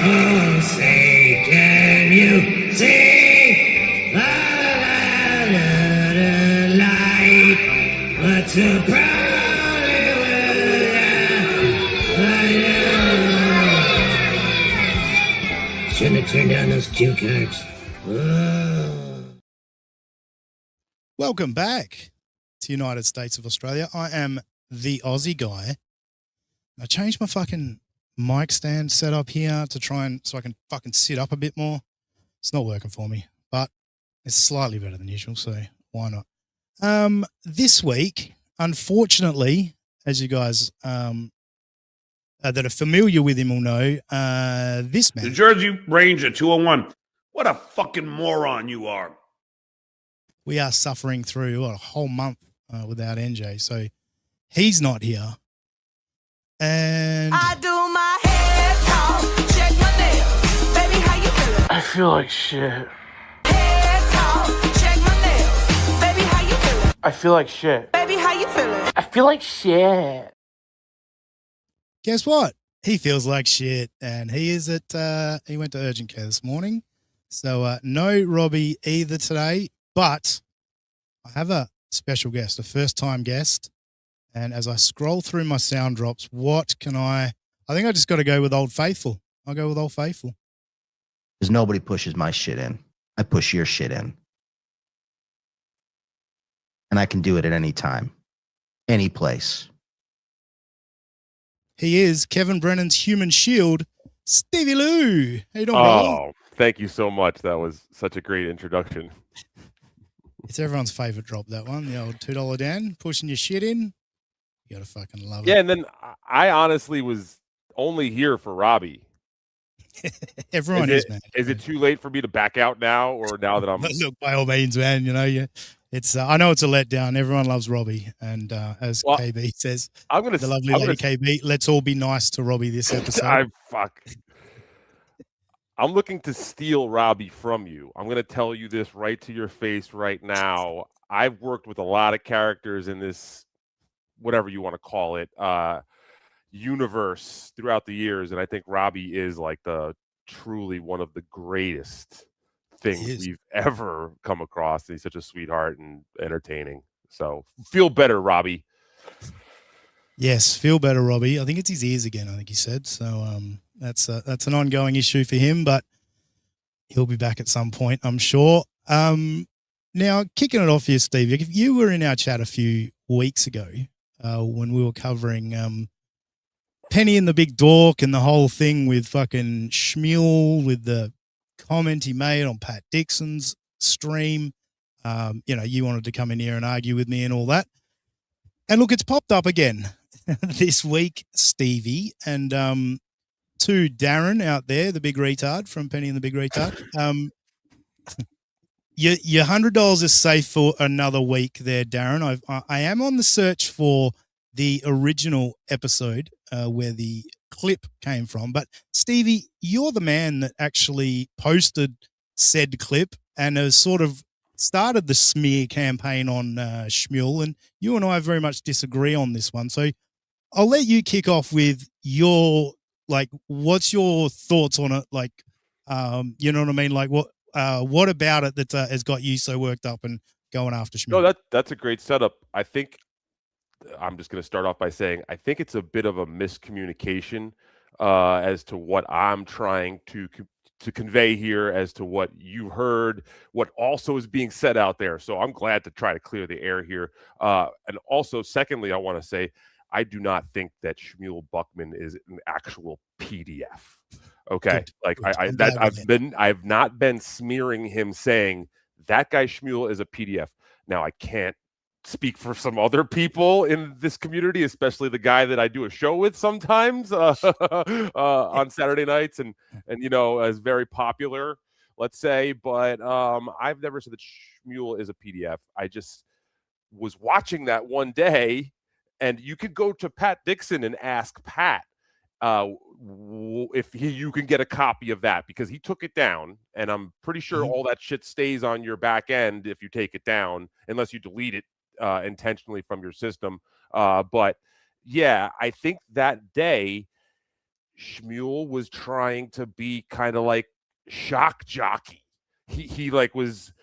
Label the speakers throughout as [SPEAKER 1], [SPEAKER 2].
[SPEAKER 1] Oh, say, can you see the light? What's the problem with Shouldn't have turned down those cue cards. Oh.
[SPEAKER 2] Welcome back to United States of Australia. I am the Aussie guy. I changed my fucking mic stand set up here to try so I can fucking sit up a bit more. It's not working for me, but it's slightly better than usual, so why not? This week, unfortunately, as you guys that are familiar with him will know, this man.
[SPEAKER 3] The Jersey Ranger 201. What a fucking moron you are.
[SPEAKER 2] We are suffering through a whole month without NJ, so he's not here. And
[SPEAKER 4] I do my hair talk, check my nails. Baby, how you feeling?
[SPEAKER 5] I feel like shit.
[SPEAKER 4] Hair talk, check my nails. Baby, how you feeling?
[SPEAKER 5] I feel like shit.
[SPEAKER 4] Baby, how you feeling?
[SPEAKER 5] I feel like shit.
[SPEAKER 2] guess what? He feels like shit, and he is at. He went to urgent care this morning, so no Robbie either today. But I have a special guest, a first-time guest. And as I scroll through my sound drops, what can I think I just got to go with Old Faithful. I'll go with Old Faithful.
[SPEAKER 6] Because nobody pushes my shit in. I push your shit in. And I can do it at any time, any place.
[SPEAKER 2] He is Kevin Brennan's human shield, Stevie Lou. How you doing, brother?
[SPEAKER 7] Oh, thank you so much. That was such a great introduction.
[SPEAKER 2] It's everyone's favorite drop, that one. The old $2 Dan, pushing your shit in. You gotta fucking love it.
[SPEAKER 7] Yeah, and then I honestly was only here for Robbie.
[SPEAKER 2] Everyone is, man.
[SPEAKER 7] Is it too late for me to back out now, or now that I'm?
[SPEAKER 2] Look, by all means, man. You know, it's. I know it's a letdown. Everyone loves Robbie, and as KB says, the lovely lady KB. Let's all be nice to Robbie this episode.
[SPEAKER 7] I'm looking to steal Robbie from you. I'm going to tell you this right to your face right now. I've worked with a lot of characters in this, whatever you want to call it, universe throughout the years, and I think Robbie is like truly one of the greatest things we've ever come across. He's such a sweetheart and entertaining. So feel better, Robbie.
[SPEAKER 2] Yes, feel better, Robbie. I think it's his ears again, I think he said. So that's an ongoing issue for him, but he'll be back at some point, I'm sure. Now, kicking it off here, Steve, if you were in our chat a few weeks ago when we were covering Penny and the Big Dork and the whole thing with fucking Shmuel, with the comment he made on Pat Dixon's stream, you wanted to come in here and argue with me and all that. And look, it's popped up again this week, Stevie, and to Darren out there, the big retard from Penny and the Big Retard. Your $100 is safe for another week there, Darren. I am on the search for the original episode where the clip came from. But Stevie, you're the man that actually posted said clip and has sort of started the smear campaign on Shmuel, and you and I very much disagree on this one. So I'll let you kick off with what's your thoughts on it? Like, you know what I mean? Like, what about it that has got you so worked up and going after Shmuel?
[SPEAKER 7] No, that's a great setup. I think I'm just going to start off by saying I think it's a bit of a miscommunication as to what I'm trying to convey here, as to what you heard, what also is being said out there. So I'm glad to try to clear the air here. And also, secondly, I want to say I do not think that Shmuel Buckman is an actual PDF. Okay, I've not been smearing him saying that guy Shmuel is a PDF. Now I can't speak for some other people in this community, especially the guy that I do a show with sometimes on Saturday nights, and is very popular, let's say. But I've never said that Shmuel is a PDF. I just was watching that one day, and you could go to Pat Dixon and ask Pat if you can get a copy of that, because he took it down, and I'm pretty sure all that shit stays on your back end if you take it down, unless you delete it intentionally from your system. But yeah, I think that day Shmuel was trying to be kind of like shock jockey. He like was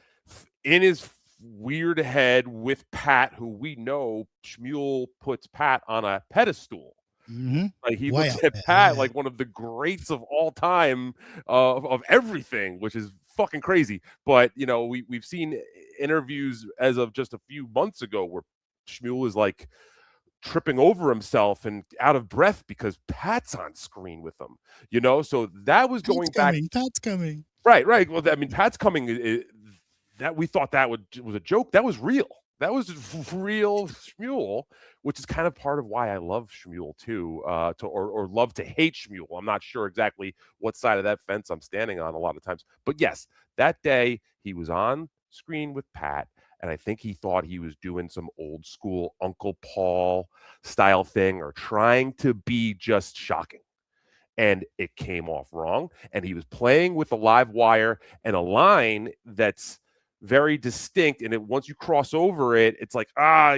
[SPEAKER 7] in his weird head with Pat, who we know Shmuel puts Pat on a pedestal.
[SPEAKER 2] Mm-hmm.
[SPEAKER 7] Like he
[SPEAKER 2] Way
[SPEAKER 7] looks
[SPEAKER 2] up
[SPEAKER 7] at
[SPEAKER 2] there,
[SPEAKER 7] Pat
[SPEAKER 2] yeah.
[SPEAKER 7] like one of the greats of all time of everything, which is fucking crazy. But you know, we've seen interviews as of just a few months ago where Shmuel is like tripping over himself and out of breath because Pat's on screen with him. You know, so that was
[SPEAKER 2] Pat's
[SPEAKER 7] going back.
[SPEAKER 2] coming. Pat's coming.
[SPEAKER 7] Right, right. Well, I mean, Pat's coming. That we thought that was a joke. That was real. That was real Shmuel, which is kind of part of why I love Shmuel too, or love to hate Shmuel. I'm not sure exactly what side of that fence I'm standing on a lot of times, but yes, that day he was on screen with Pat, and I think he thought he was doing some old school Uncle Paul style thing or trying to be just shocking, and it came off wrong. And he was playing with a live wire and a line that's very distinct. And once you cross over it, it's like,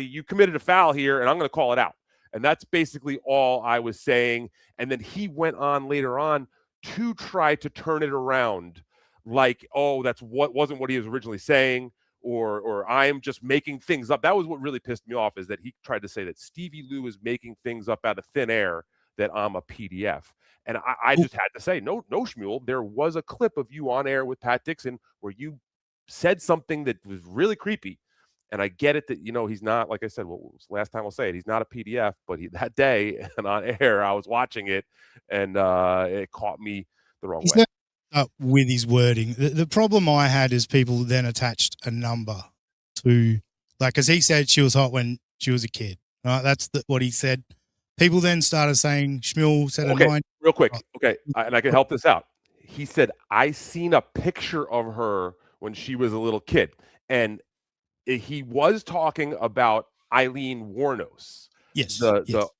[SPEAKER 7] you committed a foul here, and I'm going to call it out. And that's basically all I was saying. And then he went on later on to try to turn it around, like, oh, that's what wasn't what he was originally saying, or I'm just making things up. That was what really pissed me off, is that he tried to say that Stevie Lou is making things up out of thin air, that I'm a PDF. And I just had to say, no, Shmuel, there was a clip of you on air with Pat Dixon where you said something that was really creepy. And I get it that, you know, he's not, like I said, well, last time I'll say it, he's not a PDF, but that day and on air, I was watching it, and it caught me the wrong
[SPEAKER 2] He's
[SPEAKER 7] way.
[SPEAKER 2] not up with his wording. The problem I had is people then attached a number to, like, because he said she was hot when she was a kid. Right? That's what he said. People then started saying Shmuel said
[SPEAKER 7] Okay,
[SPEAKER 2] a 9.
[SPEAKER 7] real quick. Okay, and I can help this out. He said, I seen a picture of her when she was a little kid. And he was talking about Eileen Wuornos,
[SPEAKER 2] Yes.
[SPEAKER 7] the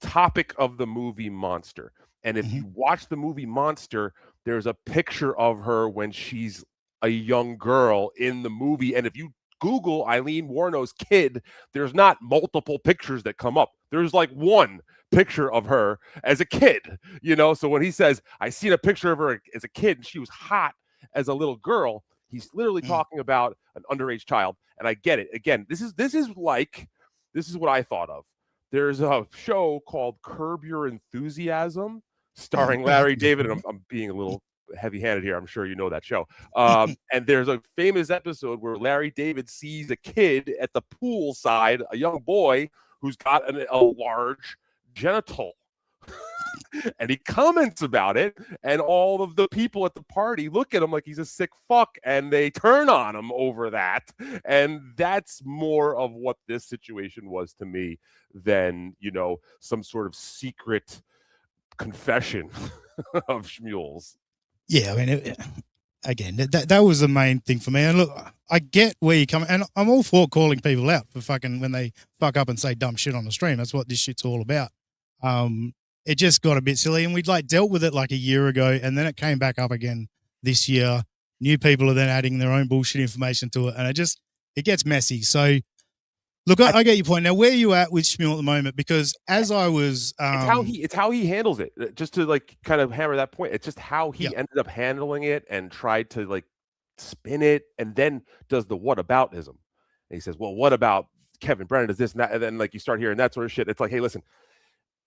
[SPEAKER 7] topic of the movie Monster. And if
[SPEAKER 2] Mhm.
[SPEAKER 7] you watch the movie Monster, there's a picture of her when she's a young girl in the movie. And if you Google Eileen Wuornos kid, there's not multiple pictures that come up. There's like one picture of her as a kid, you know? So when he says, I seen a picture of her as a kid and she was hot as a little girl, he's literally talking about an underage child. And I get it. Again, this is what I thought of. There's a show called Curb Your Enthusiasm starring Larry David. And I'm being a little heavy-handed here. I'm sure you know that show. And there's a famous episode where Larry David sees a kid at the pool side, a young boy who's got a large genital. And he comments about it, and all of the people at the party look at him like he's a sick fuck, and they turn on him over that. And that's more of what this situation was to me than, you know, some sort of secret confession of Shmuel's.
[SPEAKER 2] Yeah, I mean, again, that was the main thing for me. And look, I get where you come, and I'm all for calling people out for fucking when they fuck up and say dumb shit on the stream. That's what this shit's all about. It just got a bit silly, and we'd like dealt with it like a year ago, and then it came back up again this year. New people are then adding their own bullshit information to it, and it gets messy. So, look, I get your point. Now, where are you at with Shmuel at the moment? Because as I was,
[SPEAKER 7] it's how he handles it. Just to like kind of hammer that point, it's just how he ended up handling it and tried to like spin it, and then does the whataboutism. And he says, "Well, what about Kevin Brennan? Does this and that?" And then like you start hearing that sort of shit. It's like, hey, listen.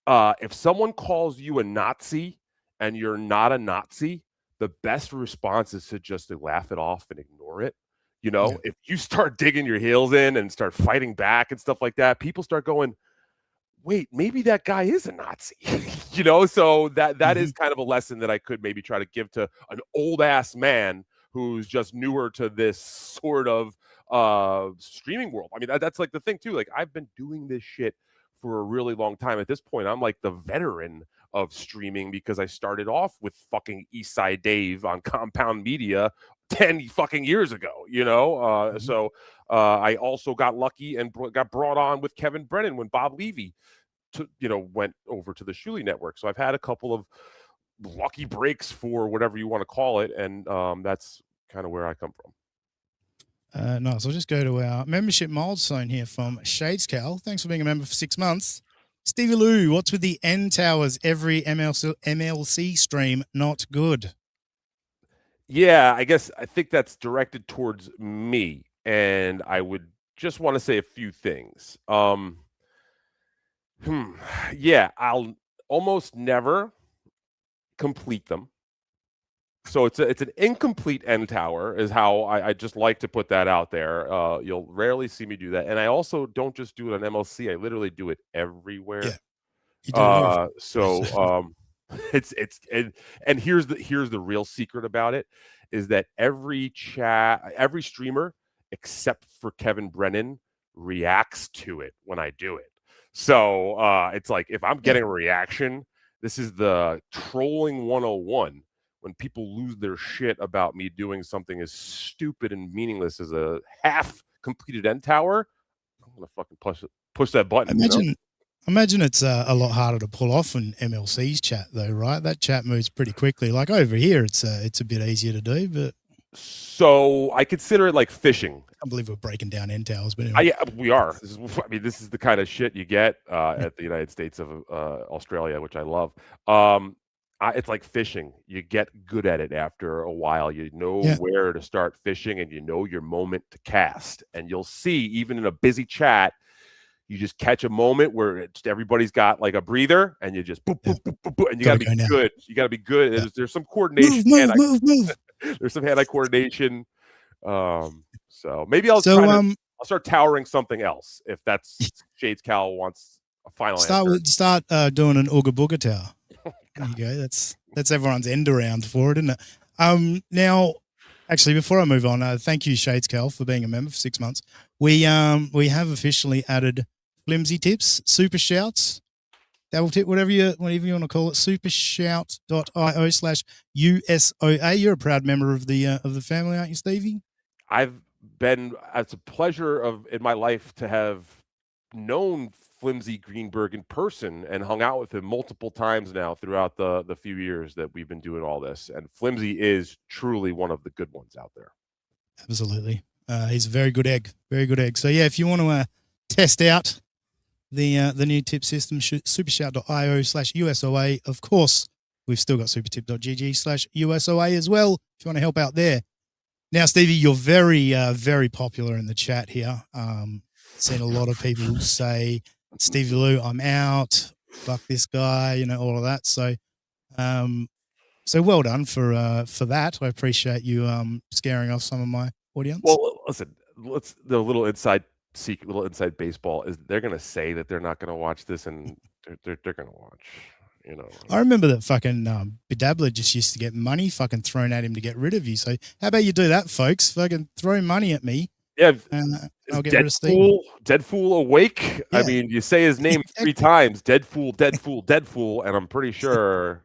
[SPEAKER 7] If someone calls you a Nazi and you're not a Nazi, the best response is to just laugh it off and ignore it. You know, if you start digging your heels in and start fighting back and stuff like that, people start going, wait, maybe that guy is a Nazi, you know? So that is kind of a lesson that I could maybe try to give to an old ass man who's just newer to this sort of streaming world. I mean, that's like the thing too. Like, I've been doing this shit for a really long time. At this point, I'm like the veteran of streaming because I started off with fucking Eastside Dave on Compound Media 10 fucking years ago, you know? So I also got lucky and got brought on with Kevin Brennan when Bob Levy went over to the Shuli Network. So I've had a couple of lucky breaks for whatever you want to call it. And that's kind of where I come from.
[SPEAKER 2] Nice. I'll just go to our membership milestone here from Shadescal. Thanks for being a member for 6 months. Stevie Lou, what's with the N towers? Every MLC stream not good.
[SPEAKER 7] Yeah, I think that's directed towards me, and I would just want to say a few things. Yeah, I'll almost never complete them. So it's an incomplete end tower is how I just like to put that out there. You'll rarely see me do that, and I also don't just do it on MLC. I literally do it everywhere.
[SPEAKER 2] Yeah, you do it all.
[SPEAKER 7] It's and here's the real secret about it is that every streamer except for Kevin Brennan reacts to it when I do it. So it's like if I'm getting a reaction, this is the trolling 101 when people lose their shit about me doing something as stupid and meaningless as a half completed end tower. I'm gonna fucking push that button.
[SPEAKER 2] Imagine it's a lot harder to pull off in MLC's chat though, right? That chat moves pretty quickly. Like over here, it's a bit easier to do, but
[SPEAKER 7] so I consider it like fishing.
[SPEAKER 2] I can't believe we're breaking down end towers, but anyway.
[SPEAKER 7] Yeah, we are. This is the kind of shit you get at the United States of Australia, which I love. It's like fishing. You get good at it after a while. You know where to start fishing, and you know your moment to cast. And you'll see, even in a busy chat, you just catch a moment where everybody's got like a breather, and you just boop, boop, boop, boop, boop, and you got to be good. You got to be good. Yeah. There's some coordination.
[SPEAKER 2] Move.
[SPEAKER 7] There's some hand-eye coordination. So maybe I'll start towering something else if that's Shades Cal wants a final answer.
[SPEAKER 2] Start doing an Ooga Booga tower. There you go. That's everyone's end around for it, isn't it? Now, actually, before I move on, thank you, Shades Cal, for being a member for 6 months. We have officially added flimsy tips, super shouts, double tip, whatever you want to call it, supershout.io/USOA. You're a proud member of the family, aren't you, Stevie?
[SPEAKER 7] It's a pleasure in my life to have known Flimsy Greenberg in person and hung out with him multiple times now throughout the few years that we've been doing all this. And Flimsy is truly one of the good ones out there.
[SPEAKER 2] Absolutely. He's a very good egg. So yeah, if you want to test out the new tip system, supershout.io/USOA. Of course, we've still got supertip.gg/USOA as well if you want to help out there. Now, Stevie, you're very, very popular in the chat here. Seen a lot of people say, Stevie Lou, I'm out. Fuck this guy, all of that. So, so well done for that. I appreciate you scaring off some of my audience.
[SPEAKER 7] Well, listen, the little inside baseball is they're going to say that they're not going to watch this, and they're going to watch.
[SPEAKER 2] I remember that fucking Bedabbler just used to get money fucking thrown at him to get rid of you. So how about you do that, folks? Fucking throw money at me.
[SPEAKER 7] Yeah,
[SPEAKER 2] I'll get rid of Steve.
[SPEAKER 7] Deadfool awake. Yeah. I mean, you say his name 3 times. Deadfool, and I'm pretty sure.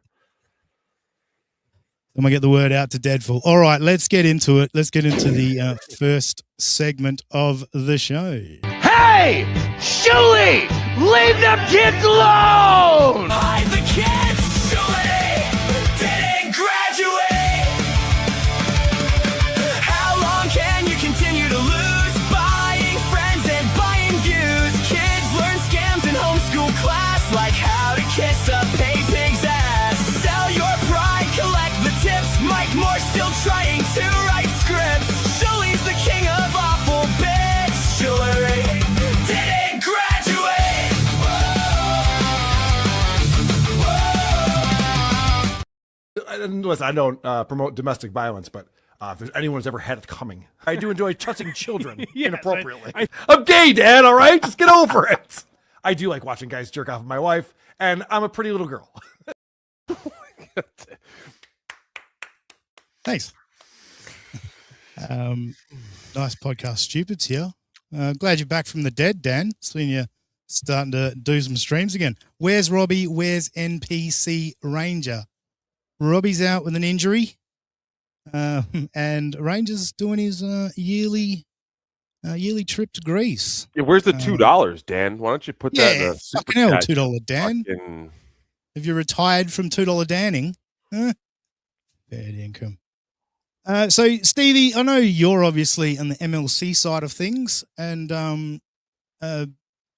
[SPEAKER 2] I'm gonna get the word out to Deadfool. All right, let's get into it. Let's get into the first segment of the show.
[SPEAKER 8] Hey, Shuli, leave them kids alone.
[SPEAKER 4] Hide the kids, Shuli didn't graduate. How long can you continue to lose? Buying friends and buying views. Kids learn scams in homeschool class, like how to kiss a pay pig's ass. Sell your pride, collect the tips. Mike Moore still trying to write scripts. Shuli's the king of awful bits. Shuli didn't graduate.
[SPEAKER 9] Listen, I don't promote domestic violence, but if there's anyone who's ever had it coming, I do enjoy touching children inappropriately. I'm gay, Dad, all right? Just get over it. I do like watching guys jerk off of my wife, and I'm a pretty little girl.
[SPEAKER 2] Thanks. Nice podcast, stupids here. Glad you're back from the dead, Dan. Seeing you starting to do some streams again. Where's Robbie? Where's NPC Ranger? Robbie's out with an injury, and Ranger's doing his yearly trip to Greece.
[SPEAKER 7] Yeah, where's the $2, Dan? Why don't you put that in a super
[SPEAKER 2] fucking hell,
[SPEAKER 7] chat?
[SPEAKER 2] $2 Dan. Have you retired from $2 Danning? Bad income. So, Stevie, I know you're obviously on the MLC side of things, and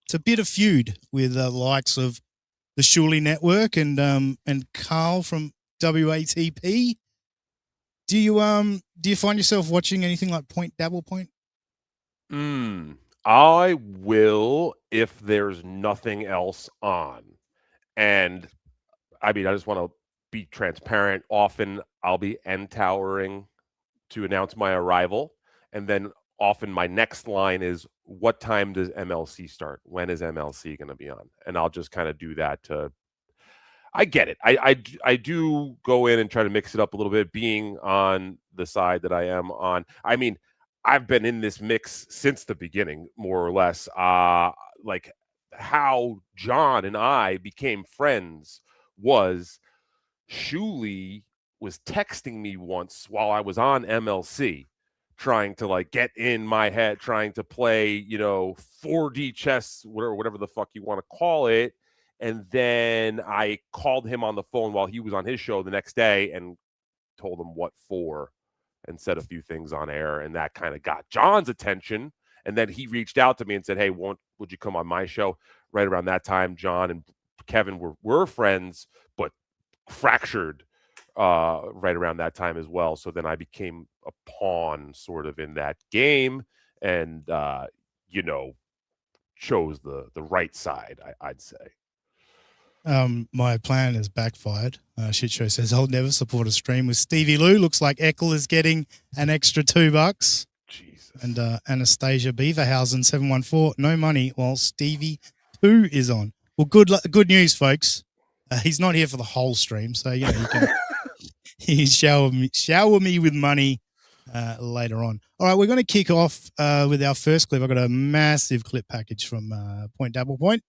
[SPEAKER 2] it's a bit of feud with the likes of the Shuley Network and Carl from WATP. Do you find yourself watching anything like Point Dabble Point?
[SPEAKER 7] I will if there's nothing else on. And I mean, I just want to be transparent. Often I'll be end towering to announce my arrival. And then often my next line is, what time does MLC start? When is MLC going to be on? And I'll just kind of do that to, I get it. I do go in and try to mix it up a little bit, being on the side that I am on. I mean, I've been in this mix since the beginning, more or less. Like how John and I became friends was Shuley was texting me once while I was on MLC, trying to like get in my head, trying to play, 4D chess, whatever the fuck you want to call it. And then I called him on the phone while he was on his show the next day and told him what for and said a few things on air. And that kind of got John's attention. And then he reached out to me and said, hey, would you come on my show? Right around that time, John and Kevin were friends, but fractured right around that time as well. So then I became a pawn sort of in that game and, chose the right side, I'd say.
[SPEAKER 2] My plan has backfired. Shit Show says, I'll never support a stream with Stevie Lou. Looks like Eckel is getting an extra $2.
[SPEAKER 7] Jesus.
[SPEAKER 2] And Anastasia Beaverhausen 714, no money while Stevie Pooh is on. Well, good news, folks. He's not here for the whole stream, so you can shower me with money later on. All right, we're going to kick off with our first clip. I've got a massive clip package from Point Double Point.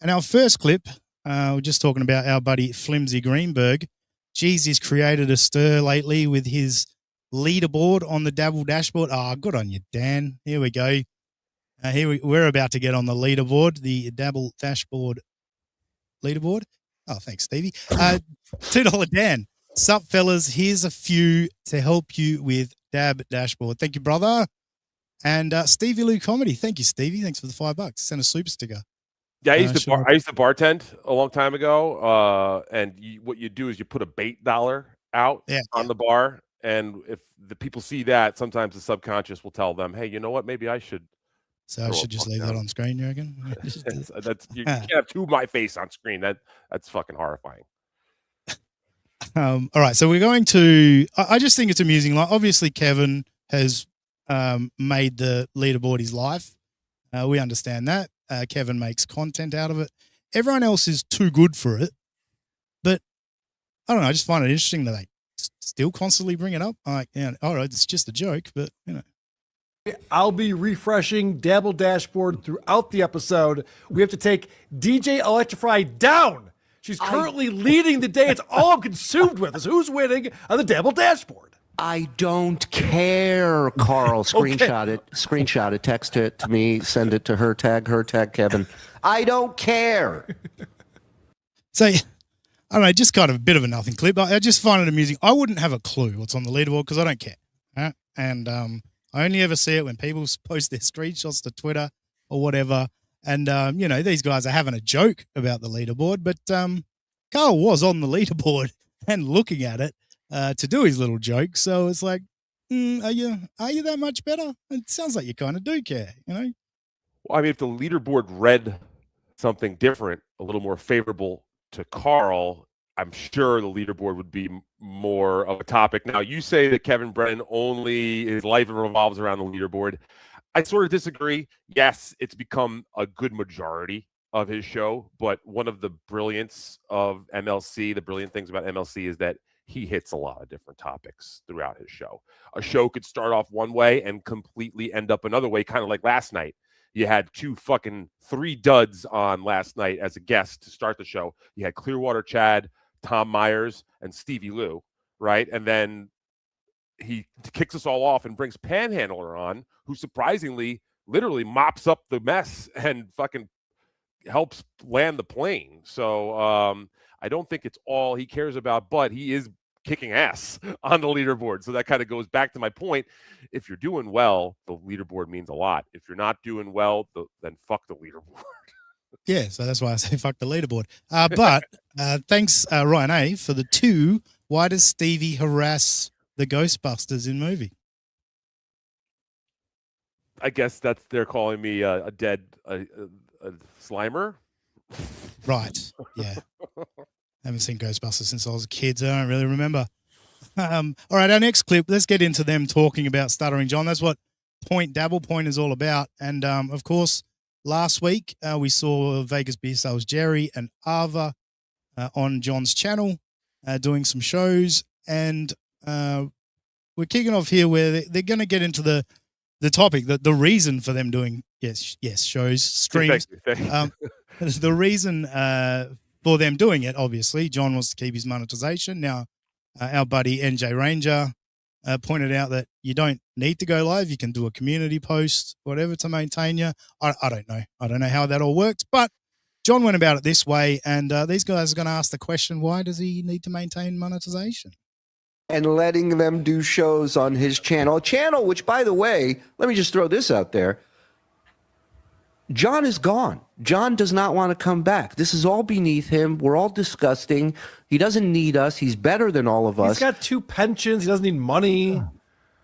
[SPEAKER 2] And our first clip, we're just talking about our buddy Flimsy Greenberg. Geez, he's created a stir lately with his leaderboard on the Dabble dashboard. Good on you, Dan. Here we go. We're about to get on the leaderboard, the Dabble dashboard leaderboard. Oh, thanks, Stevie. $2 Dan. Sup, fellas? Here's a few to help you with Dab Dashboard. Thank you, brother. And Stevie Lou Comedy. Thank you, Stevie. Thanks for the $5. Send a super sticker.
[SPEAKER 7] Yeah, I used to bartend a long time ago. And what you do is you put a bait dollar out on the bar. And if the people see that, sometimes the subconscious will tell them, hey, you know what? Maybe I should.
[SPEAKER 2] So I should just leave that on screen, you reckon?
[SPEAKER 7] You can't have my face on screen. That's fucking horrifying.
[SPEAKER 2] All right, so we're going to. I just think it's amusing. Like, obviously, Kevin has made the leaderboard his life. We understand that. Kevin makes content out of it. Everyone else is too good for it. But I don't know. I just find it interesting that they still constantly bring it up. Like, all right, it's just a joke, but
[SPEAKER 9] I'll be refreshing Dabble Dashboard throughout the episode. We have to take DJ Electrify down. She's currently leading the day. It's all I'm consumed with is who's winning on the Dabble Dashboard.
[SPEAKER 10] I don't care, Carl. Screenshot it, text it to me, send it to her, tag Kevin. I don't care.
[SPEAKER 2] So, I don't know, just kind of a bit of a nothing clip. I just find it amusing. I wouldn't have a clue what's on the leaderboard because I don't care. Right? And I only ever see it when people post their screenshots to Twitter or whatever. And, these guys are having a joke about the leaderboard. But Carl was on the leaderboard and looking at it to do his little joke. So it's like, are you that much better? It sounds like you kind of do care,
[SPEAKER 7] Well, I mean, if the leaderboard read something different, a little more favorable to Carl, I'm sure the leaderboard would be more of a topic. Now, you say that Kevin Brennan his life revolves around the leaderboard. I sort of disagree. Yes, it's become a good majority of his show, but one of the brilliance of MLC, the brilliant things about MLC is that he hits a lot of different topics throughout his show. A show could start off one way and completely end up another way, kind of like last night. You had 3 duds on last night as a guest to start the show. You had Clearwater Chad, Tom Myers, and Stevie Lou, right? And then he kicks us all off and brings Panhandler on, who surprisingly literally mops up the mess and fucking helps land the plane. So I don't think it's all he cares about, but he is kicking ass on the leaderboard. So that kind of goes back to my point. If you're doing well, the leaderboard means a lot. If you're not doing well, then fuck the leaderboard.
[SPEAKER 2] Yeah, so that's why I say fuck the leaderboard. But thanks, Ryan A, for the 2. Why does Stevie harass the Ghostbusters in movie?
[SPEAKER 7] I guess they're calling me a dead a Slimer.
[SPEAKER 2] Right. Yeah. Haven't seen Ghostbusters since I was a kid, so I don't really remember. All right, our next clip, let's get into them talking about Stuttering John. That's what Point Dabble Point is all about. And, of course, last week we saw Vegas Beer Sales Jerry and Ava on John's channel doing some shows. And we're kicking off here where they're going to get into the topic, the reason for them doing, shows, streams. The reason for them doing it, obviously, John wants to keep his monetization. Now, our buddy NJ Ranger pointed out that you don't need to go live. You can do a community post, whatever, to maintain you. I don't know. I don't know how that all works, but John went about it this way, and these guys are going to ask the question, why does he need to maintain monetization?
[SPEAKER 10] And letting them do shows on his channel. A channel which, by the way, let me just throw this out there. John is gone. John does not want to come back. This is all beneath him. We're all disgusting. He doesn't need us. He's better than all of us.
[SPEAKER 9] He's got 2 pensions. He doesn't need money.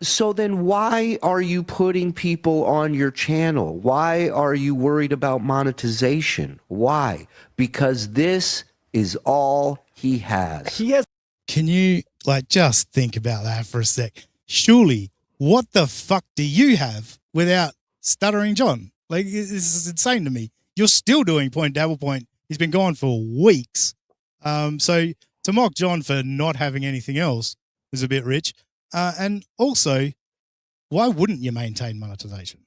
[SPEAKER 10] So then why are you putting people on your channel? Why are you worried about monetization? Why? Because this is all he has.
[SPEAKER 9] He has.
[SPEAKER 2] Can you just think about that for a sec? Surely, what the fuck do you have without Stuttering John? This is insane to me. You're still doing Point Dabble Point. He's been gone for weeks. So to mock John for not having anything else is a bit rich. And also, why wouldn't you maintain monetization?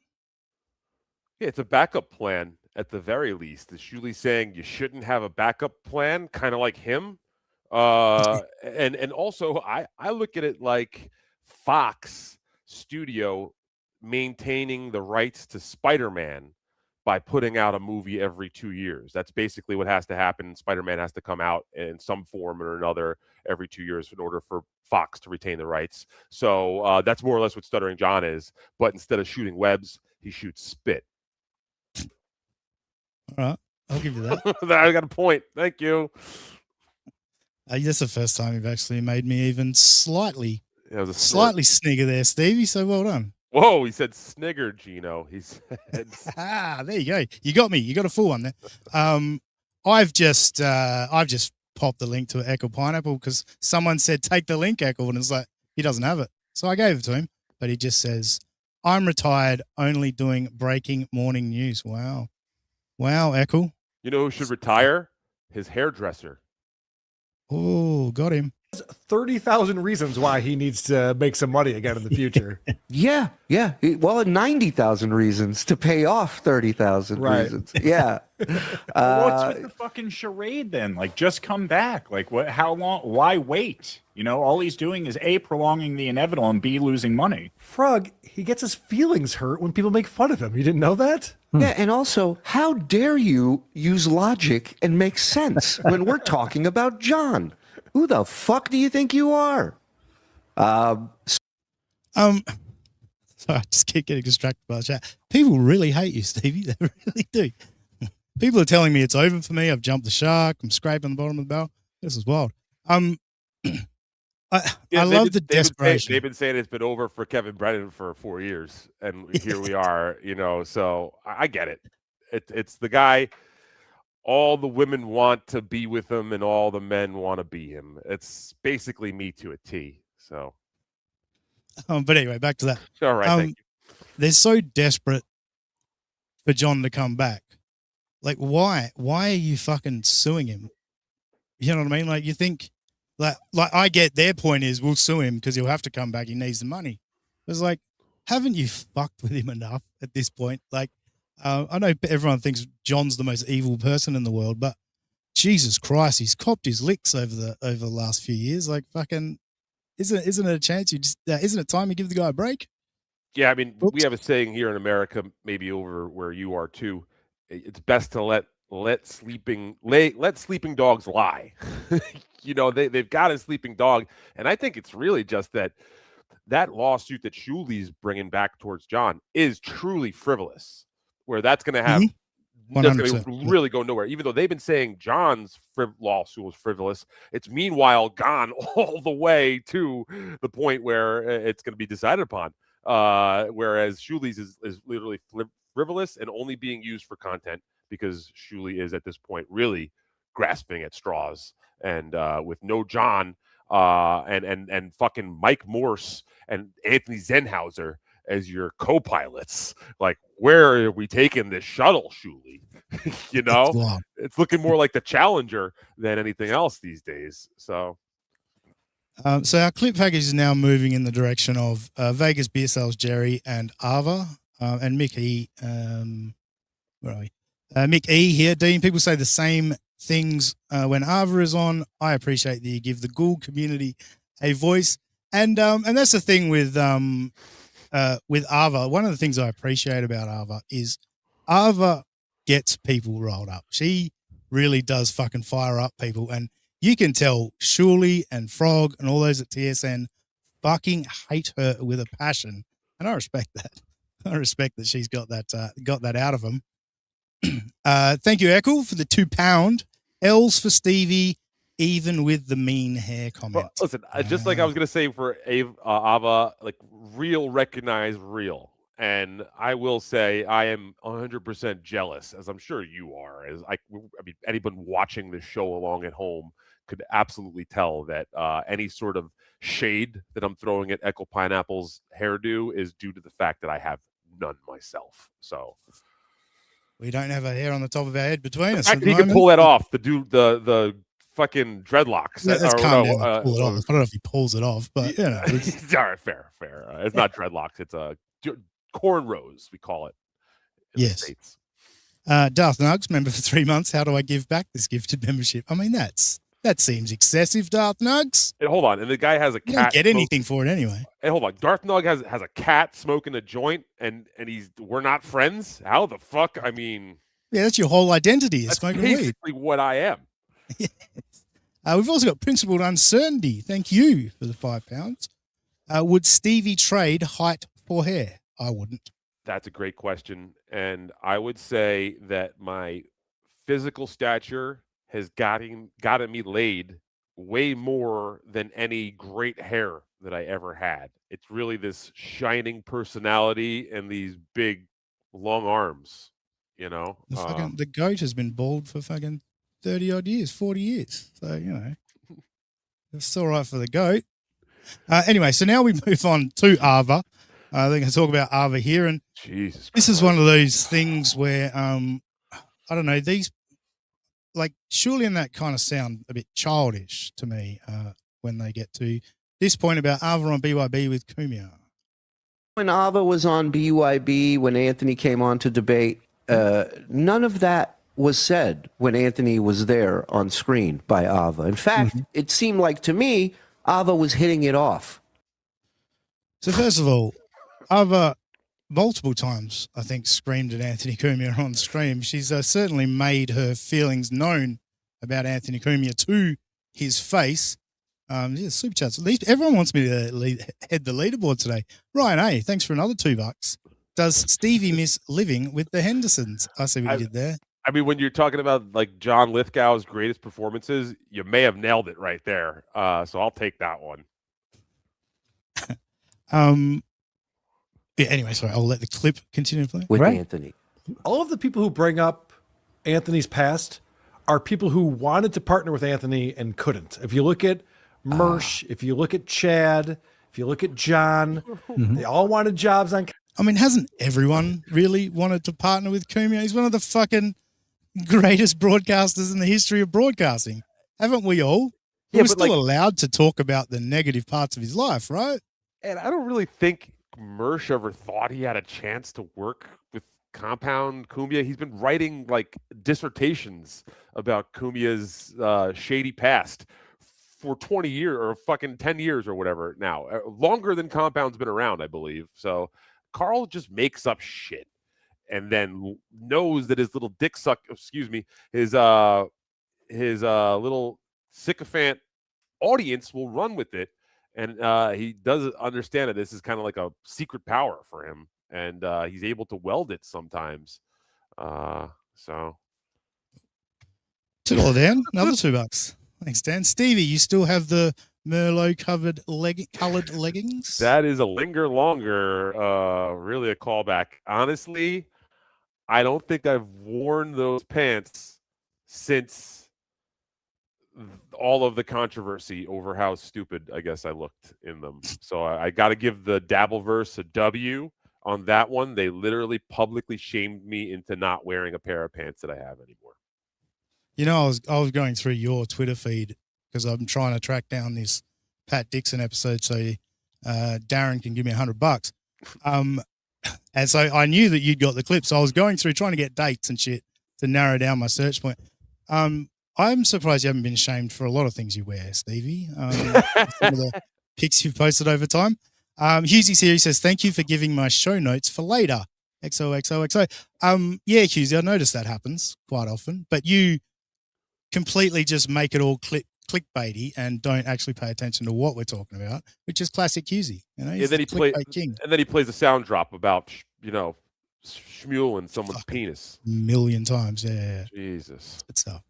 [SPEAKER 7] Yeah, it's a backup plan at the very least. Is Shuley saying you shouldn't have a backup plan, kind of like him? And also, I look at it like Fox Studio maintaining the rights to Spider-Man by putting out a movie every 2 years. That's basically what has to happen. Spider-Man has to come out in some form or another every 2 years in order for Fox to retain the rights. So that's more or less what Stuttering John is. But instead of shooting webs, he shoots spit.
[SPEAKER 2] All right, I'll give you that.
[SPEAKER 7] I got a point. Thank you.
[SPEAKER 2] That's the first time you've actually made me even slightly snigger there, Stevie. So well done.
[SPEAKER 7] Whoa, he said snigger, Gino. He said,
[SPEAKER 2] there you go. You got me. You got a full one there. I've just popped the link to Echo Pineapple because someone said take the link, Echo, and it's like he doesn't have it, so I gave it to him. But he just says, "I'm retired, only doing breaking morning news." Wow, Echo.
[SPEAKER 7] You know who should retire? His hairdresser.
[SPEAKER 2] Oh, got him.
[SPEAKER 9] 30,000 reasons why he needs to make some money again in the future.
[SPEAKER 10] Yeah. Well, 90,000 reasons to pay off 30,000 reasons. Yeah.
[SPEAKER 11] What's with the fucking charade then? Just come back. What? How long? Why wait? All he's doing is A, prolonging the inevitable, and B, losing money.
[SPEAKER 9] Frog, he gets his feelings hurt when people make fun of him. You didn't know that?
[SPEAKER 10] Yeah, and also, how dare you use logic and make sense when we're talking about John? Who the fuck do you think you are?
[SPEAKER 2] Sorry, I just keep getting distracted by the chat. People really hate you, Stevie. They really do. People are telling me it's over for me. I've jumped the shark. I'm scraping the bottom of the barrel. This is wild. I love the desperation.
[SPEAKER 7] They've been saying it's been over for Kevin Brennan for 4 years, and here we are. So I get it. It's the guy. All the women want to be with him, and all the men want to be him. It's basically me to a T. So,
[SPEAKER 2] but anyway, back to that.
[SPEAKER 7] All right, thank you.
[SPEAKER 2] They're so desperate for John to come back. Why? Why are you fucking suing him? You know what I mean? You think, I get their point is we'll sue him because he'll have to come back. He needs the money. It's haven't you fucked with him enough at this point? I know everyone thinks John's the most evil person in the world, but Jesus Christ, he's copped his licks over the last few years. Fucking, isn't it a chance? Isn't it time to give the guy a break?
[SPEAKER 7] Yeah, I mean, we have a saying here in America, maybe over where you are too. It's best to let sleeping dogs lie. They've got a sleeping dog, and I think it's really just that lawsuit that Shuley's bringing back towards John is truly frivolous. Where that's going to have that's going
[SPEAKER 2] 100%.
[SPEAKER 7] to really go nowhere. Even though they've been saying John's lawsuit was frivolous, it's meanwhile gone all the way to the point where it's going to be decided upon. Whereas Shuli's is literally frivolous and only being used for content because Shuli is at this point really grasping at straws. And with no John and fucking Mike Morse and Anthony Zenhauser as your co-pilots, like, where are we taking this shuttle, Shuli? You know, it's looking more like the Challenger than anything else these days. So
[SPEAKER 2] our clip package is now moving in the direction of Vegas Beer Sales Jerry and Ava and Mick E. Where are we? Mick E here. Dean, people say the same things when Ava is on. I appreciate that you give the Ghoul community a voice, and that's the thing with Ava. One of the things I appreciate about Ava is Ava gets people rolled up. She really does fucking fire up people, and you can tell Shuli and Frog and all those at TSN fucking hate her with a passion, and I respect that. I respect that she's got that out of them. Thank you, Echo, for the £2. L's for Stevie, even with the mean hair comment.
[SPEAKER 7] Well, listen, just like I was going to say for Ava, like, real recognize real. And I will say I am 100% jealous, as I'm sure you are. I mean, anyone watching this show along at home could absolutely tell that any sort of shade that I'm throwing at Echo Pineapple's hairdo is due to the fact that I have none myself. So
[SPEAKER 2] we don't have a hair on the top of our head between us.
[SPEAKER 7] I think he can pull that off. The fucking dreadlocks.
[SPEAKER 2] Yeah, that's kind of pull it off. I don't know if he pulls it off, but you know,
[SPEAKER 7] all right, fair. It's not dreadlocks. It's cornrows, we call it.
[SPEAKER 2] Yes.
[SPEAKER 7] States.
[SPEAKER 2] Darth Nugs, member for 3 months. How do I give back this gifted membership? I mean, that seems excessive, Darth Nugs.
[SPEAKER 7] And hold on, and the guy has a cat.
[SPEAKER 2] You don't get anything for it anyway.
[SPEAKER 7] Hey, hold on. Darth Nug has a cat smoking a joint, and we're not friends. How the fuck? I mean,
[SPEAKER 2] yeah, that's your whole identity. Is
[SPEAKER 7] that's
[SPEAKER 2] smoking
[SPEAKER 7] basically
[SPEAKER 2] weed.
[SPEAKER 7] what I am.
[SPEAKER 2] Yes. We've also got Principled Uncertainty. Thank you for the £5. Would Stevie trade height for hair? I wouldn't.
[SPEAKER 7] That's a great question, and I would say that my physical stature has gotten me laid way more than any great hair that I ever had. It's really this shining personality and these big, long arms. You know,
[SPEAKER 2] the goat has been bald for fucking 30 odd years, 40 years. So, you know, it's all right for the goat. Anyway, so now we move on to Ava. I think I talk about Ava here, and
[SPEAKER 7] Jesus
[SPEAKER 2] this is one of those things where I don't know, these, like, Shuli and that kind of sound a bit childish to me when they get to this point about Ava on BYB with Kumia.
[SPEAKER 10] When Ava was on BYB, when Anthony came on to debate, none of that was said when Anthony was there on screen by Ava. In fact, it seemed like to me, Ava was hitting it off.
[SPEAKER 2] So first of all, Ava multiple times, I think, screamed at Anthony Cumia on stream. She's certainly made her feelings known about Anthony Cumia to his face. Yeah, super chats. At least everyone wants me to head the leaderboard today. Ryan A, thanks for another $2. Does Stevie miss living with the Hendersons? I see what you did there.
[SPEAKER 7] I mean, when you're talking about like John Lithgow's greatest performances, you may have nailed it right there. So I'll take that one.
[SPEAKER 2] Yeah, anyway, sorry, I'll let the clip continue to play.
[SPEAKER 10] With Anthony.
[SPEAKER 9] All of the people who bring up Anthony's past are people who wanted to partner with Anthony and couldn't. If you look at Mersh, if you look at Chad, if you look at John, they all wanted jobs on.
[SPEAKER 2] I mean, hasn't everyone really wanted to partner with Cumia? He's one of the fucking greatest broadcasters in the history of broadcasting. Haven't we all? We're still allowed to talk about the negative parts of his life, right?
[SPEAKER 7] And I don't really think Mersh ever thought he had a chance to work with Compound Cumia. He's been writing like dissertations about Cumia's shady past for 20 years or fucking 10 years or whatever now. Longer than Compound's been around, I believe. So Carl just makes up shit and then knows that his little dick suck, his little sycophant audience will run with it. And he does understand that this is kind of like a secret power for him. And he's able to weld it sometimes. So
[SPEAKER 2] $2 down, another $2. Thanks, Dan. Stevie, you still have the Merlot colored leggings?
[SPEAKER 7] that is a linger longer, really a callback. Honestly, I don't think I've worn those pants since all of the controversy over how stupid I guess I looked in them. So I got to give the Dabbleverse a W on that one. They literally publicly shamed me into not wearing a pair of pants that I have anymore.
[SPEAKER 2] You know, I was going through your Twitter feed because I'm trying to track down this Pat Dixon episode so Darren can give me $100. And so I knew that you'd got the clip, so I was going through trying to get dates and shit to narrow down my search point. I'm surprised you haven't been shamed for a lot of things you wear, Stevie. Some of the pics you've posted over time. Husey here, he says, thank you for giving my show notes for later. XOXOXO. Yeah, Husey, I noticed that happens quite often, but you completely just make it all clickbaity and don't actually pay attention to what we're talking about, which is classic Husey. You know,
[SPEAKER 7] And then he plays a sound drop about, Shmuel and someone's penis.
[SPEAKER 2] A million times, yeah.
[SPEAKER 7] Jesus.
[SPEAKER 2] Good stuff.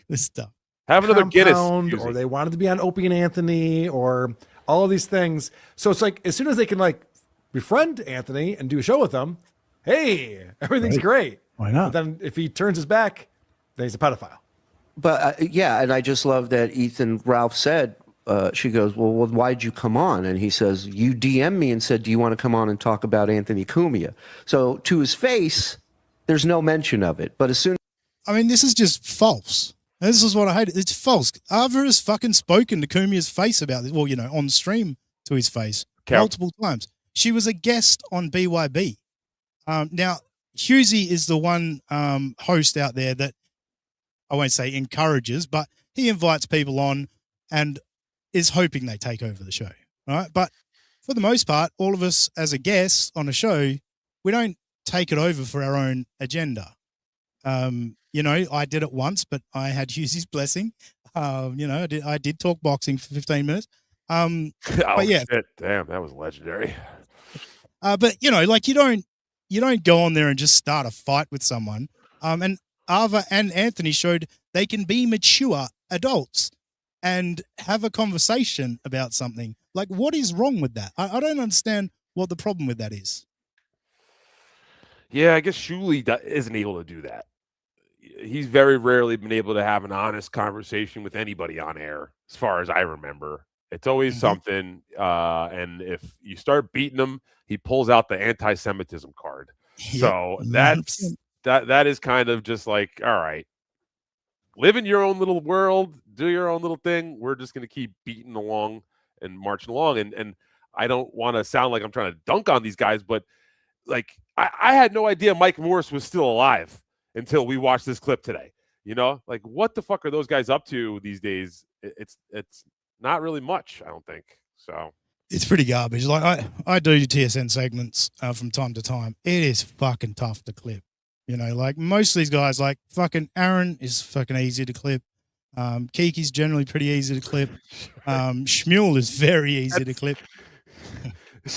[SPEAKER 2] Good stuff.
[SPEAKER 7] Have another Guinness.
[SPEAKER 9] Or they wanted to be on Opie and Anthony or all of these things. So it's like, as soon as they can like befriend Anthony and do a show with them, hey, everything's great.
[SPEAKER 2] Why not?
[SPEAKER 9] But then if he turns his back, then he's a pedophile.
[SPEAKER 10] But yeah, and I just love that Ralph said, she goes, well, why'd you come on? And he says, you DM'd me and said, do you want to come on and talk about Anthony Cumia? So to his face, there's no mention of it. But as soon
[SPEAKER 2] I mean, this is just false. This is what I hate. It's false. Ava has fucking spoken to Kumia's face about this. Well, on stream to his face multiple times. She was a guest on BYB. Now, Husey is the one host out there that I won't say encourages, but he invites people on and is hoping they take over the show. Right? But for the most part, all of us as a guest on a show, we don't take it over for our own agenda. I did it once, but I had Husey's blessing. I did talk boxing for 15 minutes. But yeah,
[SPEAKER 7] shit. Damn, that was legendary.
[SPEAKER 2] But you don't go on there and just start a fight with someone. And Ava and Anthony showed they can be mature adults and have a conversation about something. Like, what is wrong with that? I don't understand what the problem with that is.
[SPEAKER 7] Yeah, I guess Shuli isn't able to do that. He's very rarely been able to have an honest conversation with anybody on air, as far as I remember. It's always something, and if you start beating him, he pulls out the anti-Semitism card.
[SPEAKER 2] Yep.
[SPEAKER 7] So that is kind of just like, all right, live in your own little world, do your own little thing. We're just going to keep beating along and marching along. And I don't want to sound like I'm trying to dunk on these guys, but like I had no idea Mike Morris was still alive until we watched this clip today. Like what the fuck are those guys up to these days? It's not really much, I don't think. So
[SPEAKER 2] it's pretty garbage. Like I do TSN segments from time to time. It is fucking tough to clip. Like most of these guys, like fucking Aaron is fucking easy to clip. Kiki's generally pretty easy to clip. Shmuel is very easy to clip.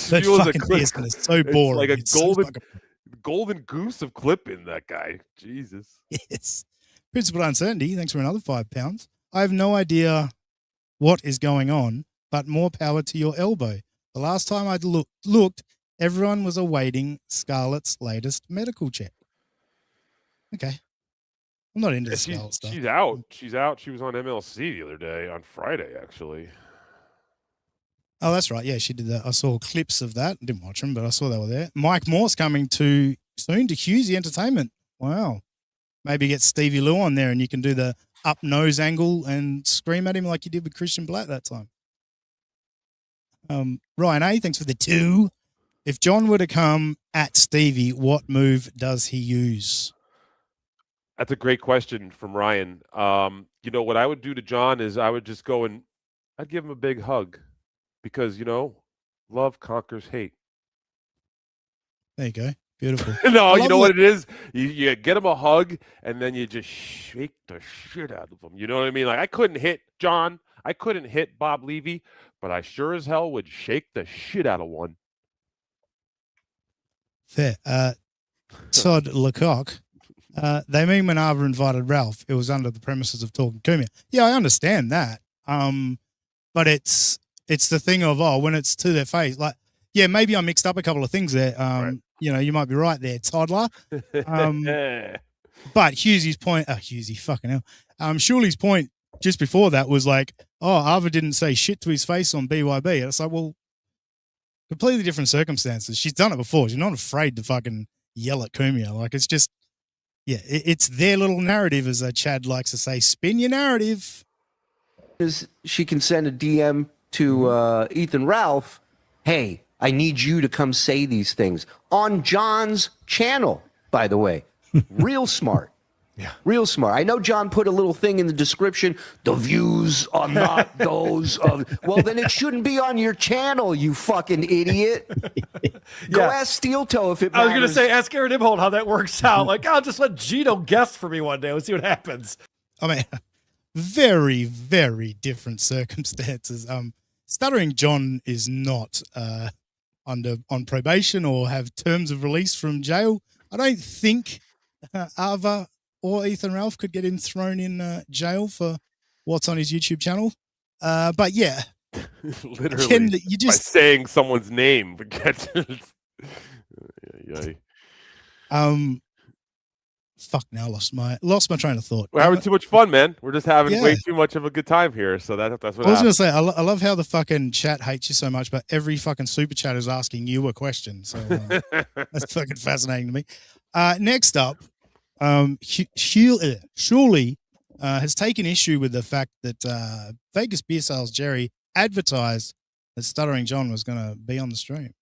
[SPEAKER 2] That fucking TSN is so boring.
[SPEAKER 7] It's like a golden goose of clipping, that guy. Jesus.
[SPEAKER 2] Yes. Principal Uncertainty, thanks for another £5. I have no idea what is going on, but more power to your elbow. The last time I looked, everyone was awaiting Scarlett's latest medical check. Okay. I'm not into Scarlett stuff.
[SPEAKER 7] She's out. She's out. She was on MLC the other day, on Friday, actually.
[SPEAKER 2] Oh, that's right. Yeah, she did that. I saw clips of that. I didn't watch them, but I saw they were there. Mike Morse coming soon to Husey Entertainment. Wow. Maybe get Stevie Lou on there and you can do the up nose angle and scream at him like you did with Christian Blatt that time. Ryan A, thanks for the 2. If John were to come at Stevie, what move does he use?
[SPEAKER 7] That's a great question from Ryan. What I would do to John is I would just go and I'd give him a big hug. Because, love conquers hate.
[SPEAKER 2] There you go. Beautiful.
[SPEAKER 7] No, you know what it is? You get him a hug, and then you just shake the shit out of him. You know what I mean? Like, I couldn't hit John. I couldn't hit Bob Levy, but I sure as hell would shake the shit out of one.
[SPEAKER 2] Fair. Todd Lecoq, They mean when Ava invited Ralph, it was under the premises of talking Kumia. Yeah, I understand that. But it's the thing of, when it's to their face, like, yeah, maybe I mixed up a couple of things there.
[SPEAKER 7] Right.
[SPEAKER 2] You know, you might be right there, toddler. But Hughesy's point, Hughesy, fucking hell. Shuley's point just before that was like, Ava didn't say shit to his face on BYB. And it's like, well, completely different circumstances. She's done it before. She's not afraid to fucking yell at Kumia. Like, it's just, yeah, it's their little narrative, as Chad likes to say. Spin your narrative.
[SPEAKER 10] She can send a DM to Ethan Ralph. Hey, I need you to come say these things on John's channel, by the way. Real smart. Yeah. Real smart. I know John put a little thing in the description. The views are not those of. Well, then it shouldn't be on your channel, you fucking idiot. Go ask Steel Toe if it matters.
[SPEAKER 9] I was going to say, ask Aaron Imholt how that works out. Like, I'll just let Gino guest for me one day. Let's see what happens.
[SPEAKER 2] I mean, very, very different circumstances. Stuttering John is not on probation or have terms of release from jail. I don't think Ava or Ethan Ralph could get him thrown in jail for what's on his YouTube channel. But yeah,
[SPEAKER 7] literally,
[SPEAKER 2] Ken, you just
[SPEAKER 7] by saying someone's name.
[SPEAKER 2] Fuck! Now I lost my train of thought.
[SPEAKER 7] We're having too much fun, man. We're just having way too much of a good time here. So that's what
[SPEAKER 2] I was going to say. I love how the fucking chat hates you so much, but every fucking super chat is asking you a question. So that's fucking fascinating to me. Next up, Shuley has taken issue with the fact that Vegas Beer Sales Jerry advertised that Stuttering John was going to be on the stream.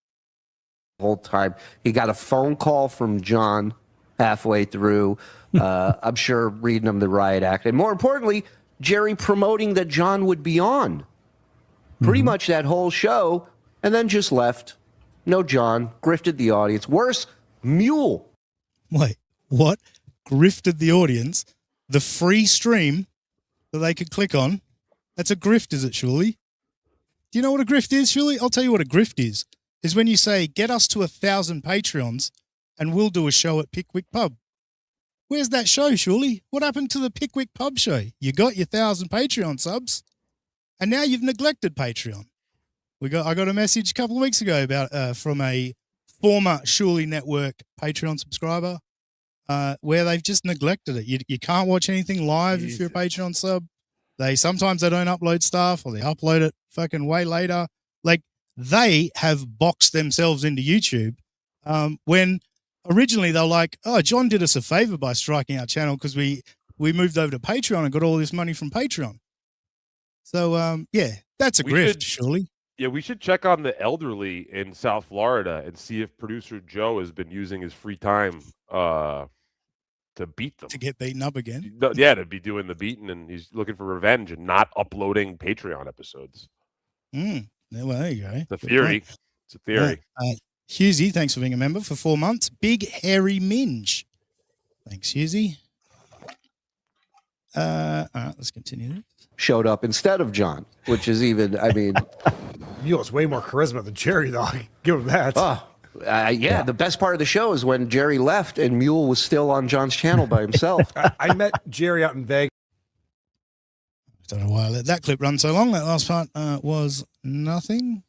[SPEAKER 10] The whole time. He got a phone call from John halfway through. I'm sure reading him the riot act. And more importantly, Jerry promoting that John would be on pretty much that whole show and then just left. No John. Grifted the audience. Worse, Mule.
[SPEAKER 2] Wait, what? Grifted the audience? The free stream that they could click on? That's a grift, is it, surely? Do you know what a grift is, surely? I'll tell you what a grift is when you say, get us to 1,000 Patreons and we'll do a show at Pickwick Pub. Where's that show, surely? What happened to the Pickwick Pub show? You got your 1,000 Patreon subs, and now you've neglected Patreon. I got a message a couple of weeks ago about from a former Surely Network Patreon subscriber where they've just neglected it. You can't watch anything live if you're a Patreon sub. Sometimes they don't upload stuff, or they upload it fucking way later. Like, they have boxed themselves into YouTube when originally they're like, oh, John did us a favor by striking our channel because we moved over to Patreon and got all this money from Patreon. So, yeah, that's a grift, surely.
[SPEAKER 7] Yeah, we should check on the elderly in South Florida and see if producer Joe has been using his free time to beat them.
[SPEAKER 2] To get beaten up again?
[SPEAKER 7] Yeah, to be doing the beating, and he's looking for revenge and not uploading Patreon episodes.
[SPEAKER 2] Well, there you go.
[SPEAKER 7] It's a theory. It's a theory.
[SPEAKER 2] Hughesy, thanks for being a member for 4 months. Big Hairy Minge. Thanks, Hughesy. All right, let's continue.
[SPEAKER 10] Showed up instead of John, which is even, I mean...
[SPEAKER 9] Mule has way more charisma than Jerry, though. Give him that.
[SPEAKER 10] Yeah, the best part of the show is when Jerry left and Mule was still on John's channel by himself.
[SPEAKER 9] I met Jerry out in Vegas.
[SPEAKER 2] I don't know why I let that clip run so long. That last part was nothing.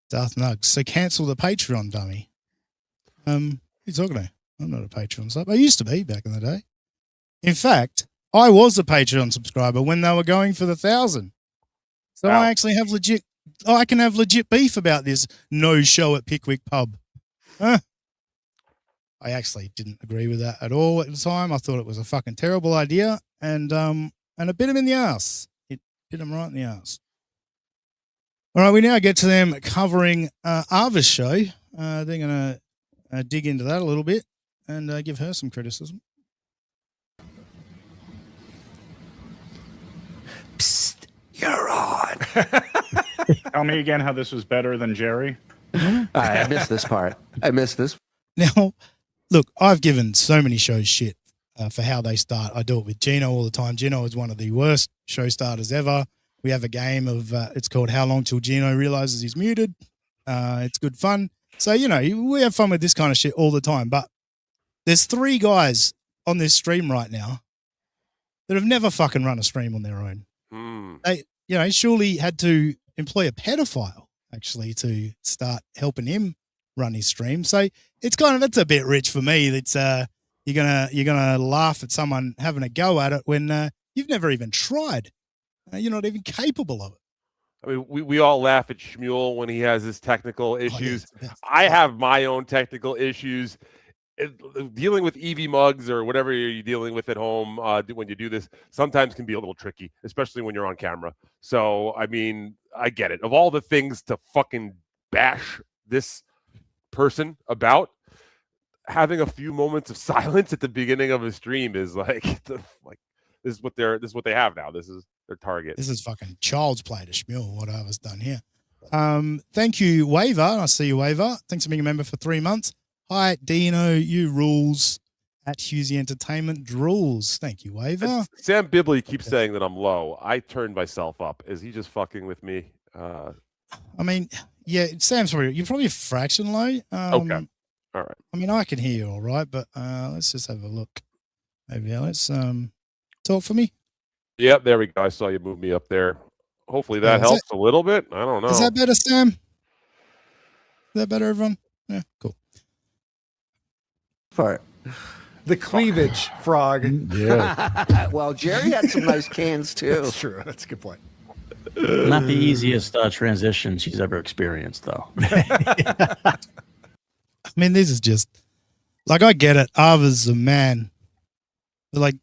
[SPEAKER 2] Darth Nugs. So cancel the Patreon, dummy. What are you talking about? I'm not a Patreon sub. I used to be back in the day. In fact, I was a Patreon subscriber when they were going for the 1,000. So I actually have I can have legit beef about this no show at Pickwick Pub. I actually didn't agree with that at all at the time. I thought it was a fucking terrible idea, and it bit him in the ass. It bit him right in the ass. All right, we now get to them covering Ava's show. They're going to dig into that a little bit and give her some criticism.
[SPEAKER 10] Psst, you're on.
[SPEAKER 11] Tell me again how this was better than Jerry.
[SPEAKER 10] I missed this part. I missed this.
[SPEAKER 2] Now, look, I've given so many shows shit for how they start. I do it with Gino all the time. Gino is one of the worst show starters ever. We have a game of, it's called How Long Till Gino Realizes He's Muted. It's good fun. So, we have fun with this kind of shit all the time. But There's 3 guys on this stream right now that have never fucking run a stream on their own. They, surely had to employ a pedophile actually to start helping him run his stream. So it's a bit rich for me. It's you're gonna laugh at someone having a go at it when you've never even tried. You're not even capable of it.
[SPEAKER 7] I mean, we all laugh at Shmuel when he has his technical issues. I have my own technical issues. Dealing with EV mugs or whatever you're dealing with at home when you do this sometimes can be a little tricky, especially when you're on camera. So, I mean, I get it. Of all the things to fucking bash this person about, having a few moments of silence at the beginning of a stream is like this is what they have now. This is their target.
[SPEAKER 2] This is fucking child's play to Shmuel, what I was done here. Thank you, Waver. I see you, Waver. Thanks for being a member for 3 months. Hi, Dino, you rules at Husey Entertainment Drools. Thank you, Waver.
[SPEAKER 7] Sam Bibley keeps saying that I'm low. I turned myself up. Is he just fucking with me?
[SPEAKER 2] I mean, yeah, Sam's you're probably a fraction low.
[SPEAKER 7] Okay. All right.
[SPEAKER 2] I mean, I can hear you all right, but let's just have a look. Maybe let's talk for me.
[SPEAKER 7] Yep, there we go. I saw you move me up there. Hopefully that helps a little bit. I don't know.
[SPEAKER 2] Is that better, Sam? Is that better, everyone? Yeah, cool.
[SPEAKER 10] Part.
[SPEAKER 9] The cleavage frog.
[SPEAKER 10] Yeah. Well, Jerry had some nice cans too.
[SPEAKER 9] That's true. That's a good point.
[SPEAKER 12] Not the easiest transition she's ever experienced, though.
[SPEAKER 2] I mean, this is just like, I get it. Ava's a man. But like,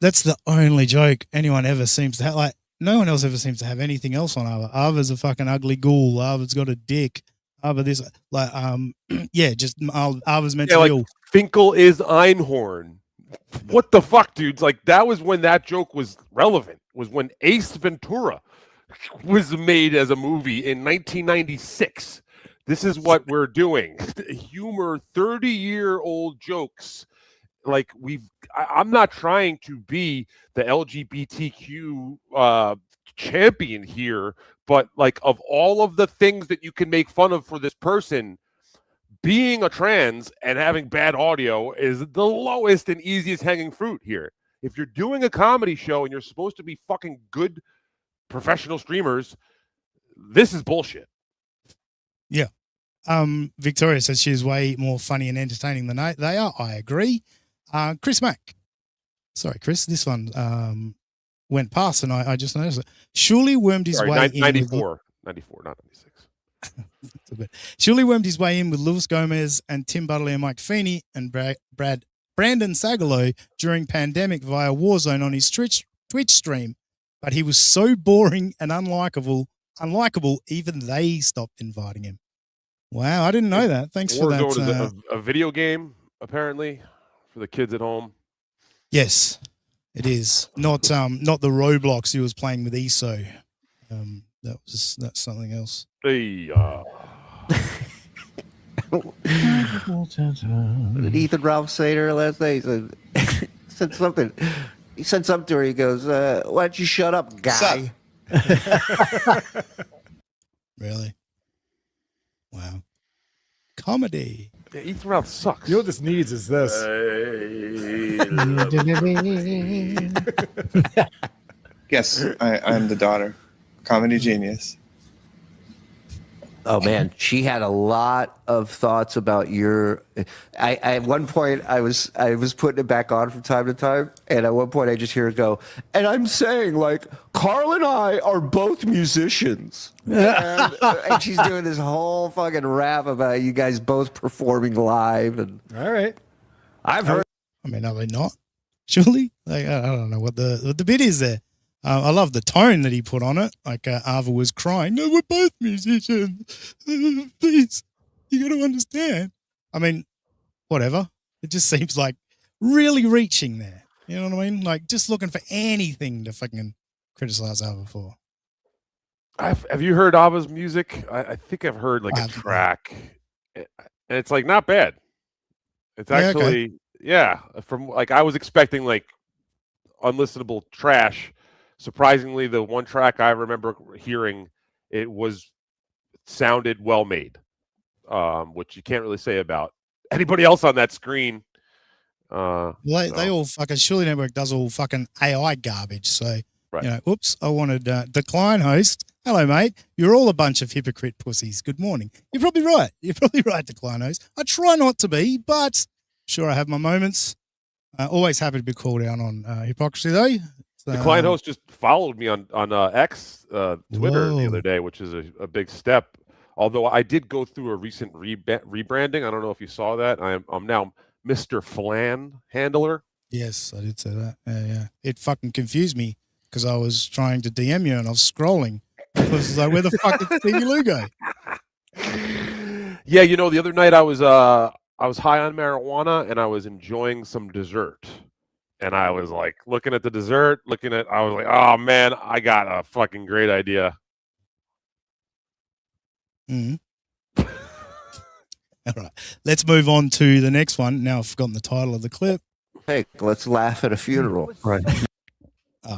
[SPEAKER 2] that's the only joke anyone ever seems to have. Like, no one else ever seems to have anything else on Ava. Ava's a fucking ugly ghoul. Ava's got a dick. Ava this, like, yeah, just Ava's meant to be all.
[SPEAKER 7] Finkel is Einhorn. What the fuck, dudes? Like, that was when that joke was relevant. Was when Ace Ventura was made as a movie in 1996. This is what we're doing. Humor 30-year-old jokes. Like, I'm not trying to be the LGBTQ champion here, but like, of all of the things that you can make fun of for this person, being a trans and having bad audio is the lowest and easiest hanging fruit here. If you're doing a comedy show and you're supposed to be fucking good professional streamers, this is bullshit.
[SPEAKER 2] Yeah. Victoria says she's way more funny and entertaining than they are. I agree. Chris Mack. Sorry, Chris. This one went past and I just noticed it. Surely wormed his way in.
[SPEAKER 7] 94, not 96.
[SPEAKER 2] Surely wormed his way in with Luis Gomez and Tim Butterley and Mike Feeney and Brandon Sagalow during pandemic via Warzone on his Twitch stream. But he was so boring and unlikable, even they stopped inviting him. Wow, I didn't know that. Thanks for that.
[SPEAKER 7] Warzone is a video game, apparently, for the kids at home.
[SPEAKER 2] Yes, it is. Not the Roblox he was playing with ESO. That's something else.
[SPEAKER 7] Hey,
[SPEAKER 10] What did Ethan Ralph say to her last night? He said something. He said something to her. He goes, "Why don't you shut up, guy?"
[SPEAKER 2] Really? Wow. Comedy.
[SPEAKER 7] Yeah, Ethan Ralph sucks.
[SPEAKER 9] You know what this needs is this.
[SPEAKER 13] Yes, I'm the daughter. Comedy genius.
[SPEAKER 10] Oh man, she had a lot of thoughts about your. At one point I was putting it back on from time to time, and at one point I just hear her go, and I'm saying like Carl and I are both musicians, and she's doing this whole fucking rap about you guys both performing live. And
[SPEAKER 9] all right,
[SPEAKER 10] I've heard.
[SPEAKER 2] I mean, are they not? Surely, like I don't know what the bit is there. I love the tone that he put on it. Like Ava was crying. No, we're both musicians. Please, you got to understand. I mean, whatever. It just seems like really reaching there. You know what I mean? Like just looking for anything to fucking criticize Ava for.
[SPEAKER 7] Have you heard Ava's music? I think I've heard like a track, and it's like not bad. It's actually from like I was expecting like unlistenable trash. Surprisingly, the one track I remember hearing, it sounded well made, which you can't really say about anybody else on that screen.
[SPEAKER 2] They all fucking Surely Network does all fucking AI garbage. So
[SPEAKER 7] right.
[SPEAKER 2] Oops, I wanted decline host. Hello, mate. You're all a bunch of hypocrite pussies. Good morning. You're probably right. Decline host. I try not to be, but sure, I have my moments. Always happy to be called out on hypocrisy, though.
[SPEAKER 7] The client host just followed me on X, Twitter the other day, which is a big step. Although I did go through a recent rebranding. I don't know if you saw that. I'm now Mr. Flan Handler.
[SPEAKER 2] Yes, I did say that. Yeah. It fucking confused me because I was trying to DM you and I was scrolling. I was like, where the fuck did Stevie Lou go?
[SPEAKER 7] Yeah, the other night I was high on marijuana and I was enjoying some dessert. And I was like looking at the dessert, I was like, oh man, I got a fucking great idea.
[SPEAKER 2] Mm-hmm. All right. Let's move on to the next one. Now I've forgotten the title of the clip.
[SPEAKER 10] Hey, let's laugh at a funeral.
[SPEAKER 12] Right.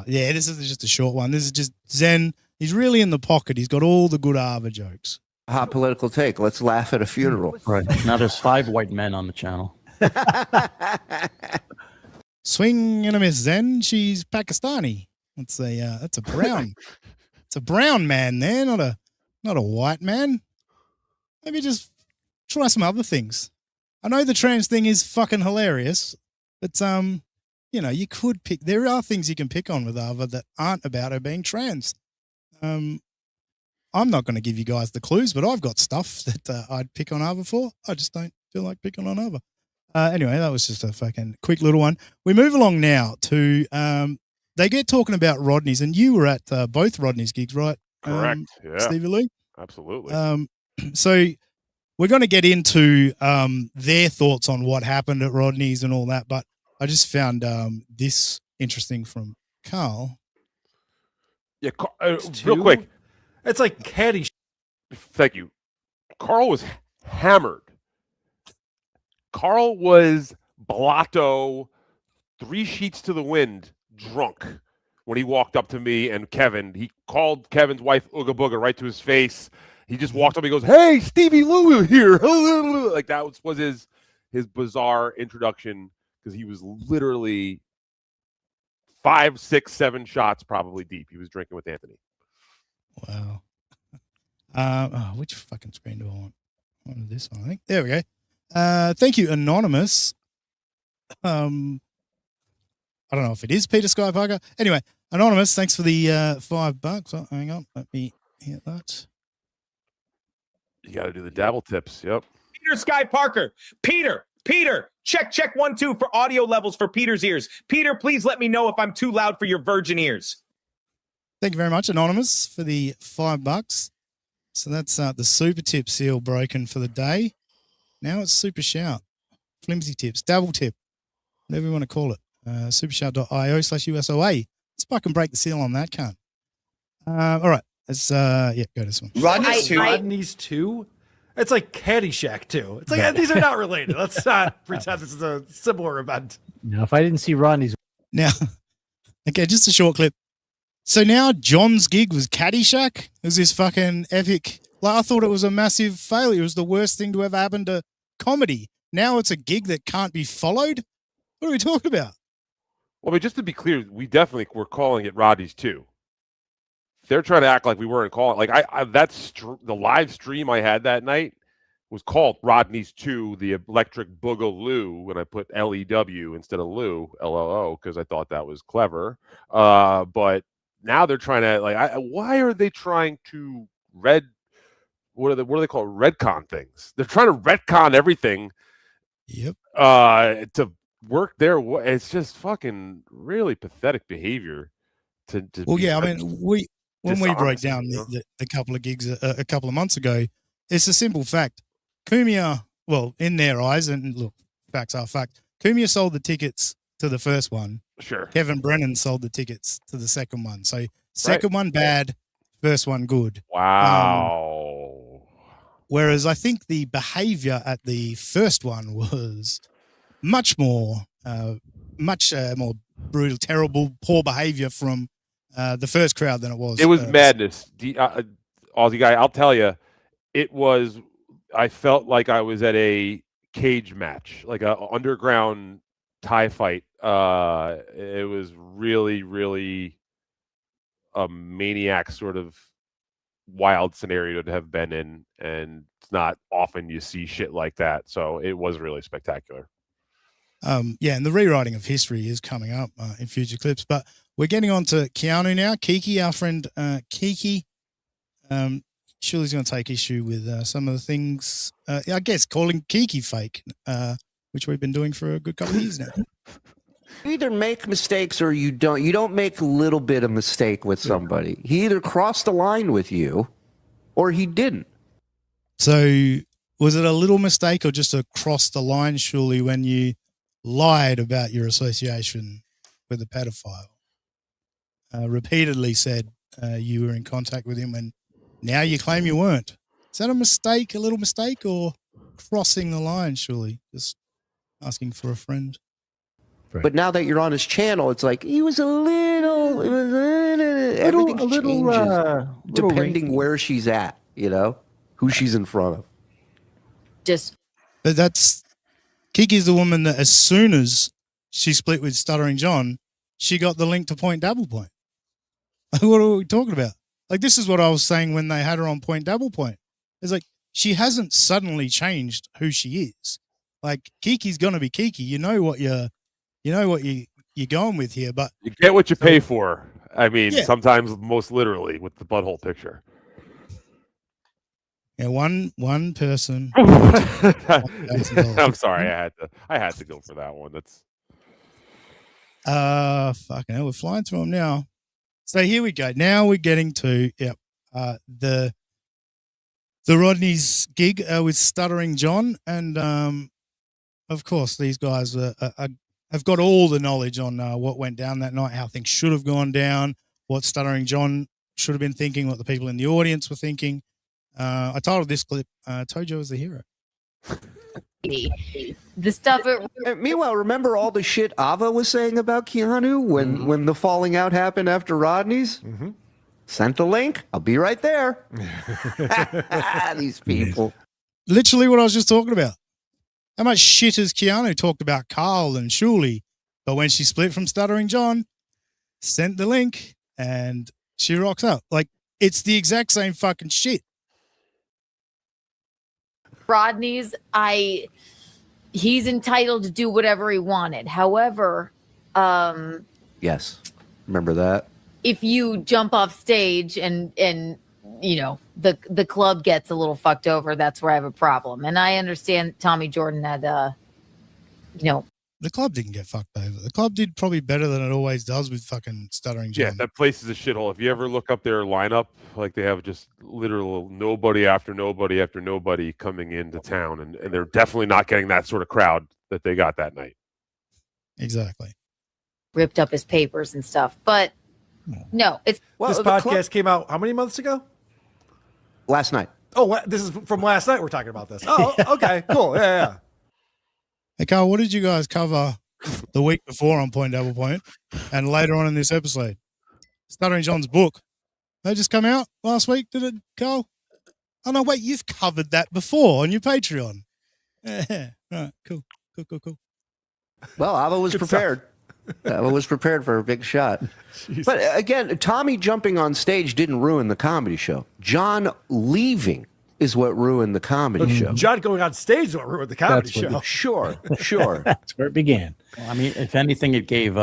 [SPEAKER 2] Yeah, this is just a short one. This is just Zen. He's really in the pocket. He's got all the good Ava jokes.
[SPEAKER 10] Hot political take. Let's laugh at a funeral.
[SPEAKER 12] Right. Now there's 5 white men on the channel.
[SPEAKER 2] Swing and a miss, Zen. She's Pakistani. That's a brown. It's a brown man there, not a white man. Maybe just try some other things. I know the trans thing is fucking hilarious, but you could pick. There are things you can pick on with Ava that aren't about her being trans. I'm not going to give you guys the clues, but I've got stuff that I'd pick on Ava for. I just don't feel like picking on Ava. Anyway, that was just a fucking quick little one. We move along now to they get talking about Rodney's, and you were at both Rodney's gigs, right?
[SPEAKER 7] Correct. Yeah.
[SPEAKER 2] Stevie Lee?
[SPEAKER 7] Absolutely.
[SPEAKER 2] So we're going to get into their thoughts on what happened at Rodney's and all that, but I just found this interesting from Carl.
[SPEAKER 7] Yeah, real quick.
[SPEAKER 9] It's like caddy.
[SPEAKER 7] Thank you. Carl was hammered. Carl was blotto, 3 sheets to the wind, drunk when he walked up to me and Kevin. He called Kevin's wife Ooga Booga right to his face. He just walked up and he goes, "Hey, Stevie Lou here." Like that was his bizarre introduction because he was literally 5, 6, 7 shots probably deep. He was drinking with Anthony.
[SPEAKER 2] Wow. Which fucking screen do I want? I wanted this one, I think. There we go. Thank you, Anonymous. I don't know if it is Peter Sky Parker. Anyway, Anonymous, thanks for the $5. Oh, hang on, let me hit that.
[SPEAKER 7] You got to do the dabble tips. Yep.
[SPEAKER 14] Peter Sky Parker. Peter. Check 1 2 for audio levels for Peter's ears. Peter, please let me know if I'm too loud for your virgin ears.
[SPEAKER 2] Thank you very much, Anonymous, for the $5. So that's the super tip seal broken for the day. Now it's super shout, flimsy tips, dabble tip, whatever you want to call it. Supershout.io/USOA. Let's fucking break the seal on that, cunt. All right. Let's go this one.
[SPEAKER 9] Rodney's 2? It's like Caddyshack 2. It's like these are not related. Let's not pretend this is a similar event.
[SPEAKER 15] Now, if I didn't see Rodney's.
[SPEAKER 2] Now, okay, just a short clip. So now John's gig was Caddyshack? It was this fucking epic. Like, I thought it was a massive failure. It was the worst thing to ever happen to comedy. Now it's a gig that can't be followed? What are we talking about?
[SPEAKER 7] Well, I mean, just to be clear, we definitely were calling it Rodney's 2. They're trying to act like we weren't calling. Like the live stream I had that night was called Rodney's 2, the Electric Boogaloo, when I put LEW instead of Lou, LOO, because I thought that was clever. But now they're trying to why are they trying to what do they call redcon things? They're trying to retcon everything.
[SPEAKER 2] Yep.
[SPEAKER 7] To work their way. It's just fucking really pathetic behavior.
[SPEAKER 2] Well, yeah, I mean, when we broke down the couple of gigs a couple of months ago, it's a simple fact. Cumia, well, in their eyes, and look, facts are fact. Cumia sold the tickets to the first one.
[SPEAKER 7] Sure.
[SPEAKER 2] Kevin Brennan sold the tickets to the second one. So second one bad, first one good.
[SPEAKER 7] Wow.
[SPEAKER 2] Whereas I think the behavior at the first one was much more brutal, terrible, poor behavior from the first crowd than it was.
[SPEAKER 7] It was madness. Aussie guy, I'll tell you, it was. I felt like I was at a cage match, like a underground Thai fight. It was really, really a maniac sort of wild scenario to have been in, and it's not often you see shit like that. So it was really spectacular.
[SPEAKER 2] Yeah, and the rewriting of history is coming up in future clips. But we're getting on to Keanu now. Kiki, our friend Kiki. Shirley's going to take issue with some of the things, I guess, calling Kiki fake, which we've been doing for a good couple of years now.
[SPEAKER 10] You either make mistakes or you don't. You don't make a little bit of mistake with somebody. He either crossed the line with you or he didn't.
[SPEAKER 2] So was it a little mistake or just across the line, surely, when you lied about your association with a pedophile? Repeatedly said you were in contact with him and now you claim you weren't. Is that a mistake, a little mistake, or crossing the line, surely? Just asking for a friend.
[SPEAKER 10] But now that you're on his channel, it's like he was everything changes depending where she's at, who she's in front of.
[SPEAKER 2] But that's Kiki's the woman that as soon as she split with Stuttering John, she got the link to Point Double Point. What are we talking about? Like, this is what I was saying when they had her on Point Double Point. It's like, she hasn't suddenly changed who she is. Like, Kiki's going to be Kiki. You know what you're going with here, but
[SPEAKER 7] you get what you pay for. I mean, sometimes most literally with the butthole picture.
[SPEAKER 2] Yeah, one person.
[SPEAKER 7] I'm sorry, I had to go for that one. That's
[SPEAKER 2] fucking hell, we're flying through them now. So here we go. Now we're getting to the Rodney's gig with Stuttering John, and of course these guys have got all the knowledge on what went down that night, how things should have gone down, what Stuttering John should have been thinking, what the people in the audience were thinking. I titled this clip, Tojo is the hero.
[SPEAKER 10] The stuff. Meanwhile, remember all the shit Ava was saying about Keanu when the falling out happened after Rodney's? Mm-hmm. Sent the link. I'll be right there. These people.
[SPEAKER 2] Literally what I was just talking about. How much shit has Keanu talked about Carl and Shuley, but when she split from Stuttering John, sent the link and she rocks up. Like, it's the exact same fucking shit.
[SPEAKER 15] Rodney's, he's entitled to do whatever he wanted. However,
[SPEAKER 10] yes, remember that.
[SPEAKER 15] If you jump off stage and the club gets a little fucked over, that's where I have a problem. And I understand Tommy Jordan had
[SPEAKER 2] the club didn't get fucked over. The club did probably better than it always does with fucking Stuttering John.
[SPEAKER 7] Yeah, that place is a shithole. If you ever look up their lineup, like they have just literal nobody after nobody after nobody coming into town, and they're definitely not getting that sort of crowd that they got that night.
[SPEAKER 2] Exactly.
[SPEAKER 15] Ripped up his papers and stuff. But no, it's...
[SPEAKER 9] This podcast came out how many months ago?
[SPEAKER 10] Last night.
[SPEAKER 9] Oh, this is from last night we're talking about this. Oh, okay, cool. Yeah.
[SPEAKER 2] Hey, Carl, what did you guys cover the week before on Point Double Point and later on in this episode? Stuttering John's book. They just come out last week, did it, Carl? Oh, no, wait, you've covered that before on your Patreon. Yeah, right, cool.
[SPEAKER 10] Well, Ava was prepared. Ava was prepared for a big shot. Jesus. But again, Tommy jumping on stage didn't ruin the comedy show. John leaving is what ruined the comedy show.
[SPEAKER 9] John going on stage is what ruined the comedy show.
[SPEAKER 10] Sure.
[SPEAKER 12] That's where it began. Well, I mean, if anything, it gave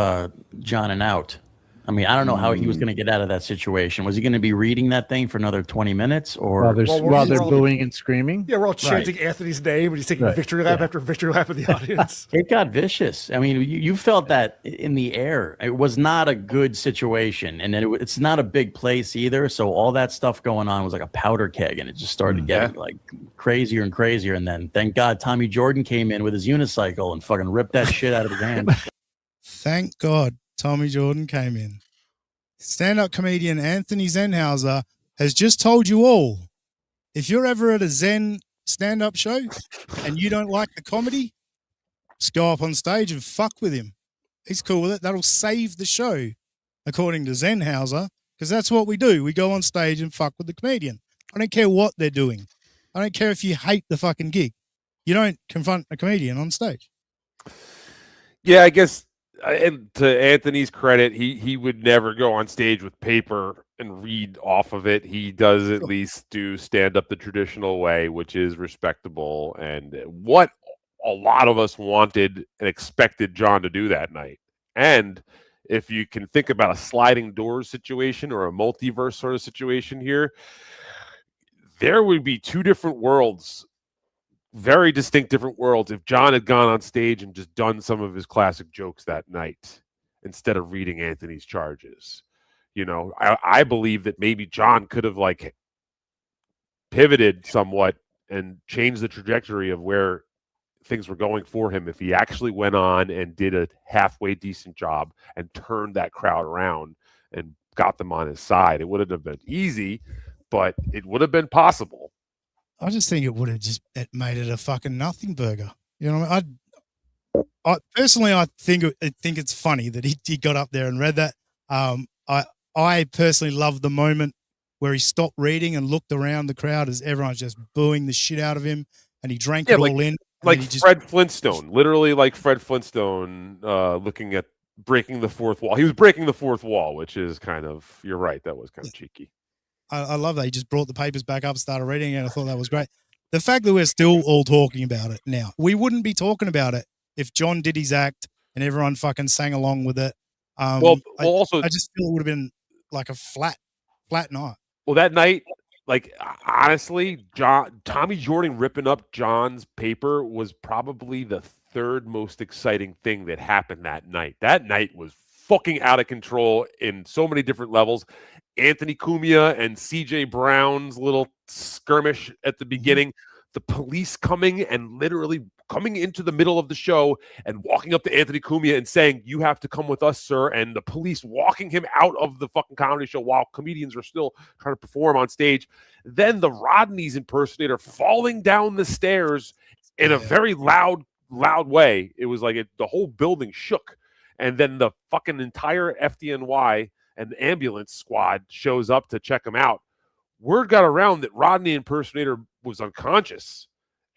[SPEAKER 12] John an out. I mean, I don't know how he was going to get out of that situation. Was he going to be reading that thing for another 20 minutes? Or
[SPEAKER 16] while they're booing and screaming?
[SPEAKER 9] Yeah, we're all chanting Anthony's name, and he's taking victory lap after victory lap in the audience.
[SPEAKER 12] It got vicious. I mean, you felt that in the air. It was not a good situation. And then it's not a big place either. So all that stuff going on was like a powder keg, and it just started getting like crazier and crazier. And then, thank God, Tommy Jordan came in with his unicycle and fucking ripped that shit out of his hand.
[SPEAKER 2] Thank God Tommy Jordan came in. Stand-up comedian Anthony Zenhauser has just told you all, if you're ever at a Zen stand-up show and you don't like the comedy, just go up on stage and fuck with him. He's cool with it. That'll save the show, according to Zenhauser, because that's what we do. We go on stage and fuck with the comedian. I don't care what they're doing. I don't care if you hate the fucking gig. You don't confront a comedian on stage.
[SPEAKER 7] Yeah, I guess. And to Anthony's credit, he would never go on stage with paper and read off of it. He does at least do stand up the traditional way, which is respectable, and what a lot of us wanted and expected John to do that night. And if you can think about a sliding doors situation or a multiverse sort of situation here, there would be two different worlds, very distinct different worlds, if John had gone on stage and just done some of his classic jokes that night instead of reading Anthony's charges. You know, I believe that maybe John could have like pivoted somewhat and changed the trajectory of where things were going for him if he actually went on and did a halfway decent job and turned that crowd around and got them on his side. It wouldn't have been easy, but it would have been possible.
[SPEAKER 2] I just think it would have just made it a fucking nothing burger. You know, I personally, I think it's funny that he got up there and read that. I personally love the moment where he stopped reading and looked around the crowd as everyone's just booing the shit out of him, and he drank it all in.
[SPEAKER 7] Like Fred Flintstone, literally like Fred Flintstone, looking at breaking the fourth wall. He was breaking the fourth wall, which is kind of, you're right, that was kind of cheeky.
[SPEAKER 2] I love that. He just brought the papers back up, started reading it, and I thought that was great. The fact that we're still all talking about it now, we wouldn't be talking about it if John did his act and everyone fucking sang along with it. I just feel it would have been like a flat night.
[SPEAKER 7] Well, that night, like, honestly, Tommy Jordan ripping up John's paper was probably the third most exciting thing that happened that night. That night was fucking out of control in so many different levels. Anthony Cumia and CJ Brown's little skirmish at the beginning, the police coming and literally coming into the middle of the show and walking up to Anthony Cumia and saying, "You have to come with us, sir," and the police walking him out of the fucking comedy show while comedians are still trying to perform on stage. Then the Rodney's impersonator falling down the stairs in a very loud way. It was like the whole building shook. And then the fucking entire FDNY and the ambulance squad shows up to check him out. Word got around that Rodney impersonator was unconscious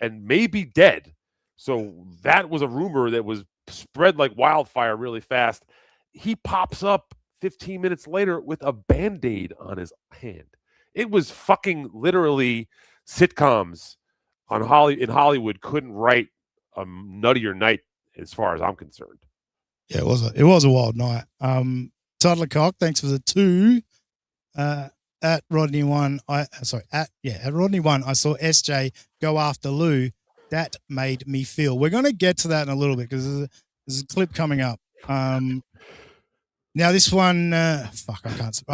[SPEAKER 7] and maybe dead. So that was a rumor that was spread like wildfire really fast. He pops up 15 minutes later with a Band-Aid on his hand. It was fucking literally sitcoms in Hollywood couldn't write a nuttier night as far as I'm concerned.
[SPEAKER 2] Yeah, it was a wild night. Todd Lecoq, thanks for the 2. At Rodney 1, at Rodney 1, I saw SJ go after Lou. That made me feel. We're going to get to that in a little bit because there's a clip coming up. Now this one, I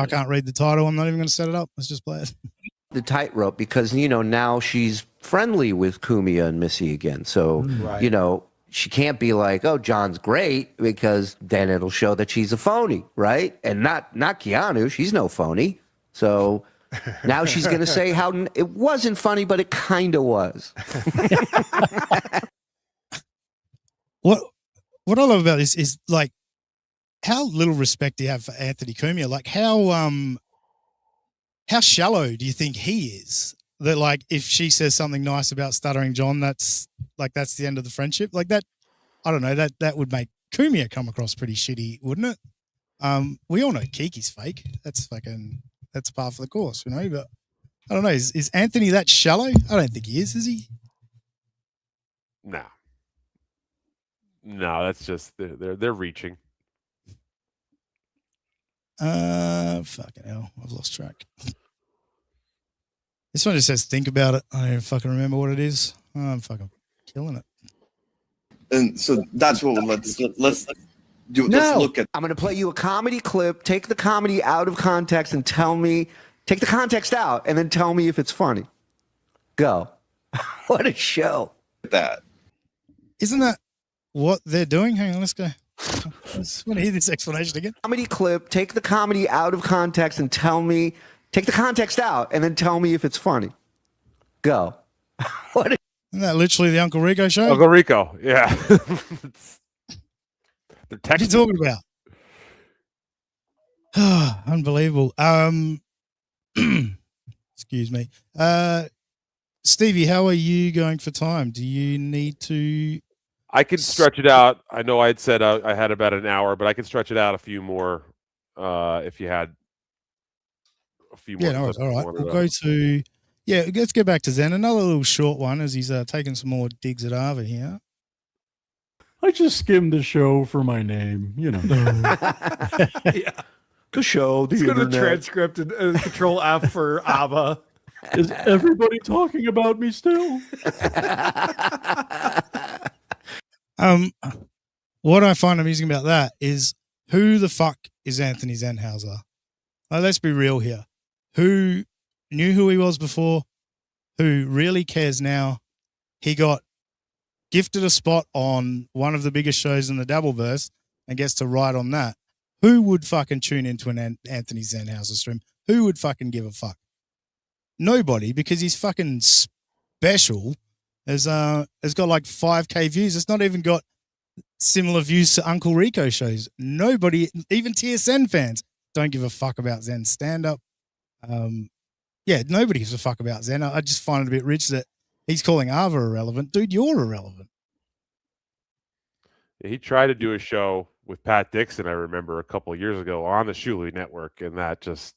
[SPEAKER 2] can't read the title. I'm not even going to set it up. Let's just play it.
[SPEAKER 10] The tightrope, because now she's friendly with Cumia and Missy again. So she can't be like, "Oh, John's great," because then it'll show that she's a phony, right? And not Keanu. She's no phony. So now she's going to say how it wasn't funny, but it kind of was.
[SPEAKER 2] What I love about this is like how little respect do you have for Anthony Cumia? Like how shallow do you think he is? That like if she says something nice about Stuttering John, that's the end of the friendship. Like that, I don't know, that would make Cumia come across pretty shitty, wouldn't it? We all know Kiki's fake. That's par for the course, But I don't know. Is Anthony that shallow? I don't think he is he?
[SPEAKER 7] No, that's just they're reaching.
[SPEAKER 2] Fucking hell, I've lost track. This one just says think about it. I don't even fucking remember what it is. I'm fucking killing it.
[SPEAKER 13] And so that's what let's do.
[SPEAKER 10] No,
[SPEAKER 13] let's look at.
[SPEAKER 10] I'm going to play you a comedy clip. Take the comedy out of context and tell me. Take the context out and then tell me if it's funny. Go. What a show!
[SPEAKER 2] Isn't that what they're doing? Hang on, let's go. I just want to hear this explanation again.
[SPEAKER 10] Comedy clip. Take the comedy out of context and tell me. Take the context out and then tell me if it's funny. Go.
[SPEAKER 2] Isn't that literally the Uncle Rico show?
[SPEAKER 7] Uncle Rico, yeah.
[SPEAKER 2] What are you talking about? Unbelievable. Excuse me. Stevie, how are you going for time? Do you need to?
[SPEAKER 7] I can stretch it out. I know I had said I had about an hour, but I can stretch it out a few more if you had a few more.
[SPEAKER 2] Yeah, no,
[SPEAKER 7] clips
[SPEAKER 2] all
[SPEAKER 7] you
[SPEAKER 2] right.
[SPEAKER 7] wanted
[SPEAKER 2] We'll
[SPEAKER 7] to-
[SPEAKER 2] go to. Yeah, let's get back to Zen. Another little short one as he's taking some more digs at Ava here.
[SPEAKER 12] I just skimmed the show for my name, you know.
[SPEAKER 9] Yeah.
[SPEAKER 10] The show, the
[SPEAKER 9] Let's go to the
[SPEAKER 10] internet.
[SPEAKER 9] transcript and Control F for Ava.
[SPEAKER 12] Is everybody talking about me still?
[SPEAKER 2] What I find amusing about that is who the fuck is Anthony Zenhauser? Let's be real here. Who knew who he was before? Who really cares now? He got gifted a spot on one of the biggest shows in the Dabbleverse and gets to write on that. Who would fucking tune into an Anthony Zenhauser stream? Who would fucking give a fuck? Nobody, because he's fucking special. Has got like 5K views. It's not even got similar views to Uncle Rico shows. Nobody, even TSN fans, don't give a fuck about Zen stand-up. Yeah, nobody gives a fuck about Zen. I just find it a bit rich that he's calling Ava irrelevant. Dude, you're irrelevant.
[SPEAKER 7] He tried to do a show with Pat Dixon, I remember, a couple of years ago on the Shuli Network, and that just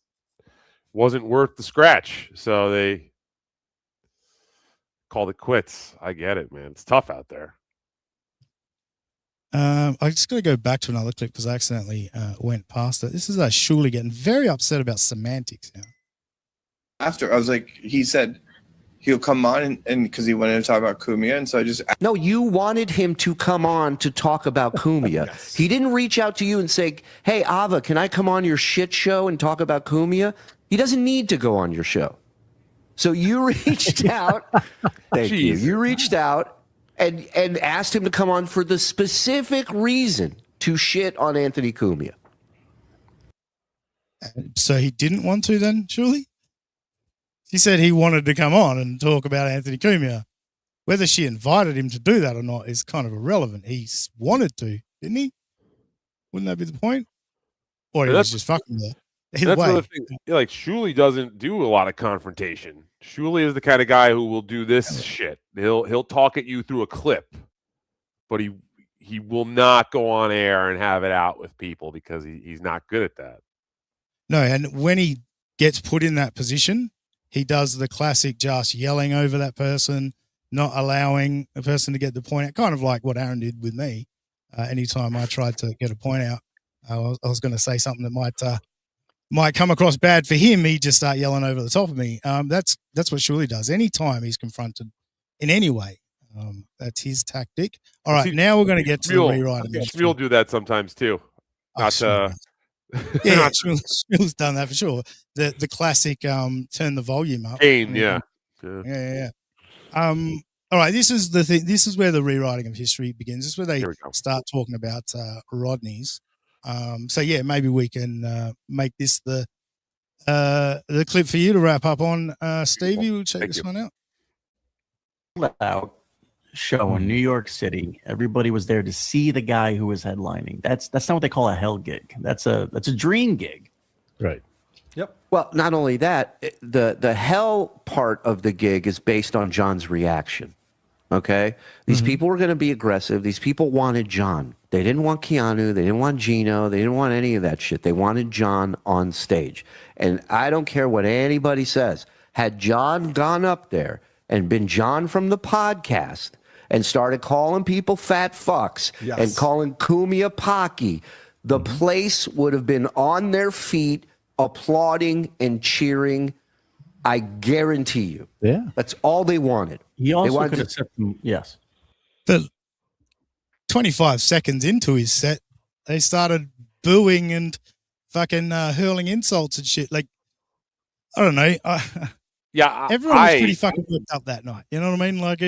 [SPEAKER 7] wasn't worth the scratch. So they called it quits. I get it, man. It's tough out there.
[SPEAKER 2] I just got to go back to another clip because I accidentally went past it. This is Shuli getting very upset about semantics now.
[SPEAKER 13] After I was like, he said he'll come on and because he wanted to talk about Kumia, and so I just
[SPEAKER 10] No, you wanted him to come on to talk about Kumia.
[SPEAKER 9] Yes.
[SPEAKER 10] He didn't reach out to you and say, "Hey, Ava, can I come on your shit show and talk about Kumia?" He doesn't need to go on your show. So you reached out. Thank you. You reached out and asked him to come on for the specific reason to shit on Anthony Cumia.
[SPEAKER 2] So he didn't want to then, surely? She said he wanted to come on and talk about Anthony Cumia. Whether she invited him to do that or not is kind of irrelevant. He wanted to, didn't he? Wouldn't that be the point? Or he was just fucking there. Either
[SPEAKER 7] That's
[SPEAKER 2] way.
[SPEAKER 7] another thing. Like Shuli doesn't do a lot of confrontation. Shuli is the kind of guy who will do this shit. He'll talk at you through a clip, but he will not go on air and have it out with people because he's not good at that.
[SPEAKER 2] No, and when he gets put in that position, he does the classic just yelling over that person, not allowing the person to get the point out, kind of like what Aaron did with me. Anytime I tried to get a point out, I was going to say something that might come across bad for him. He'd just start yelling over the top of me. That's what Shuli does. Anytime he's confronted in any way, that's his tactic. All right, now we're going to get to the rewriting.
[SPEAKER 7] Shmuel do that sometimes too.
[SPEAKER 2] Yeah, Shmuel's done that for sure. The classic turn the volume up.
[SPEAKER 7] Yeah.
[SPEAKER 2] All right, this is the thing. This is where the rewriting of history begins. This is where they start talking about Rodney's. So yeah, maybe we can make this the clip for you to wrap up on. Stevie, we'll check this one out.
[SPEAKER 12] Show in New York City. Everybody was there to see the guy who was headlining. That's not what they call a hell gig. That's a dream gig.
[SPEAKER 16] Right.
[SPEAKER 9] Yep.
[SPEAKER 10] Well, not only that, the hell part of the gig is based on John's reaction. Okay? These people were going to be aggressive. These people wanted John. They didn't want Keanu. They didn't want Gino. They didn't want any of that shit. They wanted John on stage. And I don't care what anybody says. Had John gone up there and been John from the podcast and started calling people fat fucks and calling Cumia Pocky, the place would have been on their feet applauding and cheering. I guarantee you.
[SPEAKER 16] Yeah.
[SPEAKER 10] That's all they wanted.
[SPEAKER 12] He also could have said, yes.
[SPEAKER 2] But 25 seconds into his set, they started booing and fucking hurling insults and shit. Like, I don't know. Everyone was pretty fucking worked up that night. You know what I mean? Like,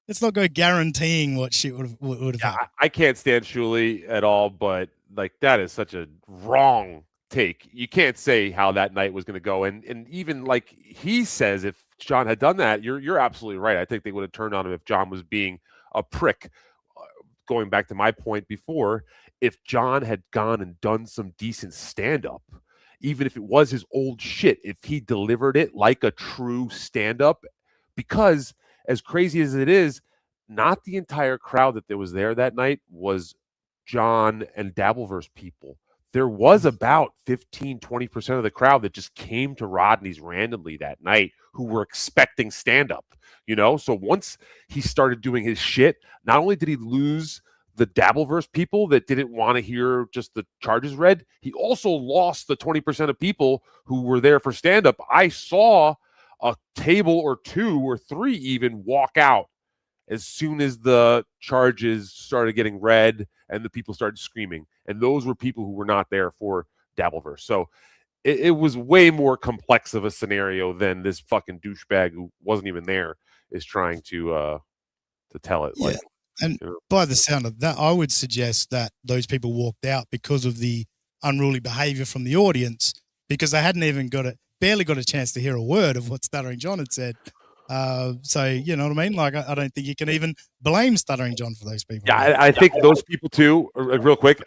[SPEAKER 2] let's not go guaranteeing what shit would have happened.
[SPEAKER 7] I can't stand Shuli at all, but like that is such a wrong take. You can't say how that night was going to go, and even like he says, if John had done that, you're absolutely right. I think they would have turned on him if John was being a prick. Going back to my point before, if John had gone and done some decent stand-up, even if it was his old shit, if he delivered it like a true stand-up because as crazy as it is, not the entire crowd that was there that night was John and Dabbleverse people. There was about 15, 20% of the crowd that just came to Rodney's randomly that night who were expecting stand-up, So once he started doing his shit, not only did he lose the Dabbleverse people that didn't want to hear just the charges read, he also lost the 20% of people who were there for stand-up. I saw a table or 2 or 3 even walk out as soon as the charges started getting read and the people started screaming. And those were people who were not there for Dabbleverse. So it was way more complex of a scenario than this fucking douchebag who wasn't even there is trying to tell it.
[SPEAKER 2] Yeah.
[SPEAKER 7] Like,
[SPEAKER 2] And by the sound of that, I would suggest that those people walked out because of the unruly behavior from the audience, because they hadn't even barely got a chance to hear a word of what Stuttering John had said. So, you know what I mean? Like, I don't think you can even blame Stuttering John for those people.
[SPEAKER 7] Yeah, I think those people too, real quick,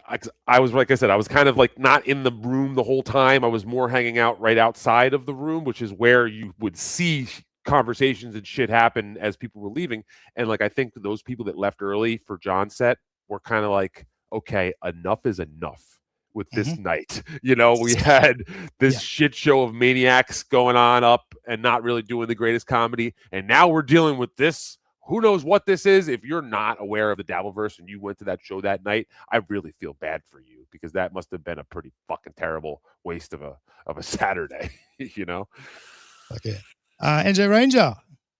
[SPEAKER 7] I was, like I said, I was kind of like not in the room the whole time. I was more hanging out right outside of the room, which is where you would see conversations and shit happen as people were leaving. And like, I think those people that left early for John's set were kind of like, okay, enough is enough with this night. We had this shit show of maniacs going on up and not really doing the greatest comedy. And now we're dealing with this. Who knows what this is? If you're not aware of the Dabbleverse and you went to that show that night, I really feel bad for you, because that must have been a pretty fucking terrible waste of a Saturday,
[SPEAKER 2] Okay. NJ Ranger,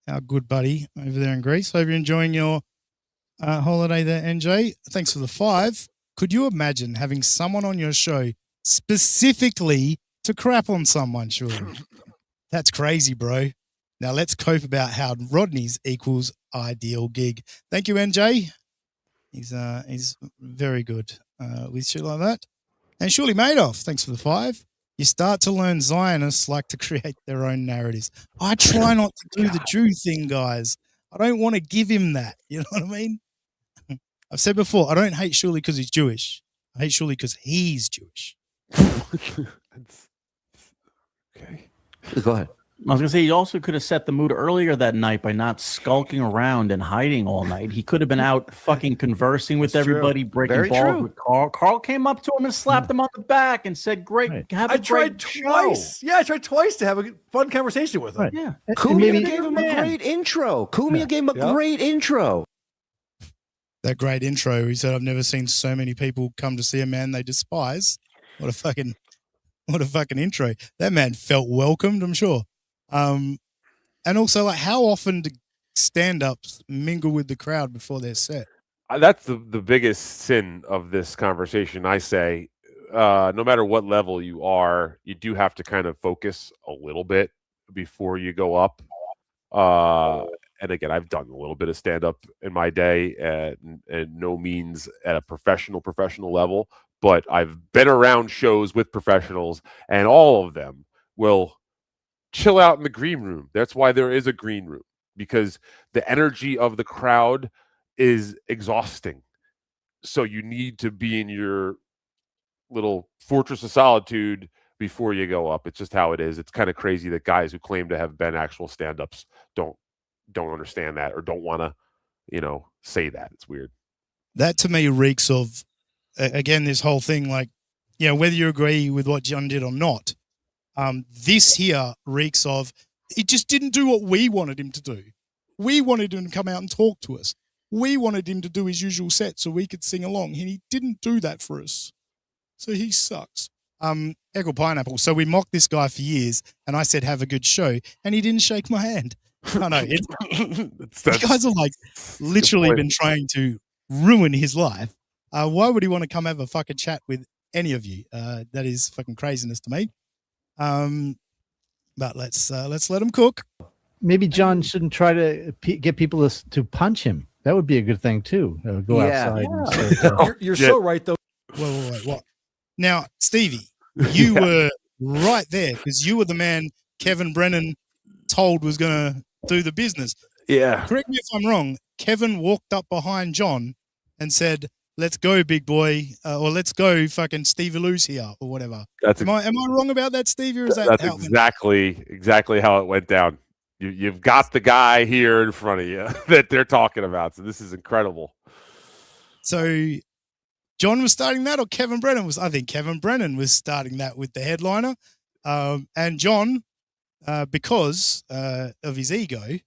[SPEAKER 2] our good buddy over there in Greece. Hope you're enjoying your holiday there, NJ. Thanks for the 5. Could you imagine having someone on your show specifically to crap on someone, surely? That's crazy, bro. Now let's cope about how Rodney's equals ideal gig. Thank you, NJ. He's very good with shit like that. And Surely Madoff, thanks for the 5. You start to learn Zionists like to create their own narratives. I try not to do the Jew thing, guys. I don't want to give him that. You know what I mean? I've said before, I don't hate Shuley because he's Jewish. I hate Shuley because he's Jewish.
[SPEAKER 7] Okay.
[SPEAKER 10] Go ahead.
[SPEAKER 12] I was going to say, he also could have set the mood earlier that night by not skulking around and hiding all night. He could have been out fucking conversing with everybody, breaking balls with Carl. Carl came up to him and slapped him on the back and said, great, have a
[SPEAKER 9] I
[SPEAKER 12] great
[SPEAKER 9] tried
[SPEAKER 12] show.
[SPEAKER 9] twice. Yeah, I tried twice to have a fun conversation with him.
[SPEAKER 12] Yeah.
[SPEAKER 10] Kumia gave him a great intro. Kumia gave him a great intro.
[SPEAKER 2] That great intro. He said, I've never seen so many people come to see a man they despise. What a fucking intro. That man felt welcomed, I'm sure. And also, like, how often do stand-ups mingle with the crowd before they're set?
[SPEAKER 7] That's the biggest sin of this conversation, I say. No matter what level you are, you do have to kind of focus a little bit before you go up. And again, I've done a little bit of stand-up in my day, and no means at a professional level, but I've been around shows with professionals, and all of them will chill out in the green room. That's why there is a green room, because the energy of the crowd is exhausting. So you need to be in your little fortress of solitude before you go up. It's just how it is. It's kind of crazy that guys who claim to have been actual stand-ups don't understand that, or don't want to, say that. It's weird.
[SPEAKER 2] That to me reeks of, again, this whole thing, like, whether you agree with what John did or not, this here reeks of, he just didn't do what we wanted him to do. We wanted him to come out and talk to us. We wanted him to do his usual set so we could sing along, and he didn't do that for us. So he sucks. Echo Pineapple. So we mocked this guy for years, and I said, have a good show, and he didn't shake my hand. I know. You guys are like literally been trying to ruin his life. Why would he want to come have a fucking chat with any of you? That is fucking craziness to me. But let's let him cook.
[SPEAKER 16] Maybe John shouldn't try to get people to punch him. That would be a good thing too. Go outside. And say,
[SPEAKER 9] you're so right, though.
[SPEAKER 2] Wait. What? Now, Stevie, you were right there, because you were the man Kevin Brennan told was going to do the business.
[SPEAKER 7] Yeah.
[SPEAKER 2] Correct me if I'm wrong. Kevin walked up behind John and said, let's go, big boy, or let's go, fucking Stevie Lou's here, or whatever. Am I wrong about that, Stevie? Or is that
[SPEAKER 7] that's exactly how it went down? You've got the guy here in front of you that they're talking about. So this is incredible.
[SPEAKER 2] So John was starting that, or Kevin Brennan was? I think Kevin Brennan was starting that with the headliner. And John, because of his ego,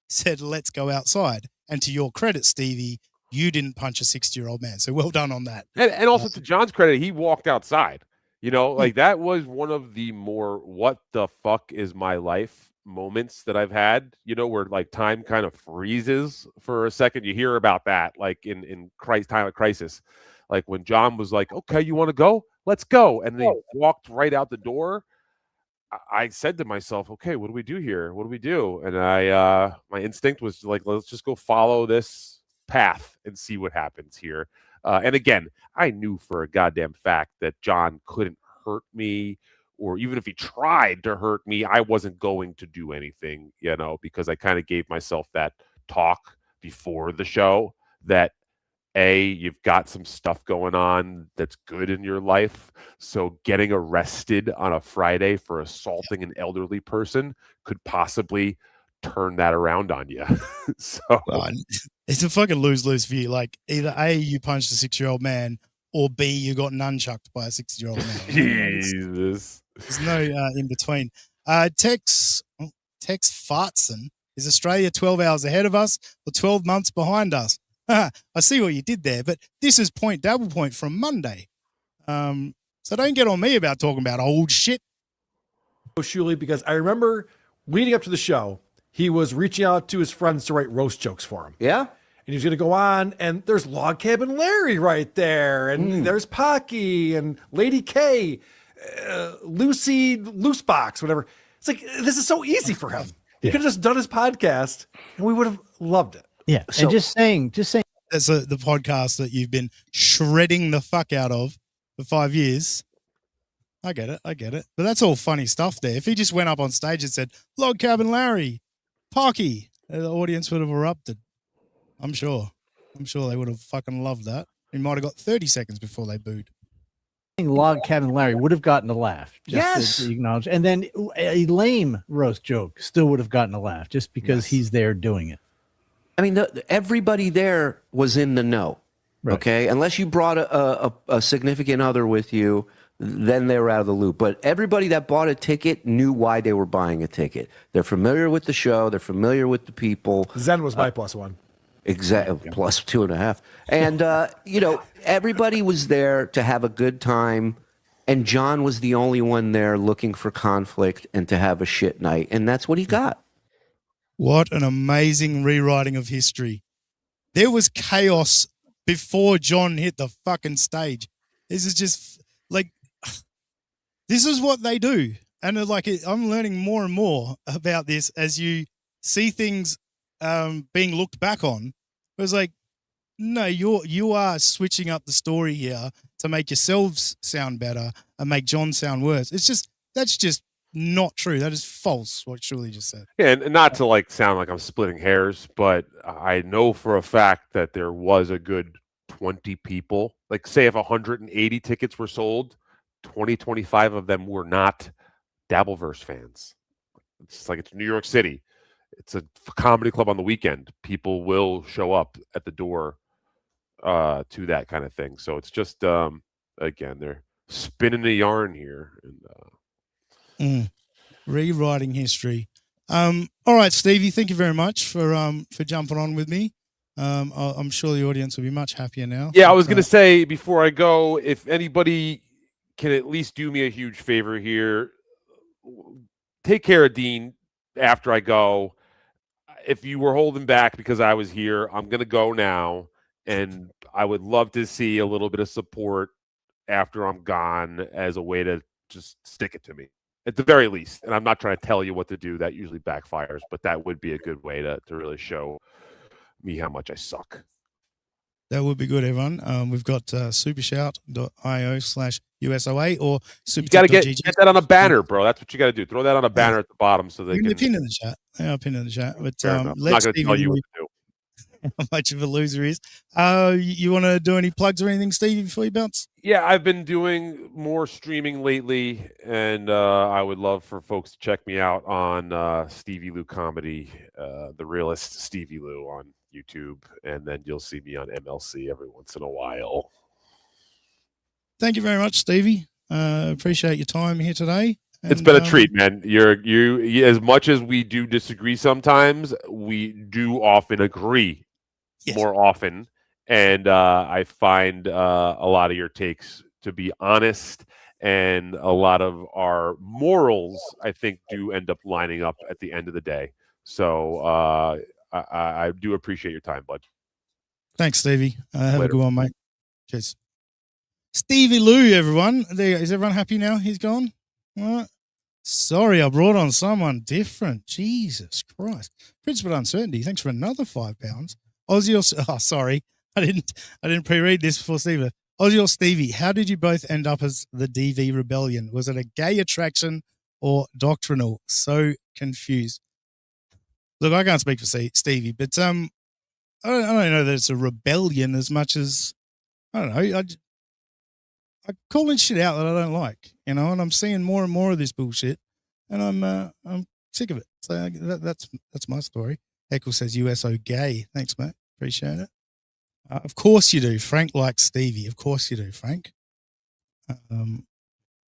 [SPEAKER 2] said, let's go outside. And to your credit, Stevie, you didn't punch a 60-year-old man. So well done on that.
[SPEAKER 7] And also to John's credit, he walked outside. You know, like that was one of the more what the fuck is my life moments that I've had, you know, where like time kind of freezes for a second. You hear about that like in time of crisis. Like when John was like, okay, you want to go? Let's go. And they walked right out the door. I said to myself, okay, what do we do here? What do we do? And my instinct was like, let's just go follow this path and see what happens here. And again, I knew for a goddamn fact that John couldn't hurt me, or even if he tried to hurt me, I wasn't going to do anything, you know, because I kind of gave myself that talk before the show that you've got some stuff going on that's good in your life. So getting arrested on a Friday for assaulting an elderly person could possibly turn that around on you. So
[SPEAKER 2] it's a fucking lose-lose for you. Like either A, you punched a 6-year-old man, or B, you got nunchucked by a 60-year-old man.
[SPEAKER 7] Jesus.
[SPEAKER 2] There's no in between. Tex Fartson, is Australia 12 hours ahead of us or 12 months behind us? I see what you did there, but this is double point from Monday. So don't get on me about talking about old shit.
[SPEAKER 9] Shuley, because I remember leading up to the show, he was reaching out to his friends to write roast jokes for him.
[SPEAKER 10] Yeah.
[SPEAKER 9] And he was going to go on, and there's Log Cabin Larry right there, and there's Pocky and Lady K, Lucy Loosebox, whatever. It's like, this is so easy for him. He could have just done his podcast, and we would have loved it.
[SPEAKER 16] Yeah, so, and just saying.
[SPEAKER 2] That's the podcast that you've been shredding the fuck out of for 5 years. I get it. But that's all funny stuff there. If he just went up on stage and said, Log Cabin Larry, Parky, the audience would have erupted. I'm sure they would have fucking loved that. He might have got 30 seconds before they booed.
[SPEAKER 16] Log Cabin Larry would have gotten a laugh.
[SPEAKER 10] Yes.
[SPEAKER 16] To acknowledge. And then a lame roast joke still would have gotten a laugh just because he's there doing it.
[SPEAKER 10] I mean, everybody there was in the know, okay? Unless you brought a significant other with you, then they were out of the loop. But everybody that bought a ticket knew why they were buying a ticket. They're familiar with the show. They're familiar with the people.
[SPEAKER 9] Zen was my +1.
[SPEAKER 10] Exactly, +2.5. And, you know, everybody was there to have a good time. And John was the only one there looking for conflict and to have a shit night. And that's what he got.
[SPEAKER 2] What an amazing rewriting of history. There was chaos before John hit the fucking stage. This is just like, this is what they do. And like, I'm learning more and more about this as you see things being looked back on. It was like, no, you are switching up the story here to make yourselves sound better and make John sound worse. That's just not true. That is false, what Shirley just said.
[SPEAKER 7] Yeah, and not to like sound like I'm splitting hairs, but I know for a fact that there was a good 20 people. Like, say if 180 tickets were sold, 25 of them were not Dabbleverse fans. It's like, it's New York City. It's a comedy club on the weekend. People will show up at the door to that kind of thing. So it's just, again, they're spinning a yarn here. And
[SPEAKER 2] rewriting history. All right, Stevie, thank you very much for jumping on with me. I'm sure the audience will be much happier now.
[SPEAKER 7] Yeah, I was going to say before I go, if anybody can at least do me a huge favor here, take care of Dean after I go. If you were holding back because I was here, I'm going to go now, and I would love to see a little bit of support after I'm gone as a way to just stick it to me. At the very least, and I'm not trying to tell you what to do. That usually backfires, but that would be a good way to really show me how much I suck.
[SPEAKER 2] That would be good, everyone. We've got supershout.io/USOA or super.
[SPEAKER 7] You got to get that on a banner, bro. That's what you got to do. Throw that on a banner at the bottom so they can.
[SPEAKER 2] Pin in the chat. Yeah, I'll pin in the chat. But
[SPEAKER 7] I'm not going to tell you what to do.
[SPEAKER 2] how much of a loser he is. You want to do any plugs or anything, Stevie, before you bounce?
[SPEAKER 7] Yeah, I've been doing more streaming lately, and I would love for folks to check me out on Stevie Lou Comedy, The Realist Stevie Lou on YouTube, and then you'll see me on MLC every once in a while.
[SPEAKER 2] Thank you very much, Stevie. Appreciate your time here today.
[SPEAKER 7] It's been a treat, man. You as much as we do disagree sometimes, we do often agree more often. And I find a lot of your takes to be honest, and a lot of our morals, I think, do end up lining up at the end of the day. So I do appreciate your time, bud.
[SPEAKER 2] Thanks, Stevie. Have a good one, mate. Cheers. Stevie Lou, everyone. Is everyone happy now? He's gone? What? Sorry, I brought on someone different. Jesus Christ. Principal Uncertainty, thanks for another £5. Aussie or sorry. I didn't pre-read this before Stevie. Aussie or Stevie, how did you both end up as the DV Rebellion? Was it a gay attraction or doctrinal? So confused. Look, I can't speak for Stevie, but I don't know that it's a rebellion as much as, I don't know, I calling shit out that I don't like, and I'm seeing more and more of this bullshit, and I'm sick of it. So that's my story. Heckle says USO gay. Thanks, mate. Appreciate it. Of course you do. Frank likes Stevie. Of course you do, Frank.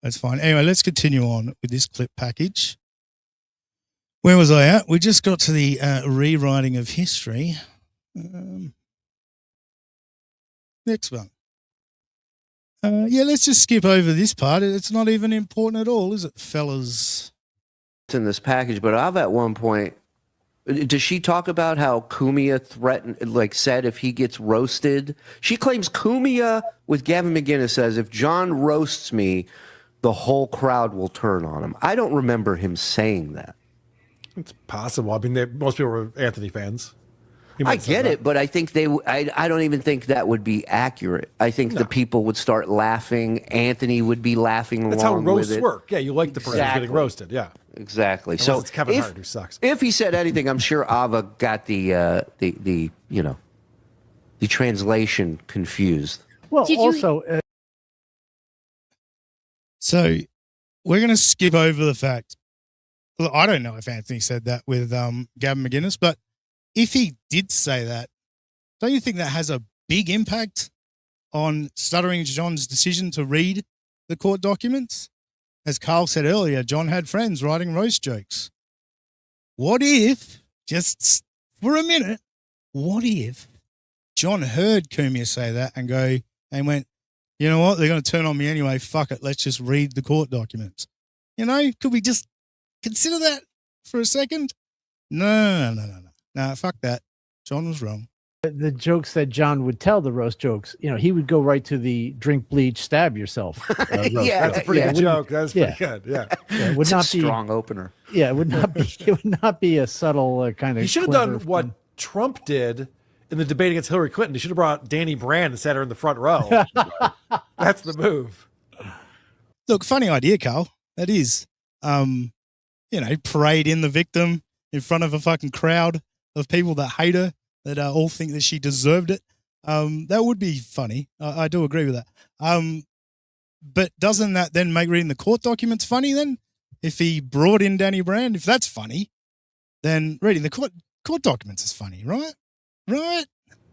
[SPEAKER 2] That's fine. Anyway, let's continue on with this clip package. Where was I at? We just got to the rewriting of history. Next one. Let's just skip over this part. It's not even important at all, is it, fellas?
[SPEAKER 10] It's in this package, but I've at one point, does she talk about how Cumia said if he gets roasted? She claims Cumia with Gavin McInnes says, if John roasts me, the whole crowd will turn on him. I don't remember him saying that.
[SPEAKER 9] It's possible. I mean, most people were Anthony fans.
[SPEAKER 10] I get it, but I think I don't even think that would be accurate. I think the people would start laughing. Anthony would be laughing along with it.
[SPEAKER 9] That's how roasts work. Yeah, you like the person getting roasted. Yeah,
[SPEAKER 10] exactly.
[SPEAKER 9] Unless
[SPEAKER 10] so
[SPEAKER 9] it's Kevin Hart who sucks.
[SPEAKER 10] If he said anything, I'm sure Ava got the translation confused.
[SPEAKER 16] Well, also,
[SPEAKER 2] so we're going to skip over the fact. Look, I don't know if Anthony said that with Gavin McInnes, but if he did say that, don't you think that has a big impact on Stuttering John's decision to read the court documents? As Carl said earlier, John had friends writing roast jokes. What if, just for a minute, what if John heard Cumia say that and went, you know what, they're going to turn on me anyway, fuck it, let's just read the court documents. Could we just consider that for a second? No. Nah, fuck that. John was wrong.
[SPEAKER 16] The jokes that John would tell, the roast jokes, he would go right to the drink bleach, stab yourself.
[SPEAKER 9] That's a pretty good joke. That's pretty good. Yeah,
[SPEAKER 16] it would not be
[SPEAKER 10] strong opener.
[SPEAKER 16] Yeah, it would not be. It would not be a subtle kind of.
[SPEAKER 9] He should have done what Trump did in the debate against Hillary Clinton. He should have brought Danny Brand and sat her in the front row. That's the move.
[SPEAKER 2] Look, funny idea, Carl. That is, parade in the victim in front of a fucking crowd of people that hate her, that all think that she deserved it. That would be funny. I do agree with that. But doesn't that then make reading the court documents funny then? If he brought in Danny Brand, if that's funny, then reading the court documents is funny, right? Right?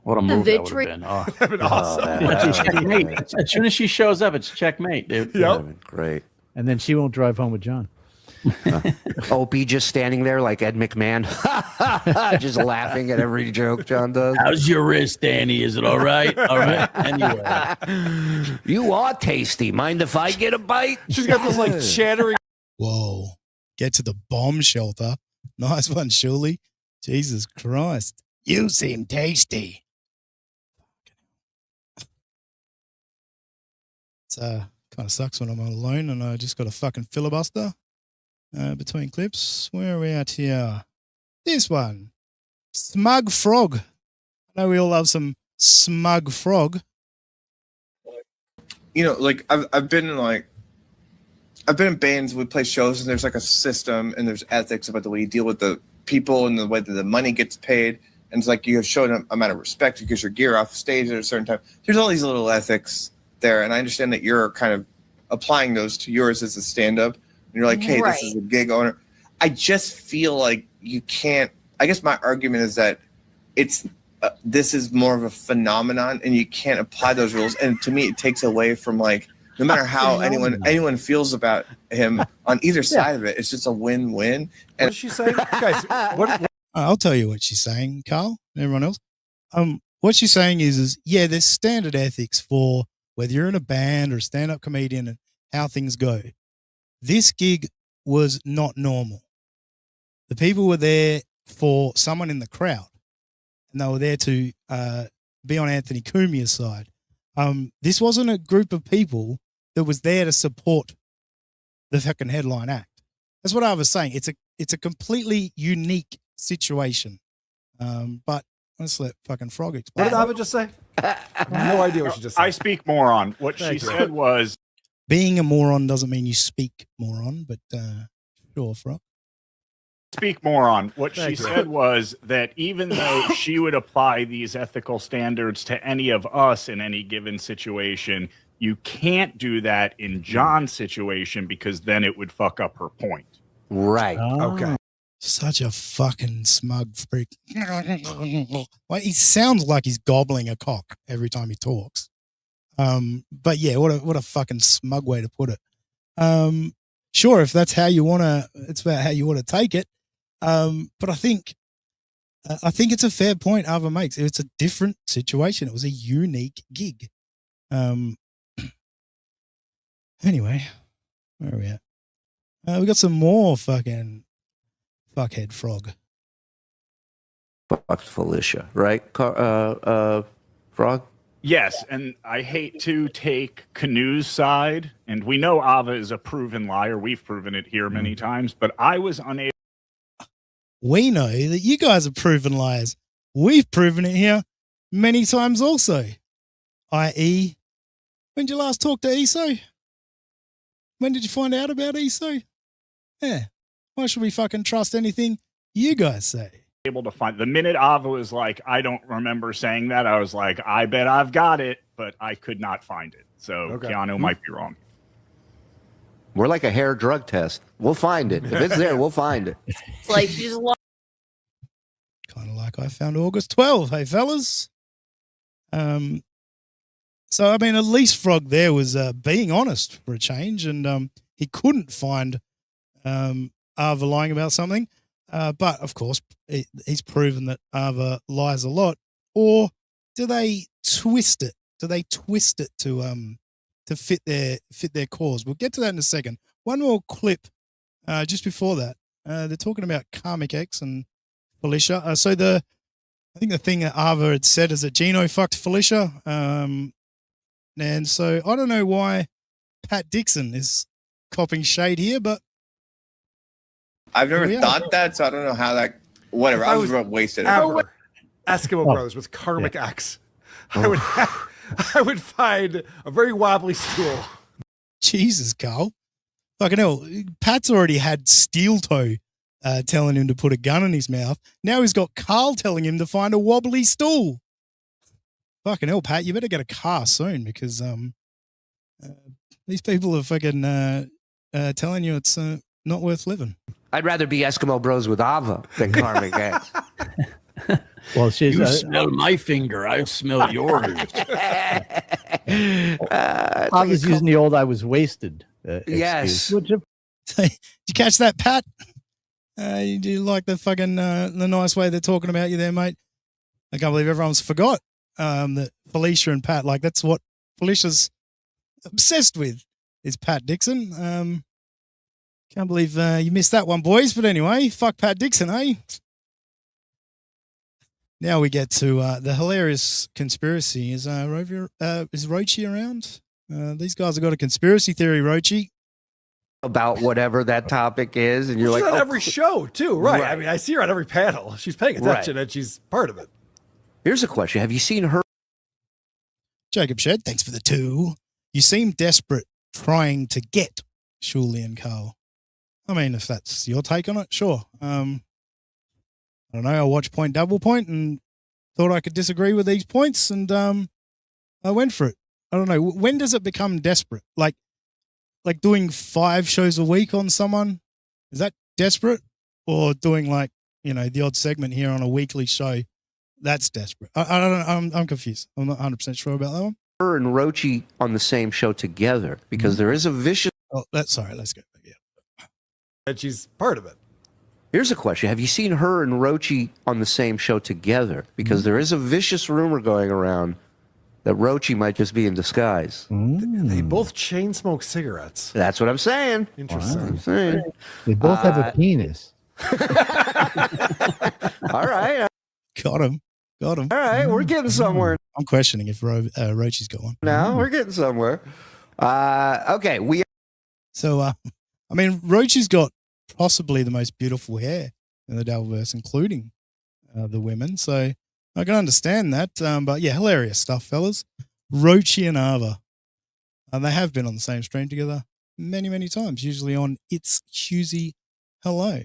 [SPEAKER 12] What a move that would have been. Oh,
[SPEAKER 9] that'd been awesome.
[SPEAKER 12] Checkmate. As soon as she shows up, it's checkmate, dude.
[SPEAKER 10] Yep. Great.
[SPEAKER 16] And then she won't drive home with John.
[SPEAKER 10] Opie just standing there like Ed McMahon, just laughing at every joke John does.
[SPEAKER 12] How's your wrist, Danny? Is it all right? All right. Anyway.
[SPEAKER 10] You are tasty. Mind if I get a bite?
[SPEAKER 9] She's got this like chattering.
[SPEAKER 2] Whoa. Get to the bomb shelter. Nice one, Shirley. Jesus Christ. You seem tasty. It's kind of sucks when I'm alone and I just got a fucking filibuster. Between clips. Where are we at here? This one. Smug Frog. I know we all love some Smug Frog.
[SPEAKER 13] I've been in bands, we play shows, and there's like a system and there's ethics about the way you deal with the people and the way that the money gets paid. and it's like you have shown a amount of respect because your gear off stage at a certain time. There's all these little ethics there, and I understand that you're kind of applying those to yours as a stand-up. And you're like, hey, this is a gig owner. I just feel like you can't. I guess my argument is that it's this is more of a phenomenon, and you can't apply those rules. And to me, it takes away from like no matter how anyone feels about him on either side of it, it's just a win-win. And
[SPEAKER 9] what did she say, guys? What?
[SPEAKER 2] I'll tell you what she's saying, Carl, and everyone else. What she's saying is yeah, there's standard ethics for whether you're in a band or a stand-up comedian and how things go. This gig was not normal. The people were there for someone in the crowd, and they were there to be on Anthony Cumia's side. This wasn't a group of people that was there to support the fucking headline act. That's what I was saying. It's a completely unique situation. But let's let fucking Frog explain.
[SPEAKER 9] What did Ava just say? I have no idea what she just said.
[SPEAKER 11] I speak moron. What she said was,
[SPEAKER 2] being a moron doesn't mean you speak moron, but sure, Frog.
[SPEAKER 11] Speak moron. What she said was that even though she would apply these ethical standards to any of us in any given situation, you can't do that in John's situation because then it would fuck up her point.
[SPEAKER 10] Right.
[SPEAKER 9] Okay.
[SPEAKER 2] Such a fucking smug freak. Well, he sounds like he's gobbling a cock every time he talks. But yeah, what a fucking smug way to put it. Sure, if that's how you want to, it's about how you want to take it. But I think it's a fair point Ava makes. It's a different situation. It was a unique gig. Anyway, where are we at? We got some more fucking fuckhead Frog.
[SPEAKER 10] Fucked Felicia, right? Frog?
[SPEAKER 11] Yes, and I hate to take Canu's side, and we know Ava is a proven liar. We've proven it here many times, but I was unable.
[SPEAKER 2] We know that you guys are proven liars. We've proven it here many times also. I.e., when did you last talk to ESO? When did you find out about ESO? Yeah. Why should we fucking trust anything you guys say?
[SPEAKER 11] Able to find the minute Ava was like, I don't remember saying that, I was like, I bet I've got it, but I could not find it. So Keanu might be wrong.
[SPEAKER 10] We're like a hair drug test. We'll find it. If it's there, we'll find it.
[SPEAKER 15] It's like you just lost.
[SPEAKER 2] Kind of like I found August 12, hey fellas. So I mean, at least Frog there was being honest for a change, and he couldn't find Ava lying about something. But of course, he's proven that Ava lies a lot. Or do they twist it? Do they twist it to fit their cause? We'll get to that in a second. One more clip just before that. They're talking about Karmic X and Felicia. I think the thing that Ava had said is that Gino fucked Felicia. And so I don't know why Pat Dixon is copping shade here, but
[SPEAKER 13] I've never thought that, so I don't know how that. Whatever, I was wasted.
[SPEAKER 9] Eskimo Brothers with Karmic X. I would find a very wobbly stool.
[SPEAKER 2] Jesus, Carl. Fucking hell. Pat's already had Steel Toe telling him to put a gun in his mouth. Now he's got Carl telling him to find a wobbly stool. Fucking hell, Pat, you better get a car soon because these people are fucking telling you it's not worth living.
[SPEAKER 10] I'd rather be Eskimo Bros with Ava than Karmic X.
[SPEAKER 16] Well, she's
[SPEAKER 12] you smell my finger, I smell yours.
[SPEAKER 16] I was using the old "I was wasted."
[SPEAKER 10] Yes.
[SPEAKER 16] Did
[SPEAKER 2] you catch that, Pat? You do like the fucking the nice way they're talking about you there, mate? I can't believe everyone's forgot that Felicia and Pat, like that's what Felicia's obsessed with is Pat Dixon. Can't believe you missed that one, boys. But anyway, fuck Pat Dixon, eh? Now we get to the hilarious conspiracy. Is Rochi around? These guys have got a conspiracy theory, Rochi.
[SPEAKER 10] About whatever that topic is, and you're
[SPEAKER 9] She's
[SPEAKER 10] like,
[SPEAKER 9] on every show too, right? I mean, I see her on every panel. She's paying attention, and she's part of it.
[SPEAKER 10] Here's a question: have you seen her?
[SPEAKER 2] Jacob Shed, thanks for the 2. You seem desperate trying to get Shuli and Carl. I mean, if that's your take on it, sure. I don't know, I watched Point Double Point and thought I could disagree with these points, and I went for it. I don't know. When does it become desperate? Like doing 5 shows a week on someone, is that desperate? Or doing like, the odd segment here on a weekly show, that's desperate. I don't know. I'm confused. I'm not 100% sure about that one.
[SPEAKER 10] Her and Rochi on the same show together, because there is a vicious.
[SPEAKER 2] Oh, sorry. Let's go. Yeah.
[SPEAKER 9] And she's part of it.
[SPEAKER 10] Here's a question. Have you seen her and Rochi on the same show together? Because there is a vicious rumor going around that Rochi might just be in disguise.
[SPEAKER 9] They both chain smoke cigarettes.
[SPEAKER 10] That's what I'm saying.
[SPEAKER 9] Interesting.
[SPEAKER 16] They both have a penis.
[SPEAKER 10] All right.
[SPEAKER 2] Got him.
[SPEAKER 10] All right. We're getting somewhere.
[SPEAKER 2] I'm questioning if Rochi's got one.
[SPEAKER 10] No, we're getting somewhere. Okay.
[SPEAKER 2] So, Rochi's got possibly the most beautiful hair in the Devilverse, including the women. So I can understand that. But yeah, hilarious stuff, fellas. Rochi and Ava. They have been on the same stream together many, many times, usually on It's Husey Hello.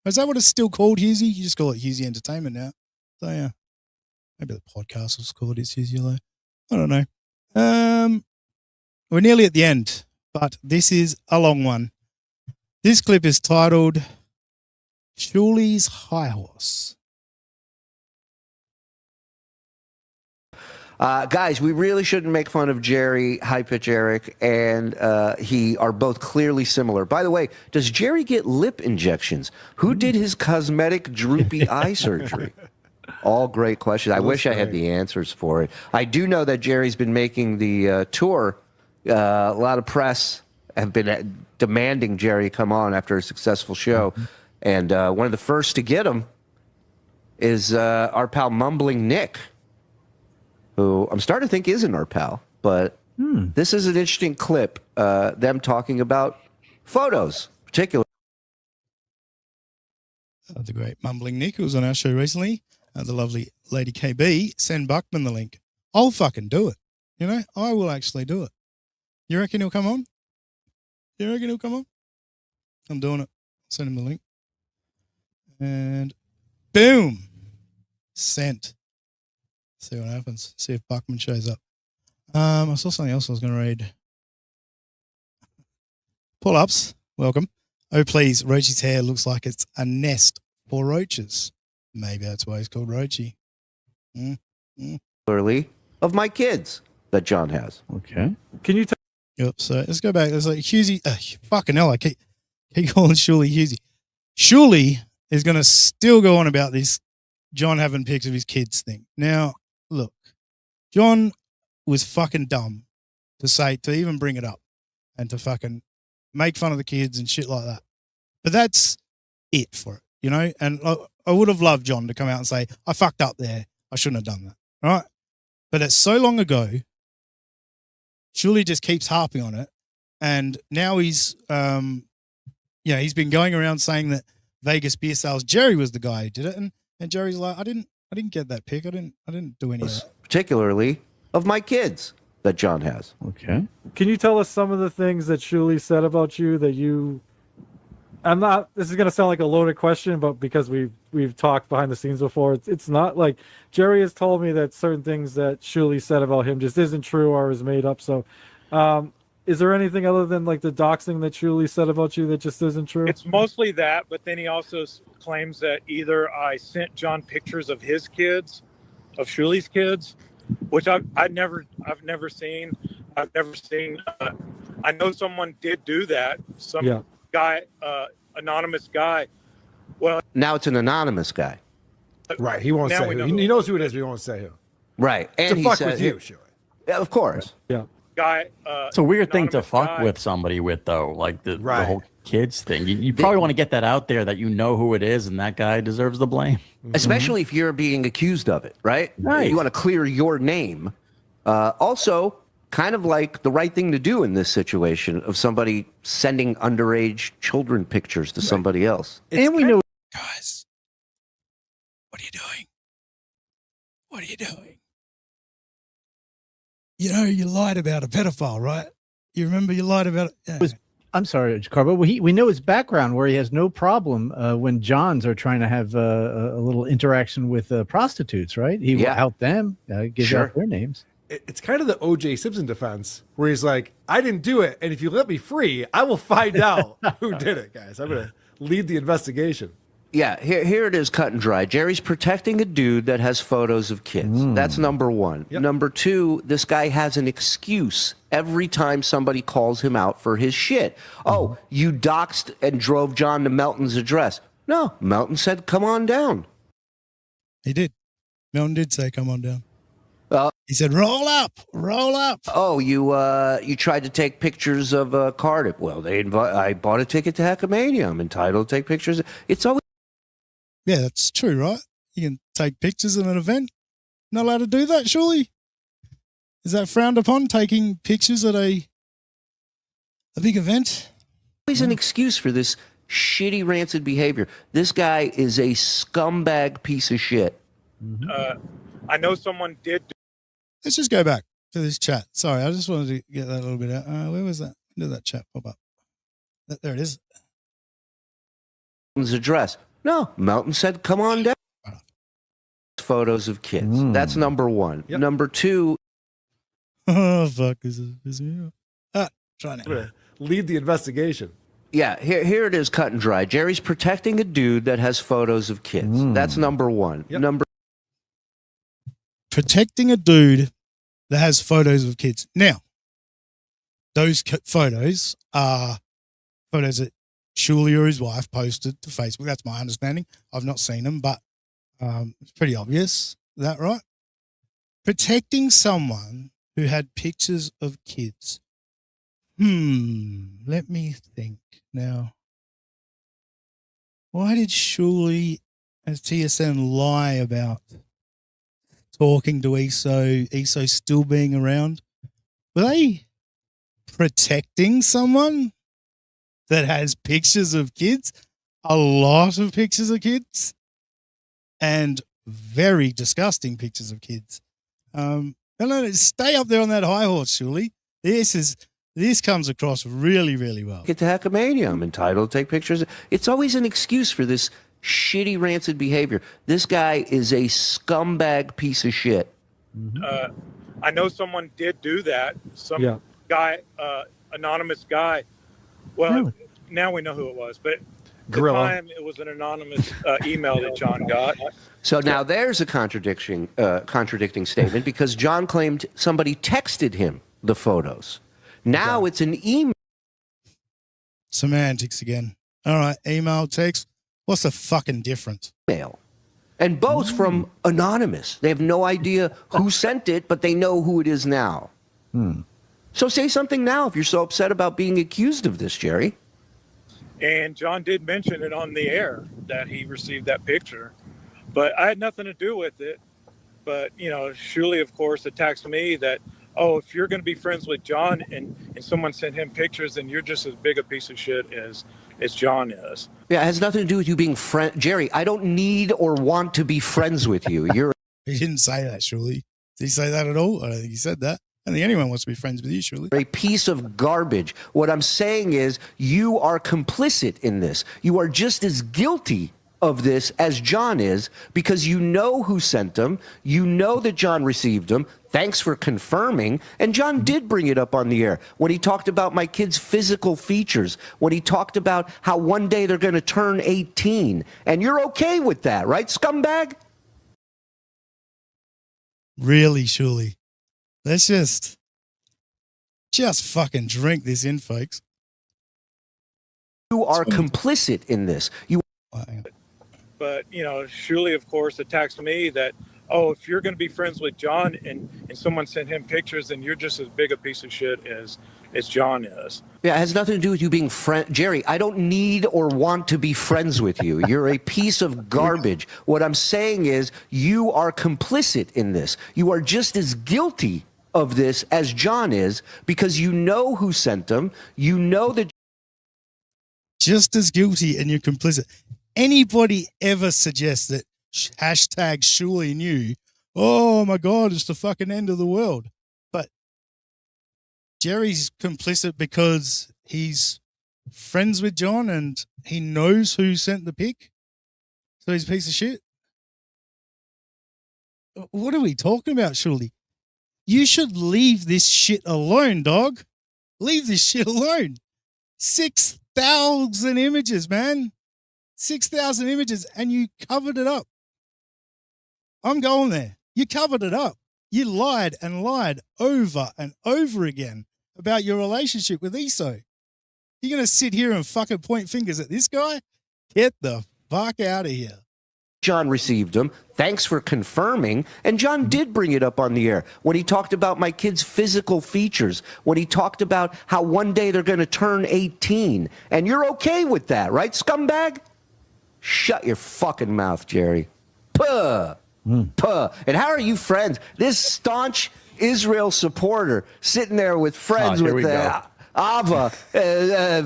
[SPEAKER 2] Is that what it's still called, Husey? You just call it Husey Entertainment now. So yeah, maybe the podcast was called It's Husey Hello. I don't know. We're nearly at the end, but this is a long one. This clip is titled Shuli's High Horse.
[SPEAKER 10] Guys, we really shouldn't make fun of Jerry, High Pitch Eric, and he are both clearly similar. By the way, does Jerry get lip injections? Who did his cosmetic droopy eye surgery? All great questions. I wish I had the answers for it. I do know that Jerry's been making the tour. A lot of press have been demanding Jerry come on after a successful show. And one of the first to get him is our pal Mumbling Nick, who I'm starting to think isn't our pal. But this is an interesting clip, them talking about photos, particularly.
[SPEAKER 2] The great Mumbling Nick, who was on our show recently, the lovely Lady KB, send Buckman the link. I'll fucking do it. I will actually do it. You reckon he'll come on? I'm doing it. Send him the link. And boom. Sent. See what happens. See if Buckman shows up. I saw something else I was going to read. Pull-ups. Welcome. Oh, please. Rochi's hair looks like it's a nest for roaches. Maybe that's why he's called Rochi.
[SPEAKER 10] Particularly of my kids that John has.
[SPEAKER 16] Okay.
[SPEAKER 9] Can you tell?
[SPEAKER 2] Yep. So let's go back. There's like Husey. Fucking hell. I keep calling Shuli Husey. Shuli is going to still go on about this John having pics of his kids thing. Now, look, John was fucking dumb to even bring it up and to fucking make fun of the kids and shit like that. But that's it for it, And I would have loved John to come out and say, I fucked up there. I shouldn't have done that. All right. But it's so long ago. Shuli just keeps harping on it. And now he's, he's been going around saying that Vegas beer sales, Jerry was the guy who did it. And Jerry's like, I didn't get that pic. I didn't do any of that.
[SPEAKER 10] Particularly of my kids that John has.
[SPEAKER 16] Okay.
[SPEAKER 9] Can you tell us some of the things that Shuli said about you that you? This is going to sound like a loaded question, but because we've talked behind the scenes before, it's not like Jerry has told me that certain things that Shuli said about him just isn't true or is made up. So, is there anything other than like the doxing that Shuli said about you that just isn't true?
[SPEAKER 17] It's mostly that, but then he also claims that either I sent John pictures of his kids, of Shuli's kids, which I've never seen. I've never seen. I know someone did do that. Guy, anonymous guy. Well,
[SPEAKER 10] now it's an anonymous guy.
[SPEAKER 9] Right. He won't say who. He knows who it is, but he won't say who.
[SPEAKER 10] Right. And
[SPEAKER 9] to fuck with you, sure.
[SPEAKER 10] Yeah, of course.
[SPEAKER 9] Yeah.
[SPEAKER 17] Guy.
[SPEAKER 12] It's a weird thing to fuck with somebody with, though. Like the whole kids thing. You probably want to get that out there that you know who it is, and that guy deserves the blame.
[SPEAKER 10] Especially if you're being accused of it, right?
[SPEAKER 12] Right.
[SPEAKER 10] You want to clear your name. Also, kind of like the right thing to do in this situation of somebody sending underage children pictures to somebody else.
[SPEAKER 16] And we know.
[SPEAKER 2] Guys, what are you doing? What are you doing? You lied about a pedophile, right? You remember you lied about it? Yeah.
[SPEAKER 16] I'm sorry, Carbo. We know his background where he has no problem when Johns are trying to have a little interaction with prostitutes, right? He will out them, give out their names.
[SPEAKER 9] It's kind of the O.J. Simpson defense where he's like, I didn't do it. And if you let me free, I will find out who did it, guys. I'm going to lead the investigation.
[SPEAKER 10] Yeah, here it is, cut and dry. Jerry's protecting a dude that has photos of kids. That's number one.
[SPEAKER 9] Yep.
[SPEAKER 10] Number two, this guy has an excuse every time somebody calls him out for his shit. Oh, you doxed and drove John to Melton's address. No, Melton said, come on down.
[SPEAKER 2] He did. Melton did say, come on down. He said, roll up, roll up.
[SPEAKER 10] Oh, you tried to take pictures of Cardiff. Well, I bought a ticket to Heckamania. I'm entitled to take pictures. It's always...
[SPEAKER 2] Yeah, that's true, right? You can take pictures at an event. Not allowed to do that, surely? Is that frowned upon, taking pictures at a big event?
[SPEAKER 10] Always an excuse for this shitty, rancid behavior. This guy is a scumbag piece of shit.
[SPEAKER 17] I know someone did.
[SPEAKER 2] Let's just go back to this chat. Sorry, I just wanted to get that a little bit out. Where was that? When did that chat pop up? There it is.
[SPEAKER 10] Melton's address. No, Melton said, come on down. Photos of kids. That's number one.
[SPEAKER 9] Yep.
[SPEAKER 10] Number two.
[SPEAKER 2] Oh, fuck. This is me. Try now.
[SPEAKER 9] I'm going to lead the investigation.
[SPEAKER 10] Yeah, here it is, cut and dry. Jerry's protecting a dude that has photos of kids. That's number one.
[SPEAKER 9] Yep.
[SPEAKER 2] Protecting a dude that has photos of kids. Now, those photos are photos that Shuli or his wife posted to Facebook. That's my understanding. I've not seen them, but it's pretty obvious. Is that right? Protecting someone who had pictures of kids. Let me think now. Why did Shuli as TSN lie about talking to ESO still being around? Were they protecting someone that has pictures of kids? A lot of pictures of kids? And very disgusting pictures of kids. No, stay up there on that high horse, Shuli. This comes across really, really well.
[SPEAKER 10] Get to Heckamania. I'm entitled to take pictures. It's always an excuse for this shitty, rancid behavior. This guy is a scumbag piece of shit.
[SPEAKER 17] I know someone did do that. Some guy, anonymous guy. Well, now we know who it was, but at the time it was an anonymous email that John got.
[SPEAKER 10] So now there's a contradicting statement because John claimed somebody texted him the photos. Now it's an email.
[SPEAKER 2] Semantics again. All right, email, text. What's the fucking difference?
[SPEAKER 10] Email. And both from anonymous. They have no idea who sent it, but they know who it is now. So say something now if you're so upset about being accused of this, Jerry.
[SPEAKER 17] And John did mention it on the air that he received that picture, but I had nothing to do with it. But, Shuli, of course, attacks me that, oh, if you're going to be friends with John and someone sent him pictures, then you're just as big a piece of shit as John is.
[SPEAKER 10] Yeah, it has nothing to do with you being friend. Jerry, I don't need or want to be friends with you.
[SPEAKER 2] He didn't say that, Shuli. Did he say that at all? I don't think he said that. I don't think anyone wants to be friends with you, Shuli.
[SPEAKER 10] A piece of garbage. What I'm saying is you are complicit in this. You are just as guilty of this as John is because you know who sent them. You know that John received them. Thanks for confirming. And John did bring it up on the air when he talked about my kids' physical features, when he talked about how one day they're going to turn 18. And you're okay with that, right, scumbag?
[SPEAKER 2] Really, Shuli. Let's just fucking drink this in, folks.
[SPEAKER 10] You are complicit in this.
[SPEAKER 17] But, Shuli, of course, attacks me that, oh, if you're going to be friends with John and someone sent him pictures, then you're just as big a piece of shit as John is.
[SPEAKER 10] Yeah, it has nothing to do with you being friend. Jerry, I don't need or want to be friends with you. You're a piece of garbage. What I'm saying is you are complicit in this. You are just as guilty of this as John is because you know who sent them. You know that.
[SPEAKER 2] Just as guilty and you're complicit. Anybody ever suggests that hashtag Shuli knew, oh my God, it's the fucking end of the world. But Jerry's complicit because he's friends with John and he knows who sent the pic, so he's a piece of shit? What are we talking about, surely? You should leave this shit alone, dog. Leave this shit alone. 6,000 images, man. 6,000 images, and you covered it up. I'm going there. You covered it up. You lied and lied over and over again about your relationship with ESO. You're going to sit here and fucking point fingers at this guy? Get the fuck out of here.
[SPEAKER 10] John received them. Thanks for confirming. And John did bring it up on the air when he talked about my kids' physical features, when he talked about how one day they're going to turn 18. And you're okay with that, right, scumbag? Shut your fucking mouth, Jerry. Puh. Puh. And how are you friends? This staunch Israel supporter sitting there with friends with Ava,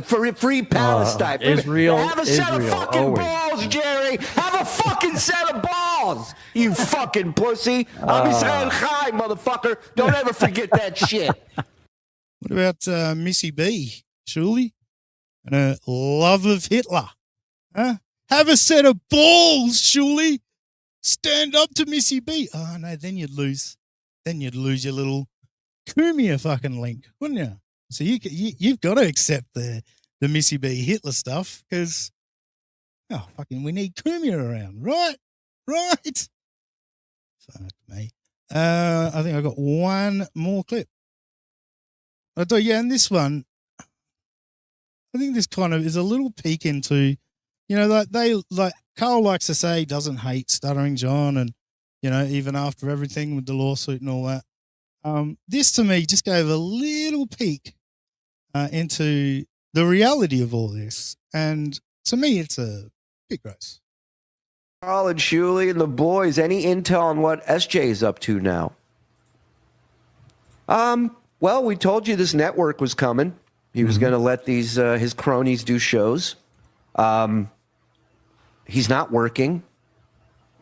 [SPEAKER 10] for free Palestine.
[SPEAKER 12] Israel,
[SPEAKER 10] Have a set of
[SPEAKER 12] Israel,
[SPEAKER 10] fucking
[SPEAKER 12] always.
[SPEAKER 10] balls, Jerry. Have a fucking set of balls, you fucking pussy. I'm Israel Chai, motherfucker. Don't ever forget that shit.
[SPEAKER 2] What about Missy B, surely? And a love of Hitler? Huh? Have a set of balls, surely. Stand up to Missy B. Oh, no, then you'd lose. Then you'd lose your little Cumia fucking link, wouldn't you? So you've got to accept the Missy B Hitler stuff because, fucking we need Cumia around, right? Right. Fuck me. I think I got one more clip. I do, yeah, and this one, I think this kind of is a little peek into, like Carl likes to say he doesn't hate Stuttering John and, even after everything with the lawsuit and all that. This to me just gave a little peek into the reality of all this. And to me, it's a bit gross.
[SPEAKER 10] Carl and Shuley and the boys, any intel on what SJ is up to now? Well, we told you this network was coming. He was going to let these his cronies do shows. He's not working,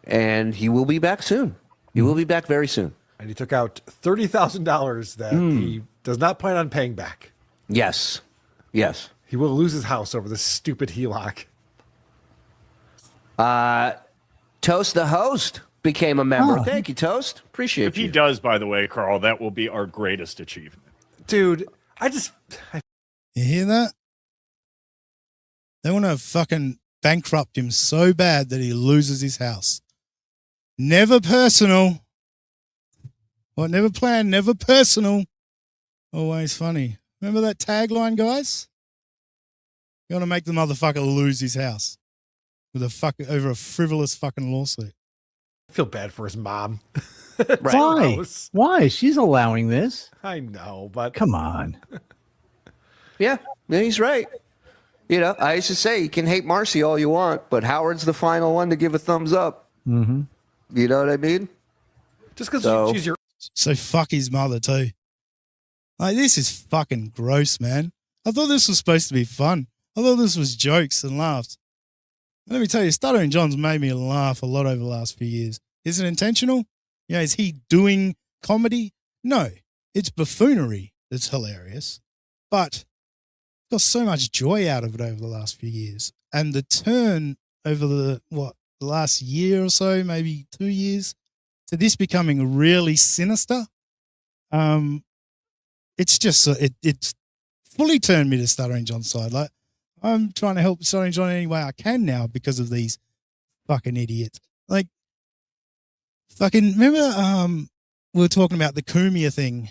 [SPEAKER 10] and he will be back soon. He will be back very soon.
[SPEAKER 9] And he took out $30,000 that he does not plan on paying back.
[SPEAKER 10] Yes. Yes.
[SPEAKER 9] He will lose his house over this stupid HELOC.
[SPEAKER 10] Toast the host became a member. Thank you, Toast. Appreciate
[SPEAKER 11] If
[SPEAKER 10] you.
[SPEAKER 11] he does, by the way, Carl, that will be our greatest achievement.
[SPEAKER 9] Dude,
[SPEAKER 2] You hear that? They want to fucking bankrupt him so bad that he loses his house. Never personal. What? Never planned, never personal. Always funny. Remember that tagline, guys? You want to make the motherfucker lose his house with over a frivolous fucking lawsuit.
[SPEAKER 9] I feel bad for his mom.
[SPEAKER 16] Why? Why? She's allowing this.
[SPEAKER 9] I know, but
[SPEAKER 16] come on.
[SPEAKER 10] Yeah, he's right. I used to say you can hate Marcy all you want, but Howard's the final one to give a thumbs up.
[SPEAKER 16] Mm-hmm.
[SPEAKER 10] You know what I mean?
[SPEAKER 9] Just because she's your...
[SPEAKER 2] So fuck his mother too. Like, this is fucking gross, man. I thought this was supposed to be fun. I thought this was jokes and laughs. Let me tell you, Stuttering John's made me laugh a lot over the last few years. Is it intentional? Is he doing comedy? No. It's buffoonery that's hilarious. But got so much joy out of it over the last few years. And the turn over the last year or so, maybe 2 years, to this becoming really sinister, it's just it's fully turned me to Stuttering John's side. Like, I'm trying to help Stuttering John any way I can now because of these fucking idiots. Like, fucking remember we were talking about the Cumia thing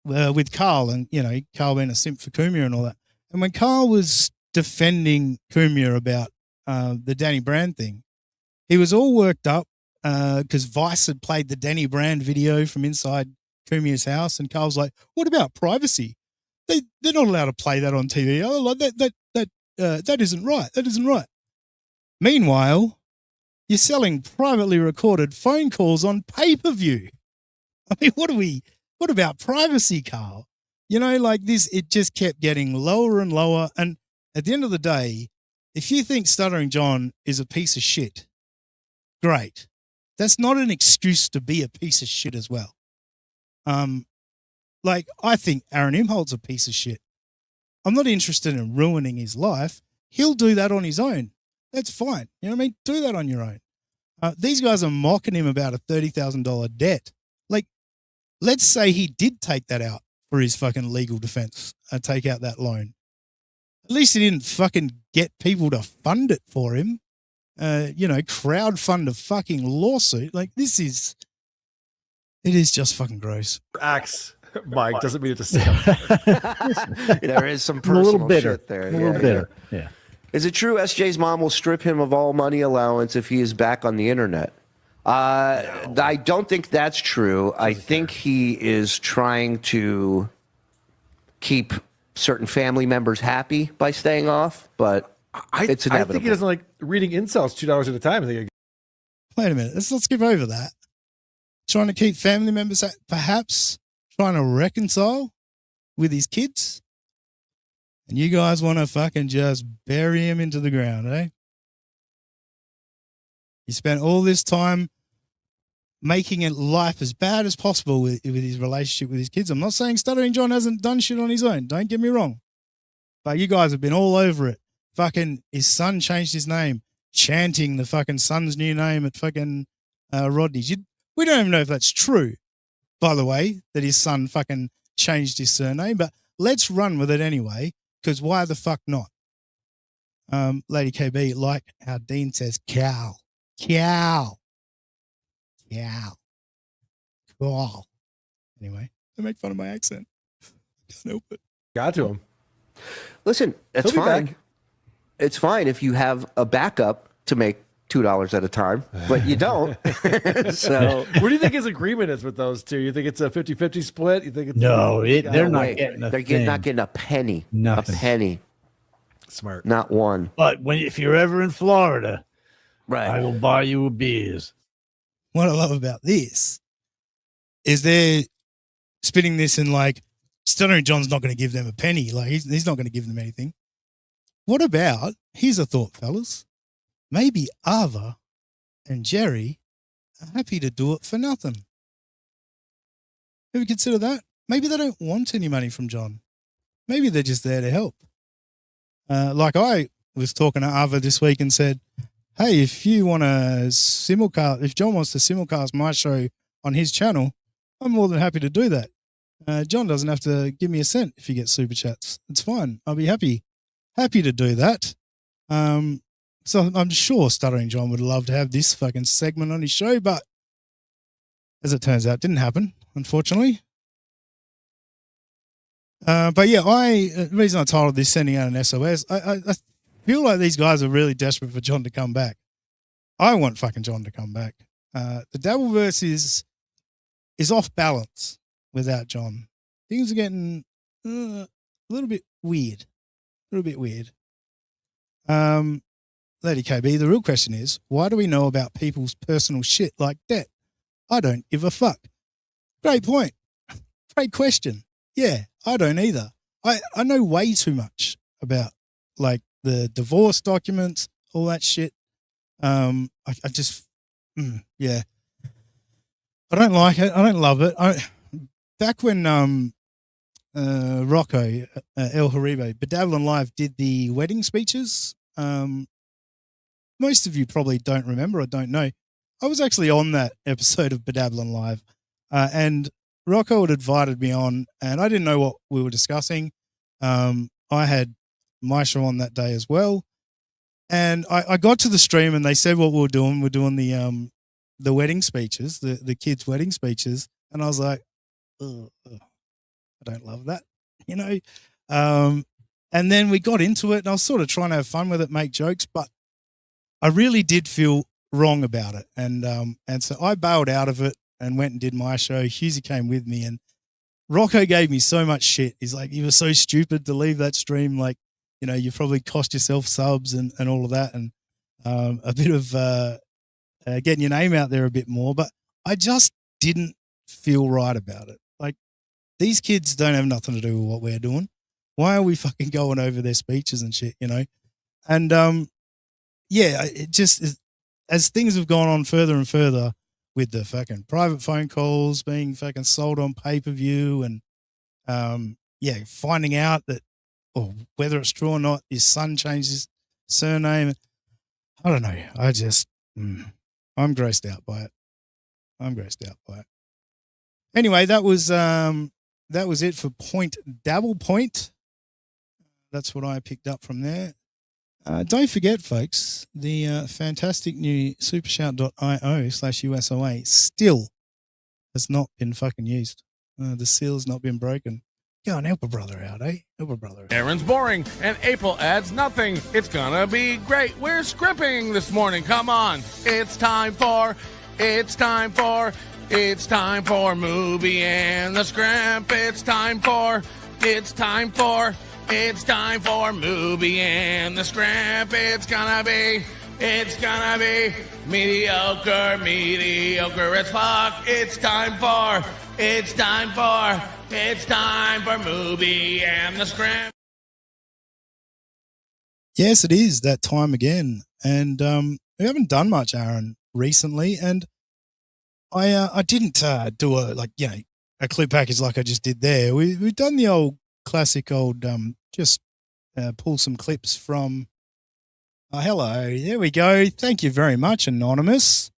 [SPEAKER 2] with Carl, and Carl being a simp for Cumia and all that. And when Carl was defending Cumia about the Danny Brand thing, he was all worked up because Vice had played the Danny Brand video from inside Cumia's house, and Carl's like, "What about privacy? They're not allowed to play that on TV. Oh, like that isn't right. That isn't right." Meanwhile, you're selling privately recorded phone calls on pay-per-view. I mean, what about privacy, Carl? Like this, it just kept getting lower and lower. And at the end of the day, if you think Stuttering John is a piece of shit, great. That's not an excuse to be a piece of shit as well. Like, I think Aaron Imholt's a piece of shit. I'm not interested in ruining his life. He'll do that on his own. That's fine. You know what I mean? Do that on your own. These guys are mocking him about a $30,000 debt. Like, let's say he did take that out for his fucking legal defense, take out that loan. At least he didn't fucking get people to fund it for him. Crowdfund a fucking lawsuit. Like, it is just fucking gross.
[SPEAKER 9] Axe, Mike, doesn't mean it to say.
[SPEAKER 10] There is some
[SPEAKER 16] I'm a little
[SPEAKER 10] personal
[SPEAKER 16] bitter.
[SPEAKER 10] shit there.
[SPEAKER 16] A little bitter. Yeah.
[SPEAKER 10] Is it true SJ's mom will strip him of all money allowance if he is back on the internet? I don't think that's true. I think he is trying to keep certain family members happy by staying off, but it's inevitable.
[SPEAKER 9] I think he doesn't like reading incels $2 at a time.
[SPEAKER 2] Wait a minute. Let's not skip over that. Trying to keep family members, perhaps trying to reconcile with his kids. And you guys want to fucking just bury him into the ground, eh? He spent all this time making it life as bad as possible with his relationship with his kids. I'm not saying Stuttering John hasn't done shit on his own. Don't get me wrong. But you guys have been all over it. Fucking his son changed his name, chanting the fucking son's new name at fucking Rodney's. We don't even know if that's true, by the way, that his son fucking changed his surname. But let's run with it anyway, because why the fuck not? Lady KB, like how Dean says, cow. Cow. Cow. Cool. Anyway, they make fun of my accent. Can't help it.
[SPEAKER 9] Got to him.
[SPEAKER 10] Listen, it's
[SPEAKER 9] He'll be
[SPEAKER 10] fine.
[SPEAKER 9] back.
[SPEAKER 10] It's fine if you have a backup to make $2 at a time, but you don't. So,
[SPEAKER 9] what do you think his agreement is with those two? You think it's a 50-50 split? You think it's
[SPEAKER 16] they're not getting a thing.
[SPEAKER 10] not getting a penny.
[SPEAKER 16] Nothing.
[SPEAKER 10] A penny.
[SPEAKER 9] Smart.
[SPEAKER 10] Not one.
[SPEAKER 16] But if you're ever in Florida,
[SPEAKER 10] right,
[SPEAKER 16] I will buy you a beers.
[SPEAKER 2] What I love about this is they're spinning this in like, Stuttering John's not going to give them a penny. Like, he's not going to give them anything. What about, here's a thought, fellas. Maybe Ava and Jerry are happy to do it for nothing. Ever consider that? Maybe they don't want any money from John. Maybe they're just there to help. Like I was talking to Ava this week and said, hey, if you want to simulcast, if John wants to simulcast my show on his channel, I'm more than happy to do that. John doesn't have to give me a cent if he gets super chats. It's fine. I'll be happy to do that. So I'm sure Stuttering John would love to have this fucking segment on his show, but as it turns out, didn't happen, unfortunately. But yeah, the reason I titled this Sending Out an SOS, I feel like these guys are really desperate for John to come back. I want fucking John to come back. The Dabbleverse is off balance without John. Things are getting a little bit weird. Lady KB, the real question is, why do we know about people's personal shit like debt? I don't give a fuck. Great point. Great question. Yeah, I don't either. I know way too much about like the divorce documents, all that shit. I just, yeah. I don't like it. I don't love it. Back when Rocco, El Haribo, Bedabbling Live did the wedding speeches, most of you probably don't remember or don't know. I was actually on that episode of Bedabbling Live, and Rocco had invited me on, and I didn't know what we were discussing. I had Maisha on that day as well, and I got to the stream, and they said what we were doing. We're doing the wedding speeches, the kids' wedding speeches, and I was like, ugh, I don't love that, you know. And then we got into it, and I was sort of trying to have fun with it, make jokes, but I really did feel wrong about it, and so I bailed out of it and went and did my show. Husey came with me, and Rocco gave me so much shit. He's like, you were so stupid to leave that stream. Like, you know, you probably cost yourself subs and all of that, and a bit of getting your name out there a bit more. But I just didn't feel right about it. Like, these kids don't have nothing to do with what we're doing. Why are we fucking going over their speeches and shit, you know? And yeah, it just is, as things have gone on further and further with the fucking private phone calls being fucking sold on pay-per-view and yeah, finding out that or whether it's true or not, his son changed his surname. I don't know. I just, I'm grossed out by it. Anyway, that was it for Point Dabble Point. That's what I picked up from there. Don't forget, folks, the fantastic new supershout.io/USOA still has not been fucking used. The seal's not been broken. Go on, help a brother out, eh? Help a brother out.
[SPEAKER 18] Aaron's boring, and April adds nothing. It's gonna be great. We're scripting this morning. Come on. It's time for Movie and the Scrimp. It's time for Movie and the Scrimp. It's gonna be mediocre as fuck. It's time for Movie and the Scrimp.
[SPEAKER 2] Yes, it is that time again. And we haven't done much, Aaron, recently. And I didn't do a clip package like I just did there. We've done the old classic just pull some clips from hello, there we go. Thank you very much, Anonymous.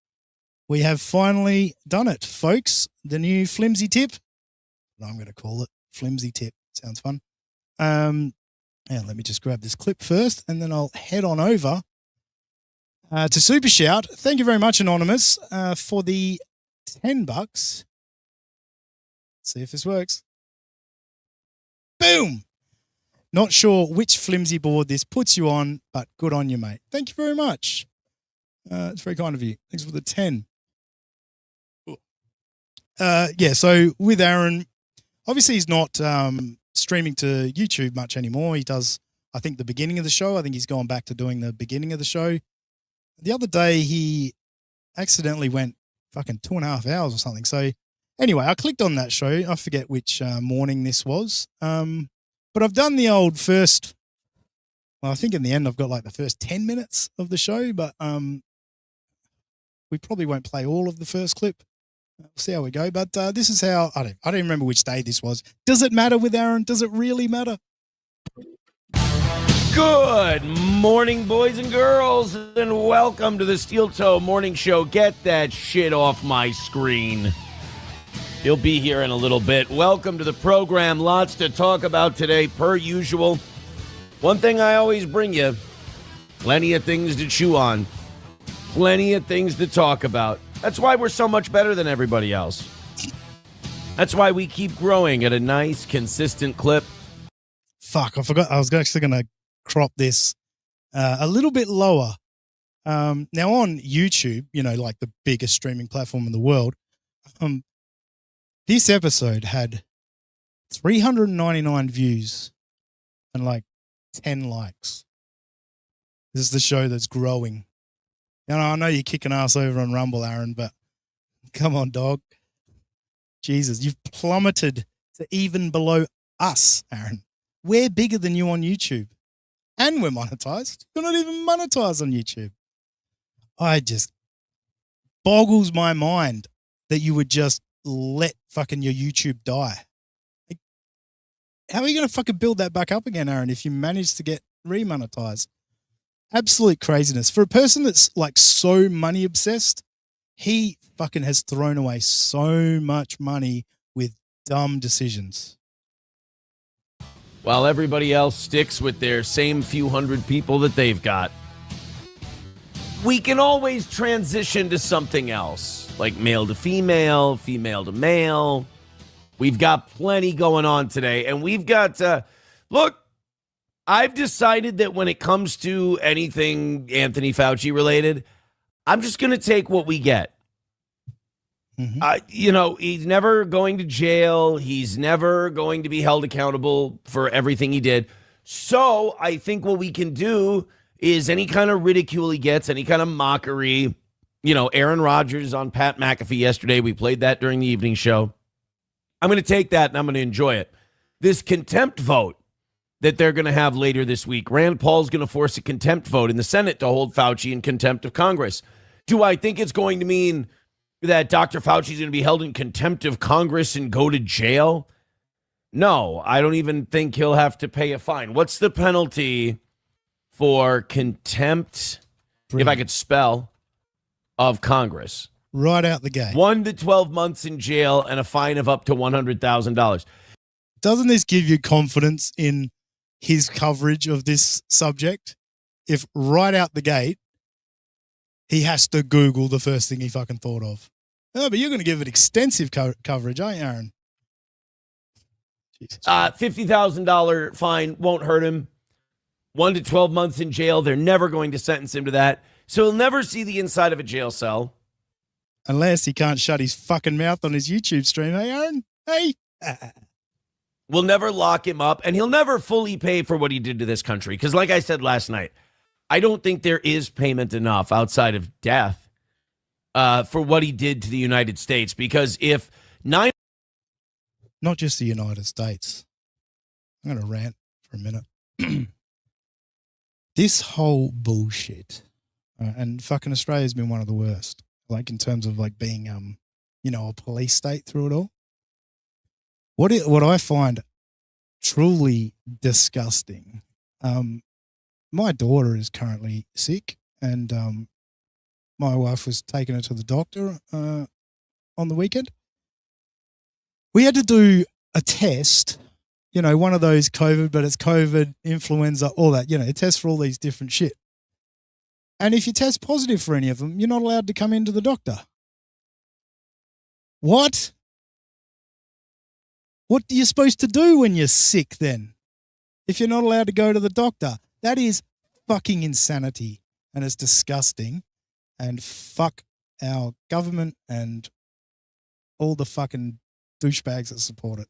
[SPEAKER 2] We have finally done it, folks. The new flimsy tip. I'm going to call it flimsy tip. Sounds fun. And let me just grab this clip first, and then I'll head on over to Super Shout. Thank you very much, Anonymous, for the $10. See if this works. Boom. Not sure which flimsy board this puts you on, but good on you, mate. Thank you very much. It's very kind of you. Thanks for the 10. So with Aaron, obviously he's not streaming to YouTube much anymore. He does, I think, the beginning of the show. I think he's gone back to doing the beginning of the show. The other day he accidentally went fucking 2.5 hours or something. So anyway, I clicked on that show. I forget which morning this was. But I've done the old first, well, I think in the end I've got like the first 10 minutes of the show, but we probably won't play all of the first clip. We'll see how we go. But this is how, I don't even remember which day this was. Does it matter with Aaron? Does it really matter?
[SPEAKER 8] Good morning, boys and girls, and welcome to the Steel Toe Morning Show. Get that shit off my screen. He'll be here in a little bit. Welcome to the program. Lots to talk about today, per usual. One thing I always bring you, plenty of things to chew on, plenty of things to talk about. That's why we're so much better than everybody else. That's why we keep growing at a nice, consistent clip.
[SPEAKER 2] Fuck, I forgot. I was actually going to crop this a little bit lower. Now on YouTube, like the biggest streaming platform in the world, this episode had 399 views and like 10 likes. This is the show that's growing. I know you're kicking ass over on Rumble, Aaron, but come on, dog. Jesus, you've plummeted to even below us, Aaron. We're bigger than you on YouTube. And we're monetized. You're not even monetized on YouTube. I just boggles my mind that you would just let fucking your YouTube die. Like, how are you going to fucking build that back up again, Aaron, if you manage to get remonetized? Absolute craziness. For a person that's like so money obsessed, he fucking has thrown away so much money with dumb decisions.
[SPEAKER 8] While everybody else sticks with their same few hundred people that they've got, we can always transition to something else, like male to female, female to male. We've got plenty going on today, and we've got, look, I've decided that when it comes to anything Anthony Fauci related, I'm just going to take what we get. He's never going to jail. He's never going to be held accountable for everything he did. So I think what we can do is any kind of ridicule he gets, any kind of mockery. Aaron Rodgers on Pat McAfee yesterday. We played that during the evening show. I'm going to take that and I'm going to enjoy it. This contempt vote that they're going to have later this week, Rand Paul's going to force a contempt vote in the Senate to hold Fauci in contempt of Congress. Do I think it's going to mean that Dr. Fauci is going to be held in contempt of Congress and go to jail? No, I don't even think he'll have to pay a fine. What's the penalty for contempt, if I could spell, of Congress?
[SPEAKER 2] Right out the gate.
[SPEAKER 8] 1 to 12 months in jail and a fine of up to $100,000.
[SPEAKER 2] Doesn't this give you confidence in his coverage of this subject? If right out the gate, he has to Google the first thing he fucking thought of. Oh, but you're going to give it extensive coverage, aren't you, Aaron?
[SPEAKER 8] $50,000 fine won't hurt him. 1 to 12 months in jail. They're never going to sentence him to that. So he'll never see the inside of a jail cell.
[SPEAKER 2] Unless he can't shut his fucking mouth on his YouTube stream. Hey, Aaron? Hey?
[SPEAKER 8] We'll never lock him up, and he'll never fully pay for what he did to this country. Because like I said last night, I don't think there is payment enough outside of death for what he did to the United States. Because if not
[SPEAKER 2] just the United States. I'm going to rant for a minute. This whole bullshit, and fucking Australia's been one of the worst, like in terms of like being, a police state through it all. What I find truly disgusting, my daughter is currently sick, and my wife was taking her to the doctor on the weekend. We had to do a test, one of those COVID, but it's COVID, influenza, all that, a test for all these different shit. And if you test positive for any of them, you're not allowed to come into the doctor. What? What are you supposed to do when you're sick then? If you're not allowed to go to the doctor? That is fucking insanity. And it's disgusting. And fuck our government and all the fucking douchebags that support it.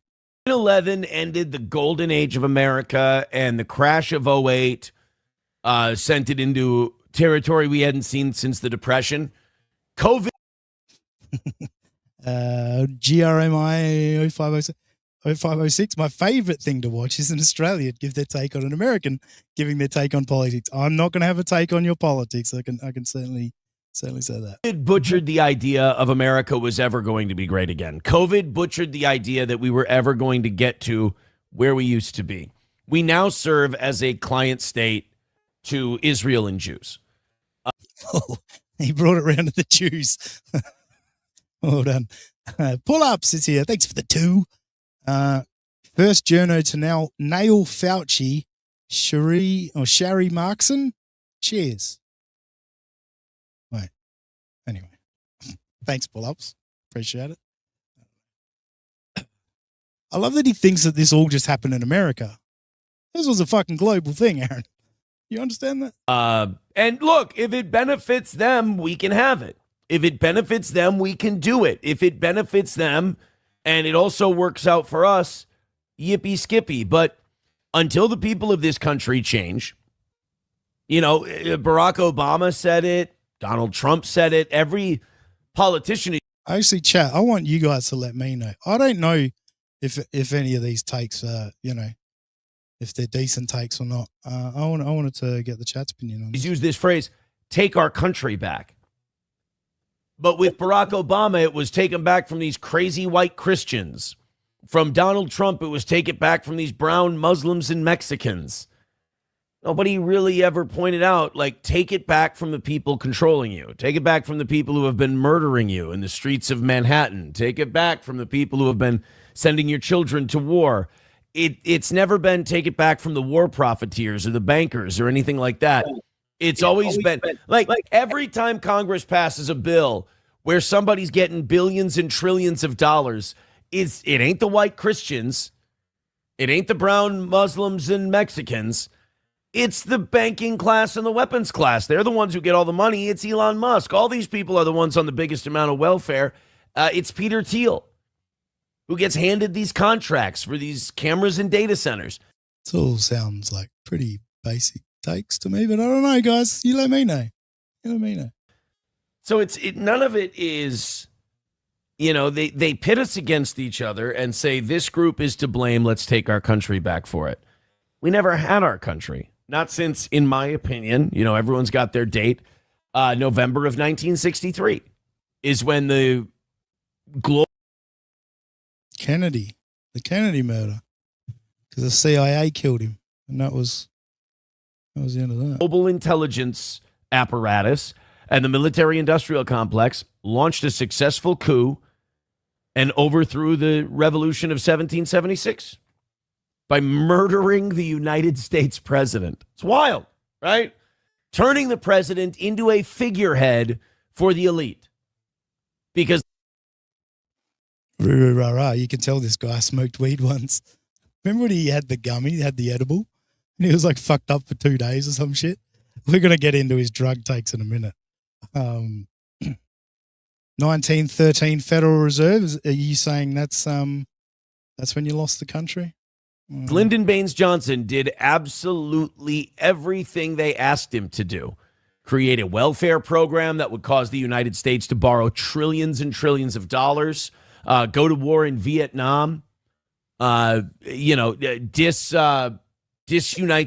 [SPEAKER 8] 9/11 ended the golden age of America, and the crash of '08 sent it into territory we hadn't seen since the Depression. COVID.
[SPEAKER 2] GRMI 0506. My favorite thing to watch is an Australian give their take on an American giving their take on politics. I'm not going to have a take on your politics. I can certainly say that.
[SPEAKER 8] COVID butchered the idea of America was ever going to be great again. COVID butchered the idea that we were ever going to get to where we used to be. We now serve as a client state to Israel and Jews.
[SPEAKER 2] He brought it around to the Jews. Well done. Pull-ups is here. Thanks for the 2. First journo to now nail Fauci, Sherry Markson. Cheers. Wait. Anyway. Thanks, Pull-ups. Appreciate it. I love that he thinks that this all just happened in America. This was a fucking global thing, Aaron. You understand that?
[SPEAKER 8] And look, if it benefits them, we can have it. If it benefits them, we can do it. If it benefits them and it also works out for us, yippee skippy. But until the people of this country change, Barack Obama said it, Donald Trump said it, every politician.
[SPEAKER 2] Actually, chat, I want you guys to let me know. I don't know if any of these takes are, if they're decent takes or not. I wanted to get the chat's opinion on this.
[SPEAKER 8] He's used this phrase, take our country back. But with Barack Obama, it was taken back from these crazy white Christians. From Donald Trump, it was take it back from these brown Muslims and Mexicans. Nobody really ever pointed out, take it back from the people controlling you. Take it back from the people who have been murdering you in the streets of Manhattan. Take it back from the people who have been sending your children to war. It's never been take it back from the war profiteers or the bankers or anything like that. It's always been like every time Congress passes a bill where somebody's getting billions and trillions of dollars, it ain't the white Christians. It ain't the brown Muslims and Mexicans. It's the banking class and the weapons class. They're the ones who get all the money. It's Elon Musk. All these people are the ones on the biggest amount of welfare. It's Peter Thiel, who gets handed these contracts for these cameras and data centers.
[SPEAKER 2] It all sounds like pretty basic takes to me, but I don't know, guys. You let me know.
[SPEAKER 8] So none of it is, they pit us against each other and say this group is to blame. Let's take our country back for it. We never had our country. Not since, in my opinion, everyone's got their date. November of 1963 is when the
[SPEAKER 2] the Kennedy murder. because the CIA killed him, and that was the end of that.
[SPEAKER 8] Global intelligence apparatus and the military-industrial complex launched a successful coup and overthrew the revolution of 1776 by murdering the United States president. It's wild, right? Turning the president into a figurehead for the elite. Because
[SPEAKER 2] you can tell this guy smoked weed once. Remember when he had the gummy, he had the edible, and he was like fucked up for 2 days or some shit? We're going to get into his drug takes in a minute. 1913 Federal Reserve. Are you saying that's when you lost the country?
[SPEAKER 8] Lyndon Baines Johnson did absolutely everything they asked him to do. Create a welfare program that would cause the United States to borrow trillions and trillions of dollars, go to war in Vietnam, disunite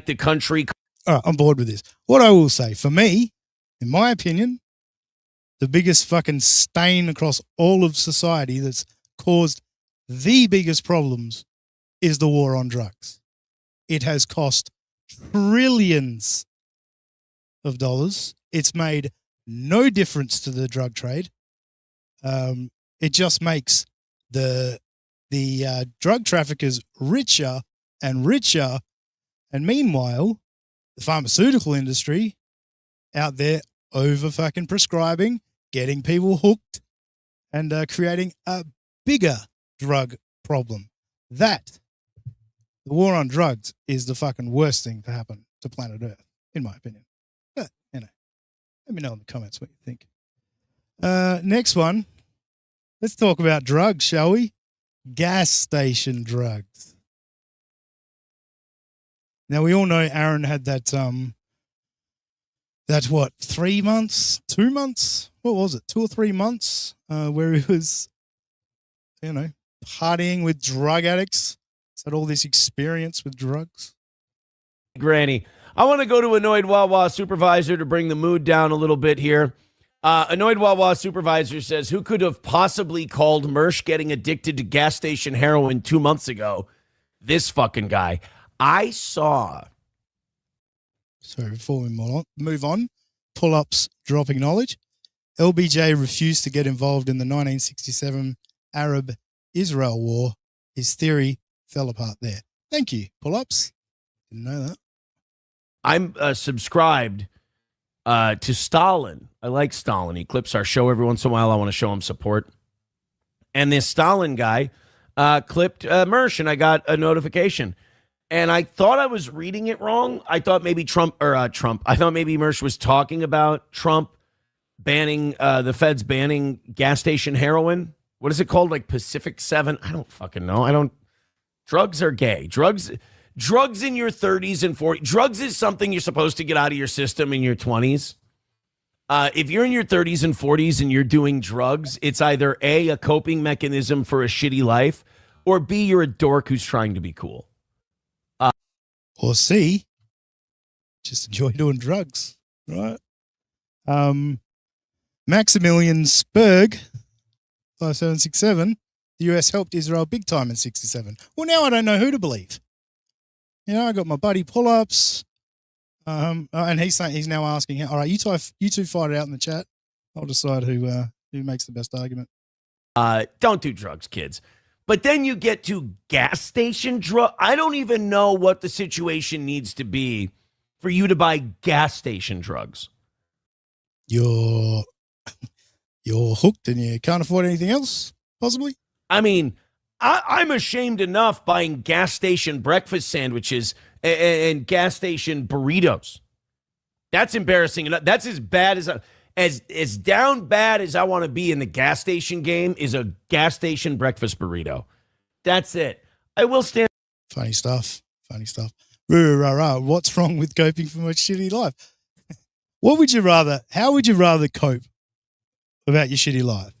[SPEAKER 8] the country.
[SPEAKER 2] All right, I'm bored with this. What I will say, for me, in my opinion, the biggest fucking stain across all of society that's caused the biggest problems is the war on drugs. It has cost trillions of dollars. It's made no difference to the drug trade. It just makes the drug traffickers richer and richer. And meanwhile, the pharmaceutical industry out there over fucking prescribing, getting people hooked, and creating a bigger drug problem. That, the war on drugs, is the fucking worst thing to happen to planet Earth, in my opinion. But, let me know in the comments what you think. Next one. Let's talk about drugs, shall we? Gas station drugs. Now, we all know Aaron had that 3 months, 2 months? What was it? 2 or 3 months where he was, partying with drug addicts. He's had all this experience with drugs.
[SPEAKER 8] Granny, I want to go to Annoyed Wawa Supervisor to bring the mood down a little bit here. Annoyed Wawa Supervisor says, who could have possibly called Mersh getting addicted to gas station heroin 2 months ago? This fucking guy. I saw.
[SPEAKER 2] So before we move on, pull-ups dropping knowledge. LBJ refused to get involved in the 1967 Arab-Israel War. His theory fell apart there. Thank you, pull-ups. Didn't know that.
[SPEAKER 8] I'm subscribed to Stalin. I like Stalin. He clips our show every once in a while. I want to show him support. And this Stalin guy clipped Mersh, and I got a notification. And I thought I was reading it wrong. I thought maybe I thought maybe Mersh was talking about Trump banning, the feds banning gas station heroin. What is it called? Like Pacific 7? I don't fucking know. Drugs are gay. Drugs in your 30s and 40s. Drugs is something you're supposed to get out of your system in your 20s. If you're in your 30s and 40s and you're doing drugs, it's either A, a coping mechanism for a shitty life, or B, you're a dork who's trying to be cool.
[SPEAKER 2] Or C, just enjoy doing drugs, right? Maximilian Spurg, 5767, the US helped Israel big time in 67. Well, now I don't know who to believe. I got my buddy pull-ups, and he's now asking, all right, you two fight it out in the chat. I'll decide who makes the best argument.
[SPEAKER 8] Don't do drugs, kids. But then you get to gas station drug. I don't even know what the situation needs to be for you to buy gas station drugs.
[SPEAKER 2] You're hooked and you can't afford anything else, possibly?
[SPEAKER 8] I mean, I'm ashamed enough buying gas station breakfast sandwiches and gas station burritos. That's embarrassing enough. That's as bad as down bad as I want to be in the gas station game is a gas station breakfast burrito. That's it. I will stand.
[SPEAKER 2] Funny stuff. What's wrong with coping from a shitty life? How would you rather cope about your shitty life?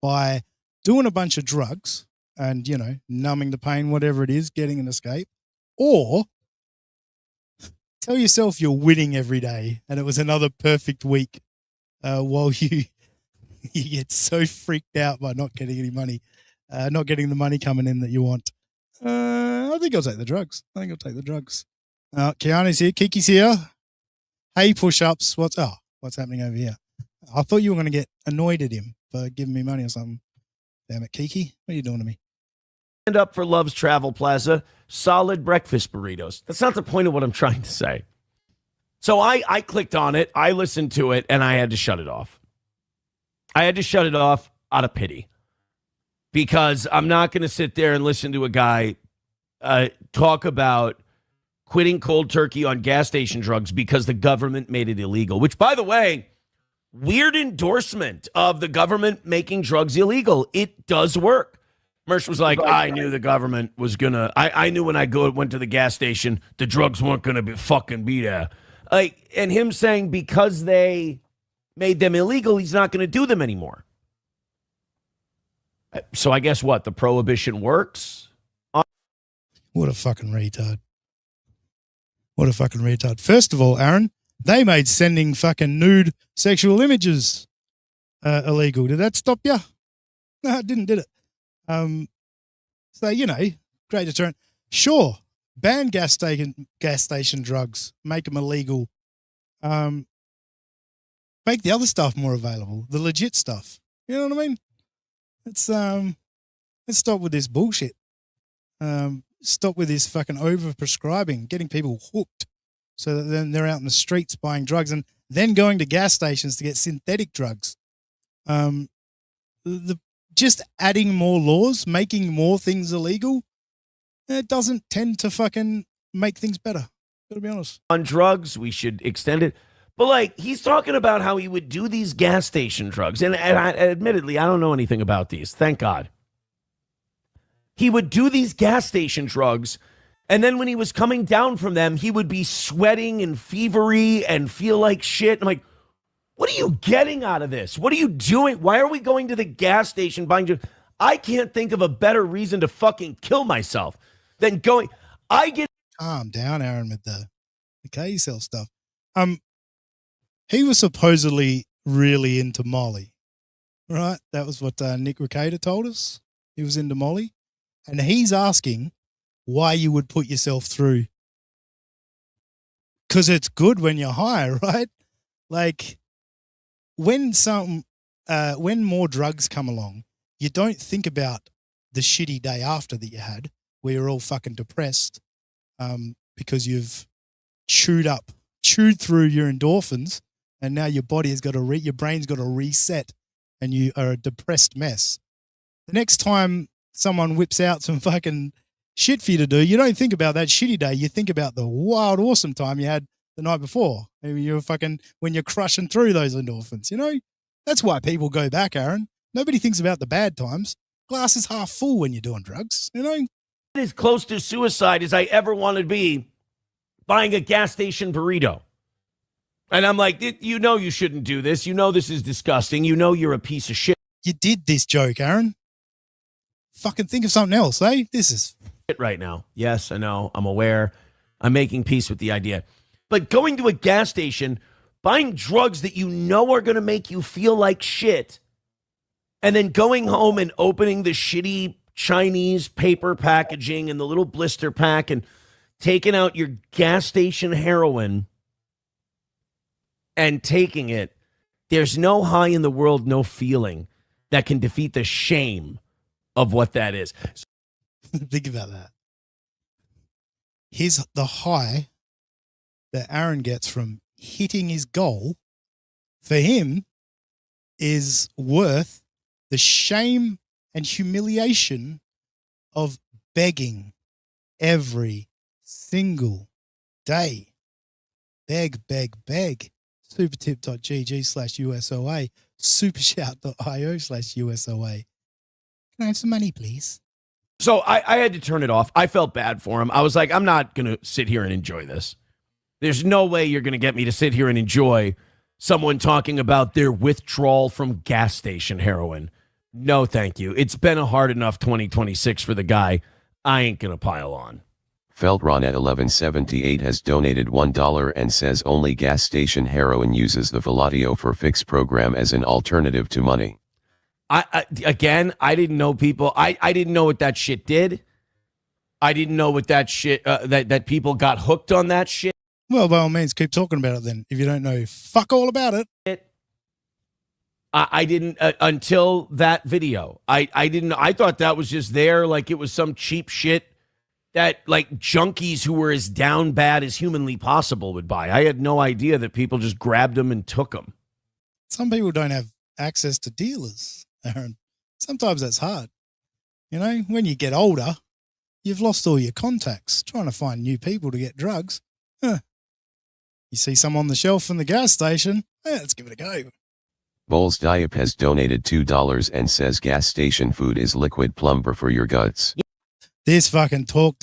[SPEAKER 2] By doing a bunch of drugs and, numbing the pain, whatever it is, getting an escape, or tell yourself you're winning every day and it was another perfect week while you get so freaked out by not getting any money, not getting the money coming in that you want. I think I'll take the drugs. Keanu's here. Kiki's here. Hey, push-ups. What's happening over here? I thought you were going to get annoyed at him for giving me money or something. Damn it, Kiki. What are you doing to me?
[SPEAKER 8] Stand up for Love's Travel Plaza. Solid breakfast burritos. That's not the point of what I'm trying to say. So I clicked on it. I listened to it, and I had to shut it off. I had to shut it off out of pity. Because I'm not going to sit there and listen to a guy talk about quitting cold turkey on gas station drugs because the government made it illegal. Which, by the way, weird endorsement of the government making drugs illegal. It does work. Mersh was like, I knew the government was going to... I knew when I went to the gas station, the drugs weren't going to be there. And him saying because they made them illegal, he's not going to do them anymore. So I guess what? The prohibition works?
[SPEAKER 2] What a fucking retard. First of all, Aaron, they made sending fucking nude sexual images illegal. Did that stop you? No, it didn't, did it? So, great deterrent. Sure, ban gas station drugs. Make them illegal. Make the other stuff more available. The legit stuff. You know what I mean? Let's stop with this bullshit. Stop with this fucking over-prescribing, getting people hooked so that then they're out in the streets buying drugs and then going to gas stations to get synthetic drugs. Just adding more laws, making more things illegal, it doesn't tend to fucking make things better. Gotta be honest.
[SPEAKER 8] On drugs, we should extend it. But, he's talking about how he would do these gas station drugs. And admittedly, I don't know anything about these. Thank God. He would do these gas station drugs, and then when he was coming down from them, he would be sweating and fevery and feel like shit. I'm like, what are you getting out of this? What are you doing? Why are we going to the gas station buying drugs? I can't think of a better reason to fucking kill myself than going.
[SPEAKER 2] Calm down, Aaron, with the K-cell stuff. He was supposedly really into Molly, right? That was what Nick Recader told us. He was into Molly. And he's asking why you would put yourself through. Because it's good when you're high, right? When more drugs come along, you don't think about the shitty day after that you had, where you're all fucking depressed because you've chewed through your endorphins, and now your body has got your brain's got to reset, and you are a depressed mess. The next time someone whips out some fucking shit for you to do, you don't think about that shitty day. You think about the wild, awesome time you had the night before. Maybe when you're crushing through those endorphins, That's why people go back, Aaron. Nobody thinks about the bad times. Glass is half full when you're doing drugs,
[SPEAKER 8] As close to suicide as I ever want to be buying a gas station burrito. And I'm like, you shouldn't do this. This is disgusting. You're a piece of shit.
[SPEAKER 2] You did this joke, Aaron. Fucking think of something else, eh? This is
[SPEAKER 8] shit right now. Yes, I know. I'm aware. I'm making peace with the idea. But going to a gas station, buying drugs that are going to make you feel like shit, and then going home and opening the shitty Chinese paper packaging and the little blister pack and taking out your gas station heroin and taking it, there's no high in the world, no feeling that can defeat the shame of what that is.
[SPEAKER 2] Think about that. The high that Aaron gets from hitting his goal, for him, is worth the shame and humiliation of begging every single day. Beg. Supertip.gg/USOA. Supershout.io/USOA. Can I have some money, please?
[SPEAKER 8] So I had to turn it off. I felt bad for him. I was like, I'm not going to sit here and enjoy this. There's no way you're going to get me to sit here and enjoy someone talking about their withdrawal from gas station heroin. No, thank you. It's been a hard enough 2026 for the guy. I ain't going to pile on.
[SPEAKER 19] Feldron at 1178 has donated $1 and says only gas station heroin uses the Volatio for Fix program as an alternative to money.
[SPEAKER 8] I didn't know people. I didn't know what that shit did. I didn't know what that shit, that people got hooked on that shit.
[SPEAKER 2] Well, by all means, keep talking about it then. If you don't know fuck all about it.
[SPEAKER 8] I didn't until that video. I didn't. I thought that was just there, like it was some cheap shit that like junkies who were as down bad as humanly possible would buy. I had no idea that people just grabbed them and took them.
[SPEAKER 2] Some people don't have access to dealers, Aaron. Sometimes that's hard. You know, when you get older, you've lost all your contacts. Trying to find new people to get drugs. Huh. You see some on the shelf in the gas station, let's give it a go.
[SPEAKER 19] Bowles Diop has donated $2 and says gas station food is liquid plumber for your guts.
[SPEAKER 2] This fucking text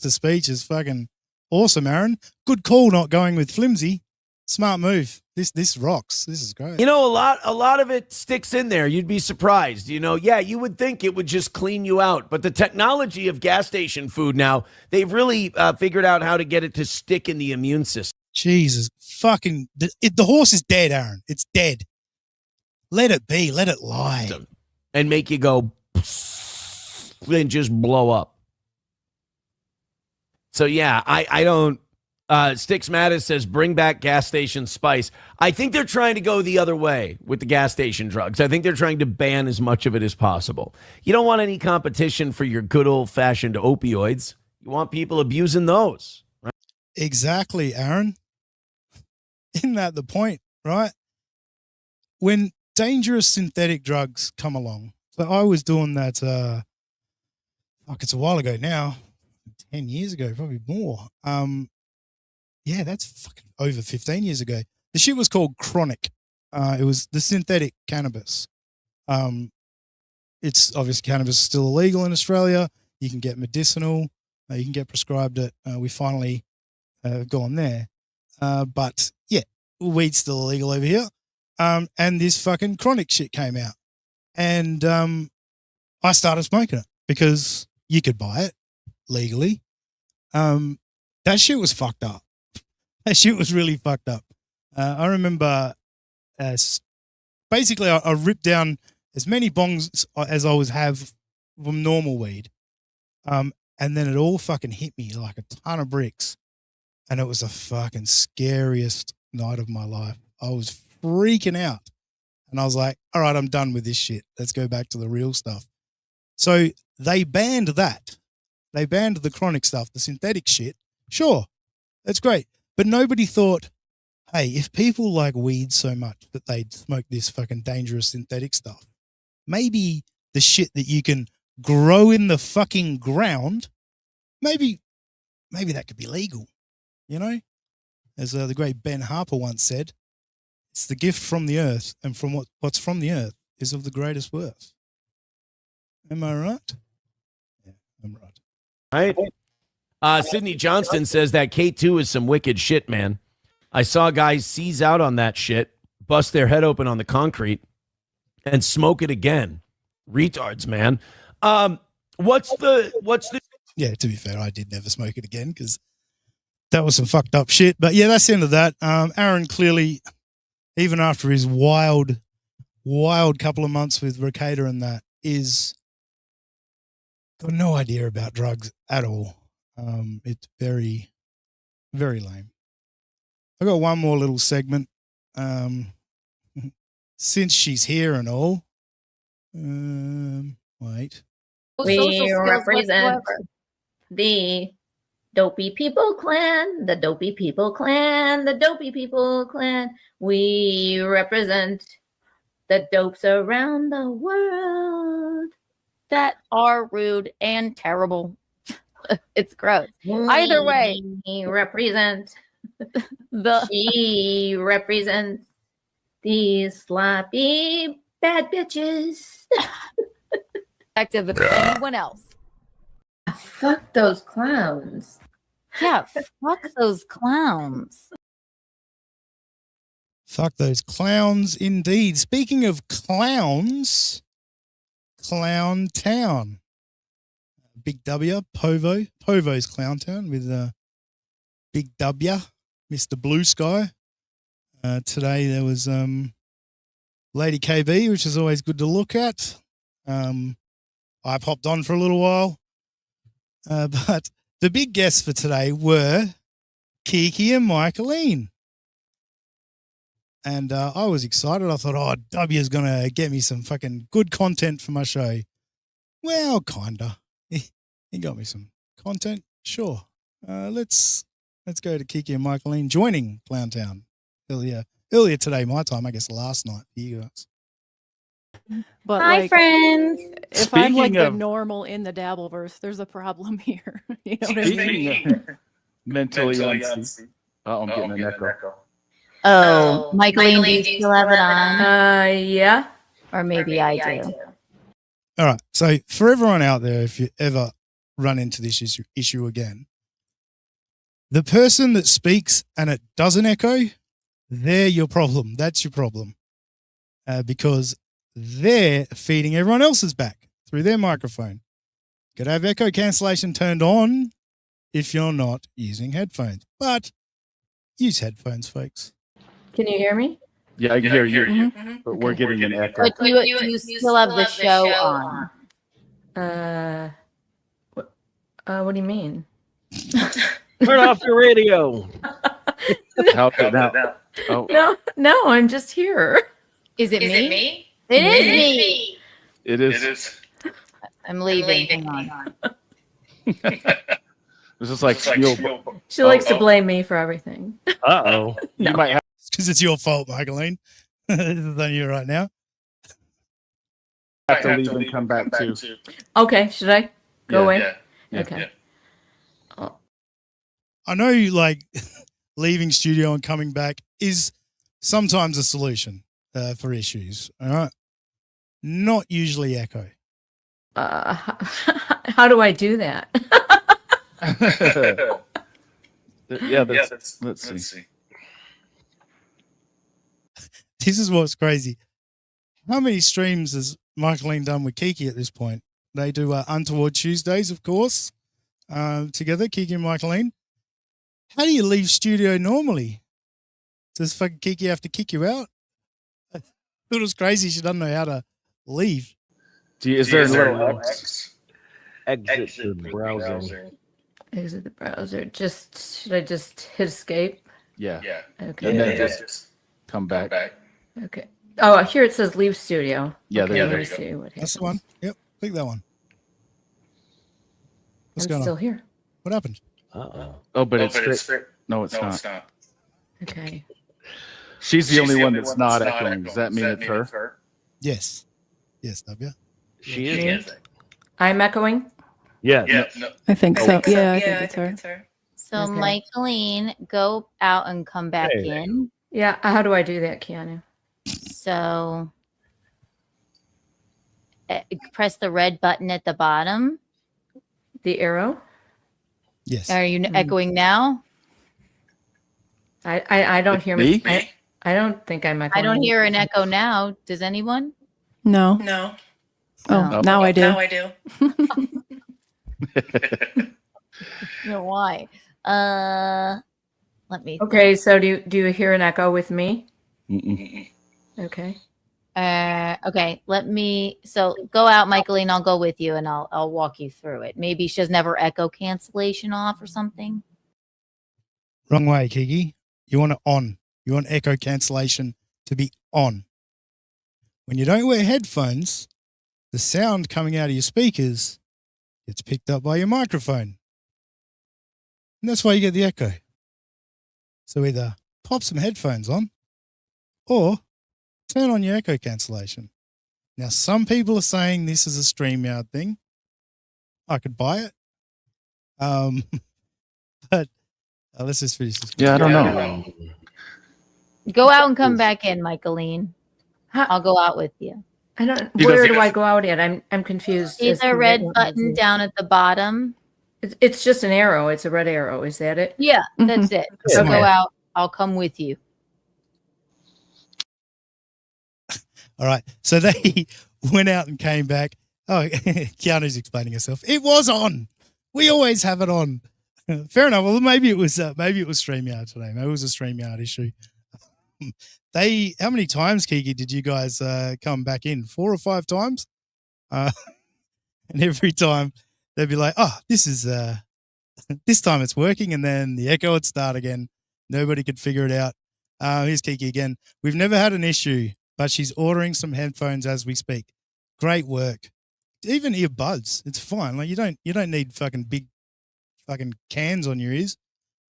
[SPEAKER 2] to speech is fucking awesome, Aaron. Good call not going with flimsy. Smart move. This rocks. This is great.
[SPEAKER 8] You know, a lot of it sticks in there. You'd be surprised. You know, yeah, you would think it would just clean you out. But the technology of gas station food now, they've really figured out how to get it to stick in the immune system.
[SPEAKER 2] Jesus. Fucking, the horse is dead, Aaron. It's dead. Let it be. Let it lie.
[SPEAKER 8] And make you go and just blow up. So, yeah, I don't. Sticks Mattis says, bring back gas station spice. I think they're trying to go the other way with the gas station drugs. I think they're trying to ban as much of it as possible. You don't want any competition for your good old-fashioned opioids. You want people abusing those. Right?
[SPEAKER 2] Exactly, Aaron. Isn't that the point, right? When dangerous synthetic drugs come along. So I was doing that, it's a while ago now, 10 years ago, probably more. Yeah, that's fucking over 15 years ago. The shit was called Chronic. It was the synthetic cannabis. It's obviously cannabis is still illegal in Australia. You can get medicinal. You can get prescribed it. We finally gone there. But yeah, weed's still illegal over here. And this fucking Chronic shit came out. And I started smoking it because you could buy it legally. That shit was fucked up. That shit was really fucked up. I remember basically I ripped down as many bongs as I always have from normal weed. And then it all fucking hit me like a ton of bricks. And it was the fucking scariest night of my life. I was freaking out. And I was like, all right, I'm done with this shit. Let's go back to the real stuff. So they banned that. They banned the Chronic stuff, the synthetic shit. Sure, that's great. But nobody thought, hey, if people like weed so much that they'd smoke this fucking dangerous synthetic stuff, maybe the shit that you can grow in the fucking ground, maybe that could be legal, you know? As the great Ben Harper once said, it's the gift from the earth, and from what's from the earth is of the greatest worth. Am I right? Yeah, I'm right.
[SPEAKER 8] Right. Sydney Johnston says that K2 is some wicked shit, man. I saw guys seize out on that shit, bust their head open on the concrete, and smoke it again. Retards, man. What's the?
[SPEAKER 2] Yeah, to be fair, I did never smoke it again because that was some fucked up shit. But yeah, that's the end of that. Aaron clearly, even after his wild couple of months with Ricada and that, is got no idea about drugs at all. It's very, very lame. I got one more little segment. Since she's here and all. Wait.
[SPEAKER 20] We represent the Dopey People Clan, the Dopey People Clan, the Dopey People Clan. We represent the dopes around the world
[SPEAKER 15] that are rude and terrible. It's gross. Either way,
[SPEAKER 20] we represent she represents these sloppy bad bitches.
[SPEAKER 15] Active of anyone else.
[SPEAKER 20] Fuck those clowns.
[SPEAKER 15] Yeah, fuck those clowns.
[SPEAKER 2] Fuck those clowns indeed. Speaking of clowns, Clown Town. Big W, Povo's Clown Town with Big W, Mr. Blue Sky. Today there was Lady KB, which is always good to look at. I popped on for a little while. But the big guests for today were Kiki and Michaeline. And I was excited. I thought, oh, W is going to get me some fucking good content for my show. Well, kinda. He got me some content. Sure. Let's go to Kiki and Michaeline joining Clowntown earlier today, my time. I guess last night for you guys.
[SPEAKER 21] But
[SPEAKER 15] Hi,
[SPEAKER 21] like,
[SPEAKER 15] friends.
[SPEAKER 21] if I'm like
[SPEAKER 22] Speaking
[SPEAKER 21] the
[SPEAKER 22] of-
[SPEAKER 21] normal in the Dabbleverse, there's a problem here. You know what I mean?
[SPEAKER 22] Speaking of mentally unseen. I'm getting an echo.
[SPEAKER 15] Oh, Michaeline, do you still have it on?
[SPEAKER 20] Yeah.
[SPEAKER 15] Or maybe I do.
[SPEAKER 2] All right. So for everyone out there, if you ever run into this issue again, the person that speaks and it doesn't echo, they're your problem. That's your problem. Because they're feeding everyone else's back through their microphone. Could have echo cancellation turned on if you're not using headphones. But use headphones, folks.
[SPEAKER 20] Can you hear me?
[SPEAKER 22] Yeah, I can hear you,
[SPEAKER 20] Mhm.
[SPEAKER 22] but we're getting an echo.
[SPEAKER 15] But do you still have the show on?
[SPEAKER 20] What do you mean?
[SPEAKER 22] Turn off your radio. How about now? Oh,
[SPEAKER 20] No, I'm just here.
[SPEAKER 15] Is it me? It is me.
[SPEAKER 22] it is.
[SPEAKER 15] I'm leaving. Hang on.
[SPEAKER 22] This is like
[SPEAKER 20] She likes to blame me for everything.
[SPEAKER 22] Uh-oh. You might have
[SPEAKER 2] Because it's your fault, Michaeline. This is on you right now.
[SPEAKER 22] to leave and come back too.
[SPEAKER 20] Okay, should I go away?
[SPEAKER 22] Yeah.
[SPEAKER 20] Okay.
[SPEAKER 2] I know like leaving studio and coming back is sometimes a solution for issues. All right. Not usually echo.
[SPEAKER 20] How do I do that?
[SPEAKER 22] Let's see.
[SPEAKER 2] This is what's crazy. How many streams has Michaeline done with Kiki at this point? They do Untoward Tuesdays, of course, together, Kiki and Michaeline. How do you leave studio normally? Does fucking Kiki have to kick you out? I thought it was crazy she doesn't know how to leave.
[SPEAKER 22] Is there a little X? Exit the browser.
[SPEAKER 20] Exit the browser. Should I just hit escape?
[SPEAKER 22] Yeah.
[SPEAKER 20] Okay.
[SPEAKER 22] And then just come back.
[SPEAKER 20] Okay. Oh, here it says leave studio.
[SPEAKER 22] Yeah,
[SPEAKER 20] Okay,
[SPEAKER 22] there
[SPEAKER 20] let
[SPEAKER 22] you
[SPEAKER 20] me
[SPEAKER 22] go.
[SPEAKER 20] see what happens.
[SPEAKER 2] That's the one. Yep. Click that one. What's
[SPEAKER 20] I'm
[SPEAKER 2] going
[SPEAKER 20] still
[SPEAKER 2] on?
[SPEAKER 20] here.
[SPEAKER 2] What happened?
[SPEAKER 22] Oh, but it's straight. No, it's not.
[SPEAKER 20] Okay.
[SPEAKER 22] She's the only one that's not echoing. Does that mean it's her?
[SPEAKER 2] Yes. Yes, W.
[SPEAKER 22] She
[SPEAKER 20] Me? I'm echoing?
[SPEAKER 22] Yeah.
[SPEAKER 21] I think so.
[SPEAKER 22] Okay.
[SPEAKER 21] Yeah, I think it's her.
[SPEAKER 15] So,
[SPEAKER 20] Okay.
[SPEAKER 15] Michaeline, go out and come back in.
[SPEAKER 20] Yeah. How do I do that, Keanu?
[SPEAKER 15] So, press the red button at the bottom.
[SPEAKER 20] The arrow?
[SPEAKER 2] Yes.
[SPEAKER 15] Are you echoing now?
[SPEAKER 20] I don't hear
[SPEAKER 22] Me?
[SPEAKER 20] I don't think I'm echoing.
[SPEAKER 15] I don't hear an echo now. Does anyone?
[SPEAKER 21] No. Oh, now I do.
[SPEAKER 15] You know why? Let me.
[SPEAKER 20] Okay, so do you hear an echo with me?
[SPEAKER 22] Mm-mm.
[SPEAKER 20] Okay.
[SPEAKER 15] Okay. So go out, Michaeline. I'll go with you and I'll walk you through it. Maybe she has never echo cancellation off or something.
[SPEAKER 2] Wrong way, Kiki. You want it on. You want echo cancellation to be on. When you don't wear headphones, the sound coming out of your speakers gets picked up by your microphone. And that's why you get the echo. So either pop some headphones on or turn on your echo cancellation. Now, some people are saying this is a StreamYard thing. I could buy it. But let's just finish this.
[SPEAKER 22] Yeah, I don't know.
[SPEAKER 15] Go out and come back in, Michaeline. I'll go out with you.
[SPEAKER 20] I don't. Where do I go out at? I'm confused.
[SPEAKER 15] See
[SPEAKER 20] as
[SPEAKER 15] the
[SPEAKER 20] to
[SPEAKER 15] red
[SPEAKER 20] what
[SPEAKER 15] button down at the bottom?
[SPEAKER 20] It's just an arrow. It's a red arrow. Is that it?
[SPEAKER 15] Yeah, that's it. So
[SPEAKER 20] Okay.
[SPEAKER 15] go out. I'll come with you.
[SPEAKER 2] All right. So they went out and came back. Oh, Keanu's explaining herself. It was on. We always have it on. Fair enough. Well, maybe it was StreamYard today. Maybe it was a StreamYard issue. How many times, Kiki, did you guys come back in? 4 or 5 times? And every time they'd be like, oh, this is this time it's working, and then the echo would start again. Nobody could figure it out. Here's Kiki again. We've never had an issue, but she's ordering some headphones as we speak. Great work. Even earbuds, it's fine. Like you don't need fucking big fucking cans on your ears.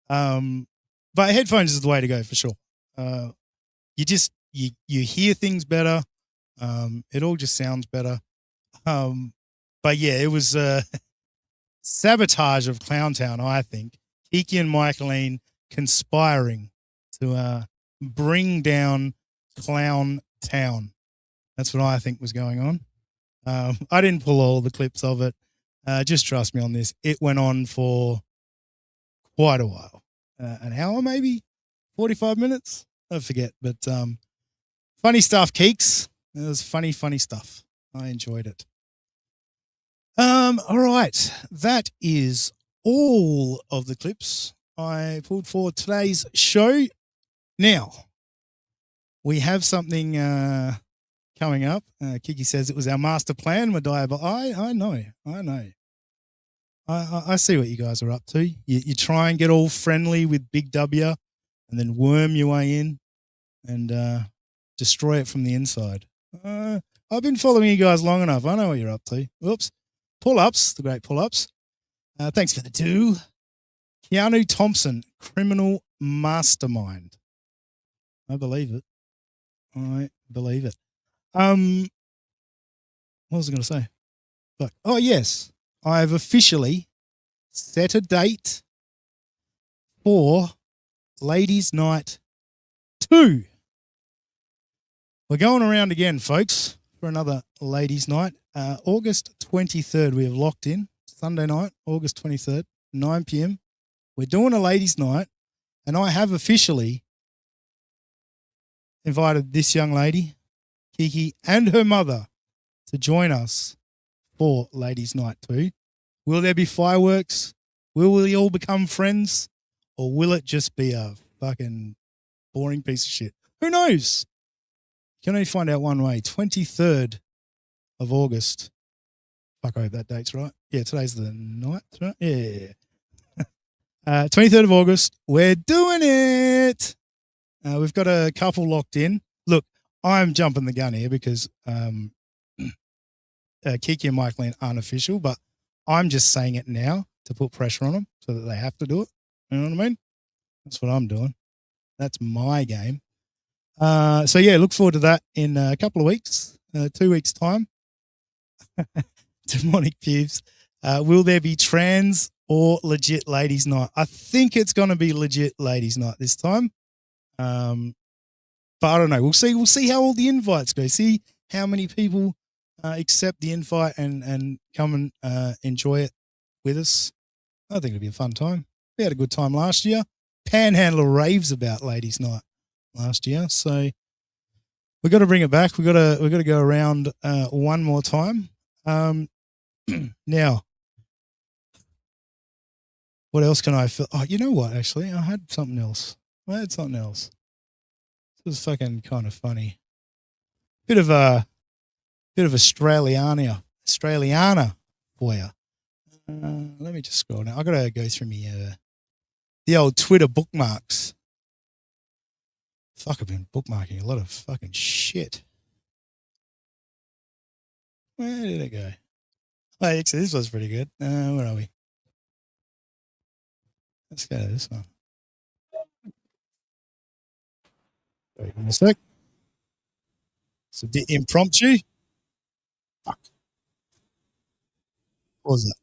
[SPEAKER 2] But headphones is the way to go for sure. You hear things better. It all just sounds better. But yeah, it was sabotage of Clowntown, I think. Kiki and Michaeline conspiring to bring down Clown Town. That's what I think was going on. I didn't pull all the clips of it. Just trust me on this. It went on for quite a while. An hour, maybe 45 minutes. I forget. But funny stuff, Keeks. It was funny stuff. I enjoyed it. All right. That is all of the clips I pulled for today's show. Now, we have something coming up. Kiki says it was our master plan, Madiah, but I know. I see what you guys are up to. You try and get all friendly with Big W and then worm your way in and destroy it from the inside. I've been following you guys long enough. I know what you're up to. Whoops. Pull-ups, the great pull-ups. Thanks for the 2. Keanu Thompson, criminal mastermind. I believe it. What was I going to say? Fuck. Oh, yes. I've officially set a date for Ladies' Night 2. We're going around again, folks, for another Ladies' Night. August 23rd, we have locked in. Sunday night, August 23rd, 9 p.m. We're doing a Ladies' Night, and I have officially invited this young lady, Kiki, and her mother to join us for Ladies' Night 2. Will there be fireworks? Will we all become friends? Or will it just be a fucking boring piece of shit? Who knows? You can only find out one way. 23rd of August. Fuck, I hope that date's right. Yeah, today's the 9th, right? Yeah. 23rd of August. We're doing it. We've got a couple locked in. Look, I'm jumping the gun here because Kiki and Michaeline aren't official, but I'm just saying it now to put pressure on them so that they have to do it. You know what I mean? That's what I'm doing. That's my game. So yeah, look forward to that in a couple of weeks, 2 weeks' time. Demonic Pubes. Will there be trans or legit Ladies' Night? I think it's going to be legit Ladies' Night this time. But I don't know. We'll see. We'll see how all the invites go. See how many people accept the invite and come and enjoy it with us. I think it'll be a fun time. We had a good time last year. Panhandler raves about Ladies' Night last year, so we've got to bring it back. We've got to go around one more time. Now, what else can I feel? Oh, you know what? Actually, I had something else. This was fucking kind of funny. Bit of Australiana for you. Let me just scroll now. I got to go through the old Twitter bookmarks. Fuck, I've been bookmarking a lot of fucking shit. Where did it go? Oh, actually, this was pretty good. Where are we? Let's go to this one. Wait a sec. It's a bit impromptu. Fuck. What was that?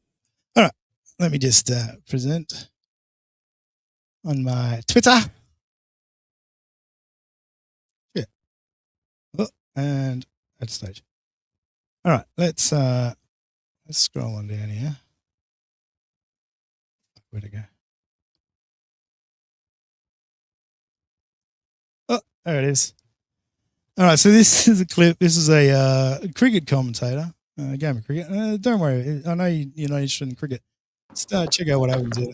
[SPEAKER 2] All right. Let me just present on my Twitter. Yeah. Oh, and add stage. All right. Let's scroll on down here. Where'd it go? Oh, there it is. All right, so this is a clip. This is a cricket commentator, game of cricket. Don't worry, I know you're not interested in cricket. Let's check out what happens here.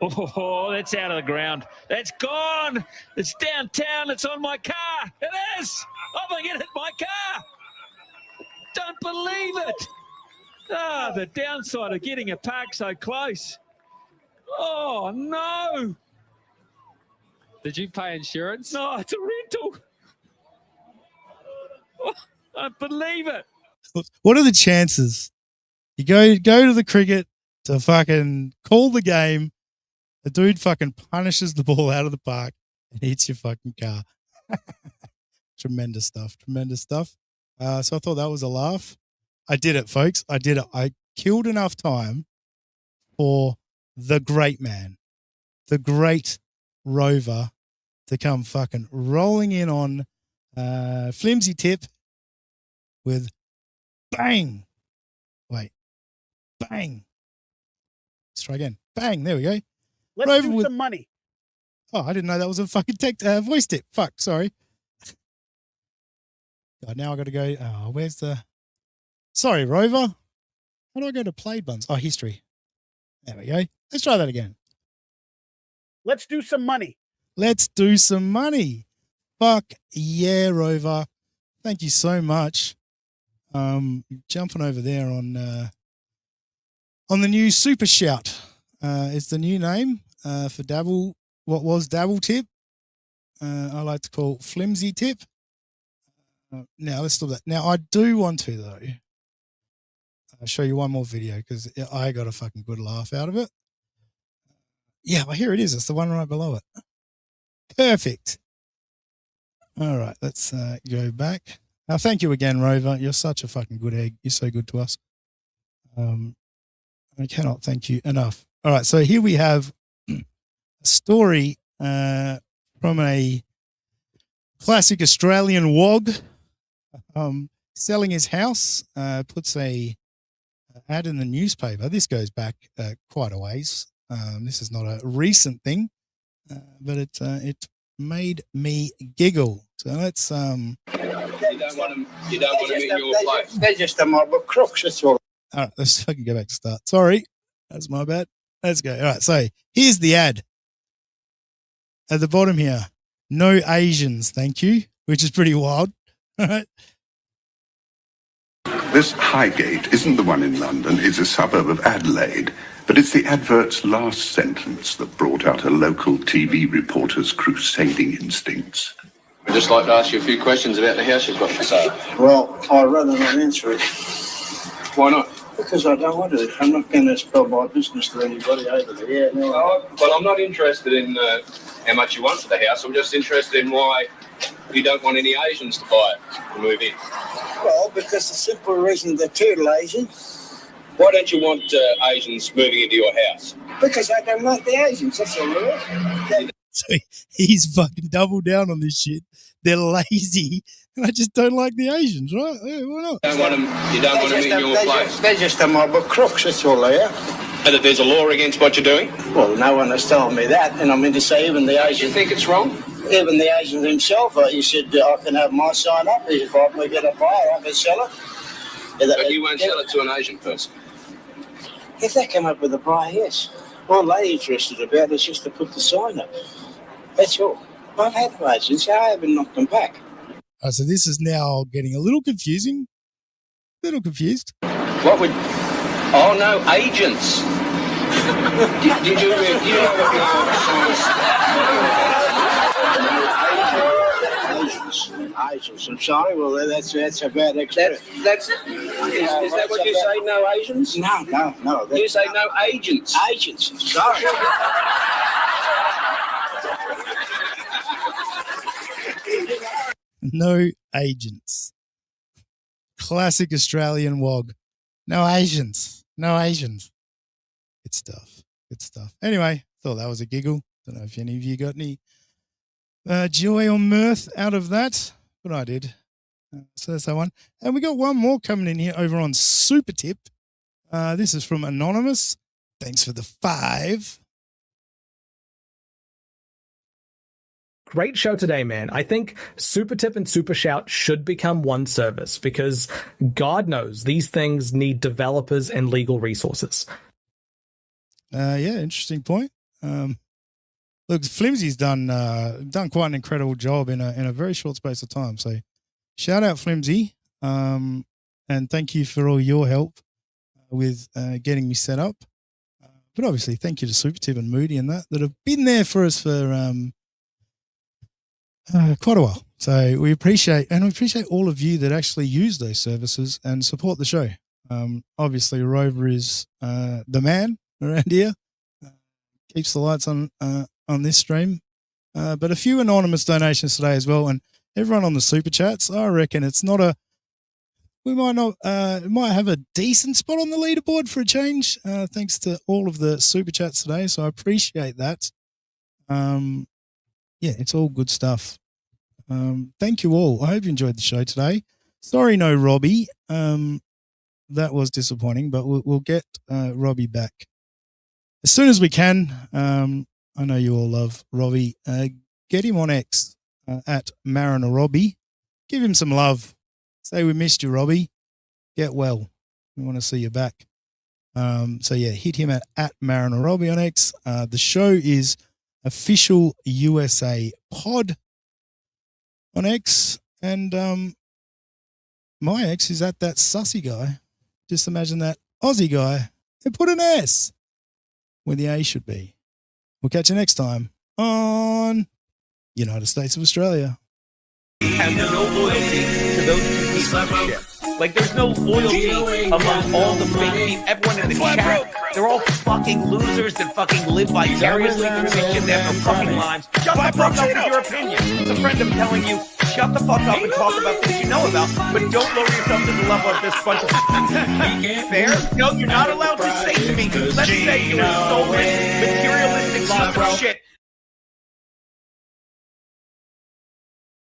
[SPEAKER 1] Oh, that's out of the ground. That's gone. It's downtown. It's on my car. It is. Oh my God, it hit my car. Don't believe it. The downside of getting a park so close. Oh, no.
[SPEAKER 3] Did you pay insurance?
[SPEAKER 1] No, it's a rental. Oh, I don't believe it.
[SPEAKER 2] What are the chances? You go to the cricket to fucking call the game. The dude fucking punishes the ball out of the park and hits your fucking car. Tremendous stuff. Tremendous stuff. So I thought that was a laugh. I did it, folks. I did it. I killed enough time for the great man, the great Rover, to come fucking rolling in on Flimsy Tip with bang. Wait. Bang. Let's try again. Bang. There we go.
[SPEAKER 5] Let's
[SPEAKER 2] Rover
[SPEAKER 5] do
[SPEAKER 2] with,
[SPEAKER 5] some money.
[SPEAKER 2] Oh, I didn't know that was a fucking voice tip. Fuck, sorry. God, now I got to go. Oh, where's the... Sorry, Rover. How do I go to played ones? Oh, history. There we go. Let's try that again.
[SPEAKER 5] Let's do some money.
[SPEAKER 2] Let's do some money. Fuck yeah, Rover. Thank you so much. Jumping over there on the new Super Shout. It's the new name for Dabble. What was Dabble Tip? I like to call Flimsy Tip. Now let's stop that. Now I do want to though. I'll show you one more video because I got a fucking good laugh out of it. Yeah, well, here it is. It's the one right below it. Perfect. All right, let's go back. Now, thank you again, Rover. You're such a fucking good egg. You're so good to us. I cannot thank you enough. All right, so here we have a story from a classic Australian wog selling his house, puts a ad in the newspaper. This goes back quite a ways. This is not a recent thing, but it made me giggle. So let's
[SPEAKER 23] You don't want them in your place.
[SPEAKER 5] They're just a mob of crooks, that's all.
[SPEAKER 2] All right, let's fucking go back to start. Sorry, that's my bad. Let's go. All right, so here's the ad. At the bottom here, no Asians, thank you, which is pretty wild. All right.
[SPEAKER 24] This Highgate isn't the one in London, it's a suburb of Adelaide. But it's the advert's last sentence that brought out a local TV reporter's crusading instincts.
[SPEAKER 23] I'd just like to ask you a few questions about the house you've got for sale.
[SPEAKER 5] Well, I'd rather not answer it.
[SPEAKER 23] Why not?
[SPEAKER 5] Because I don't want to. I'm not going to spell my business to anybody over there. Yeah, no.
[SPEAKER 23] Well, I'm not interested in how much you want for the house. I'm just interested in why you don't want any Asians to buy it and move in.
[SPEAKER 5] Well, because the simple reason they're total Asian.
[SPEAKER 23] Why don't you want Asians moving into your house?
[SPEAKER 5] Because I don't like the Asians, that's all right.
[SPEAKER 2] So he's fucking doubled down on this shit. They're lazy, and I just don't like the Asians, right? Yeah, why not?
[SPEAKER 23] You don't want them in your place.
[SPEAKER 5] They're just a mob of crooks, that's all they are.
[SPEAKER 23] And that there's a law against what you're doing?
[SPEAKER 5] Well, no one has told me that, and I mean to say even the Asians...
[SPEAKER 23] You think it's wrong?
[SPEAKER 5] Even the Asian himself, he said, I can have my sign up. If I get a buyer, I can sell it.
[SPEAKER 23] But you won't sell it to an Asian person?
[SPEAKER 5] If they come up with a buyer, yes. All they're interested about is just to put the sign up. That's all. I've had Asians, I haven't knocked them back.
[SPEAKER 2] All right, so this is now getting a little confusing. A little confused.
[SPEAKER 23] What would... Oh, no, agents. did you know what your
[SPEAKER 5] Asians, I'm sorry. Well, that's a bad expression.
[SPEAKER 23] Is that what you say, no Asians?
[SPEAKER 5] No.
[SPEAKER 23] You say no agents?
[SPEAKER 5] Agents, sorry.
[SPEAKER 2] No agents. Classic Australian wog. No Asians. No Asians. Good stuff. Good stuff. Anyway, thought that was a giggle. Don't know if any of you got any joy or mirth out of that, but I did. So that's that one. And we got one more coming in here over on Super Tip. This is from Anonymous. Thanks for the 5.
[SPEAKER 25] Great show today, man. I think Super Tip and Super Shout should become one service because God knows these things need developers and legal resources.
[SPEAKER 2] Yeah, interesting point. Look, Flimsy's done quite an incredible job in a very short space of time. So shout out Flimsy, and thank you for all your help with getting me set up. But obviously, thank you to Supertip and Moody and that have been there for us for quite a while. So we appreciate all of you that actually use those services and support the show. Obviously, Rover is the man around here, keeps the lights on this stream. But a few anonymous donations today as well, and everyone on the super chats. I reckon it's not a. We might not. It might have a decent spot on the leaderboard for a change. Thanks to all of the super chats today, so I appreciate that. Yeah, it's all good stuff. Thank you all. I hope you enjoyed the show today. Sorry, no Robbie. That was disappointing, but we'll get Robbie back as soon as we can. I know you all love Robbie. Get him on X at Mariner Robbie. Give him some love. Say we missed you, Robbie. Get well. We want to see you back. So yeah, hit him at Mariner Robbie on X. The show is Official USA Pod on X, and my X is at that sussy guy. Just imagine that Aussie guy. They put an S where the A should be. We'll catch you next time on United States of Australia.
[SPEAKER 8] Have no loyalty to those two pieces of shit. Like, there's no loyalty among all the fake people, everyone in the chat. They're all fucking losers that fucking live vicariously through this shit. They have no fucking lives. Shut the fuck up with your opinion. It's a friend of telling you, shut the fuck up and talk about things you know about, but don't lower yourself to the level of this bunch of fair? No, you're not allowed to say to me, let's say you were stolen materialistic love for shit.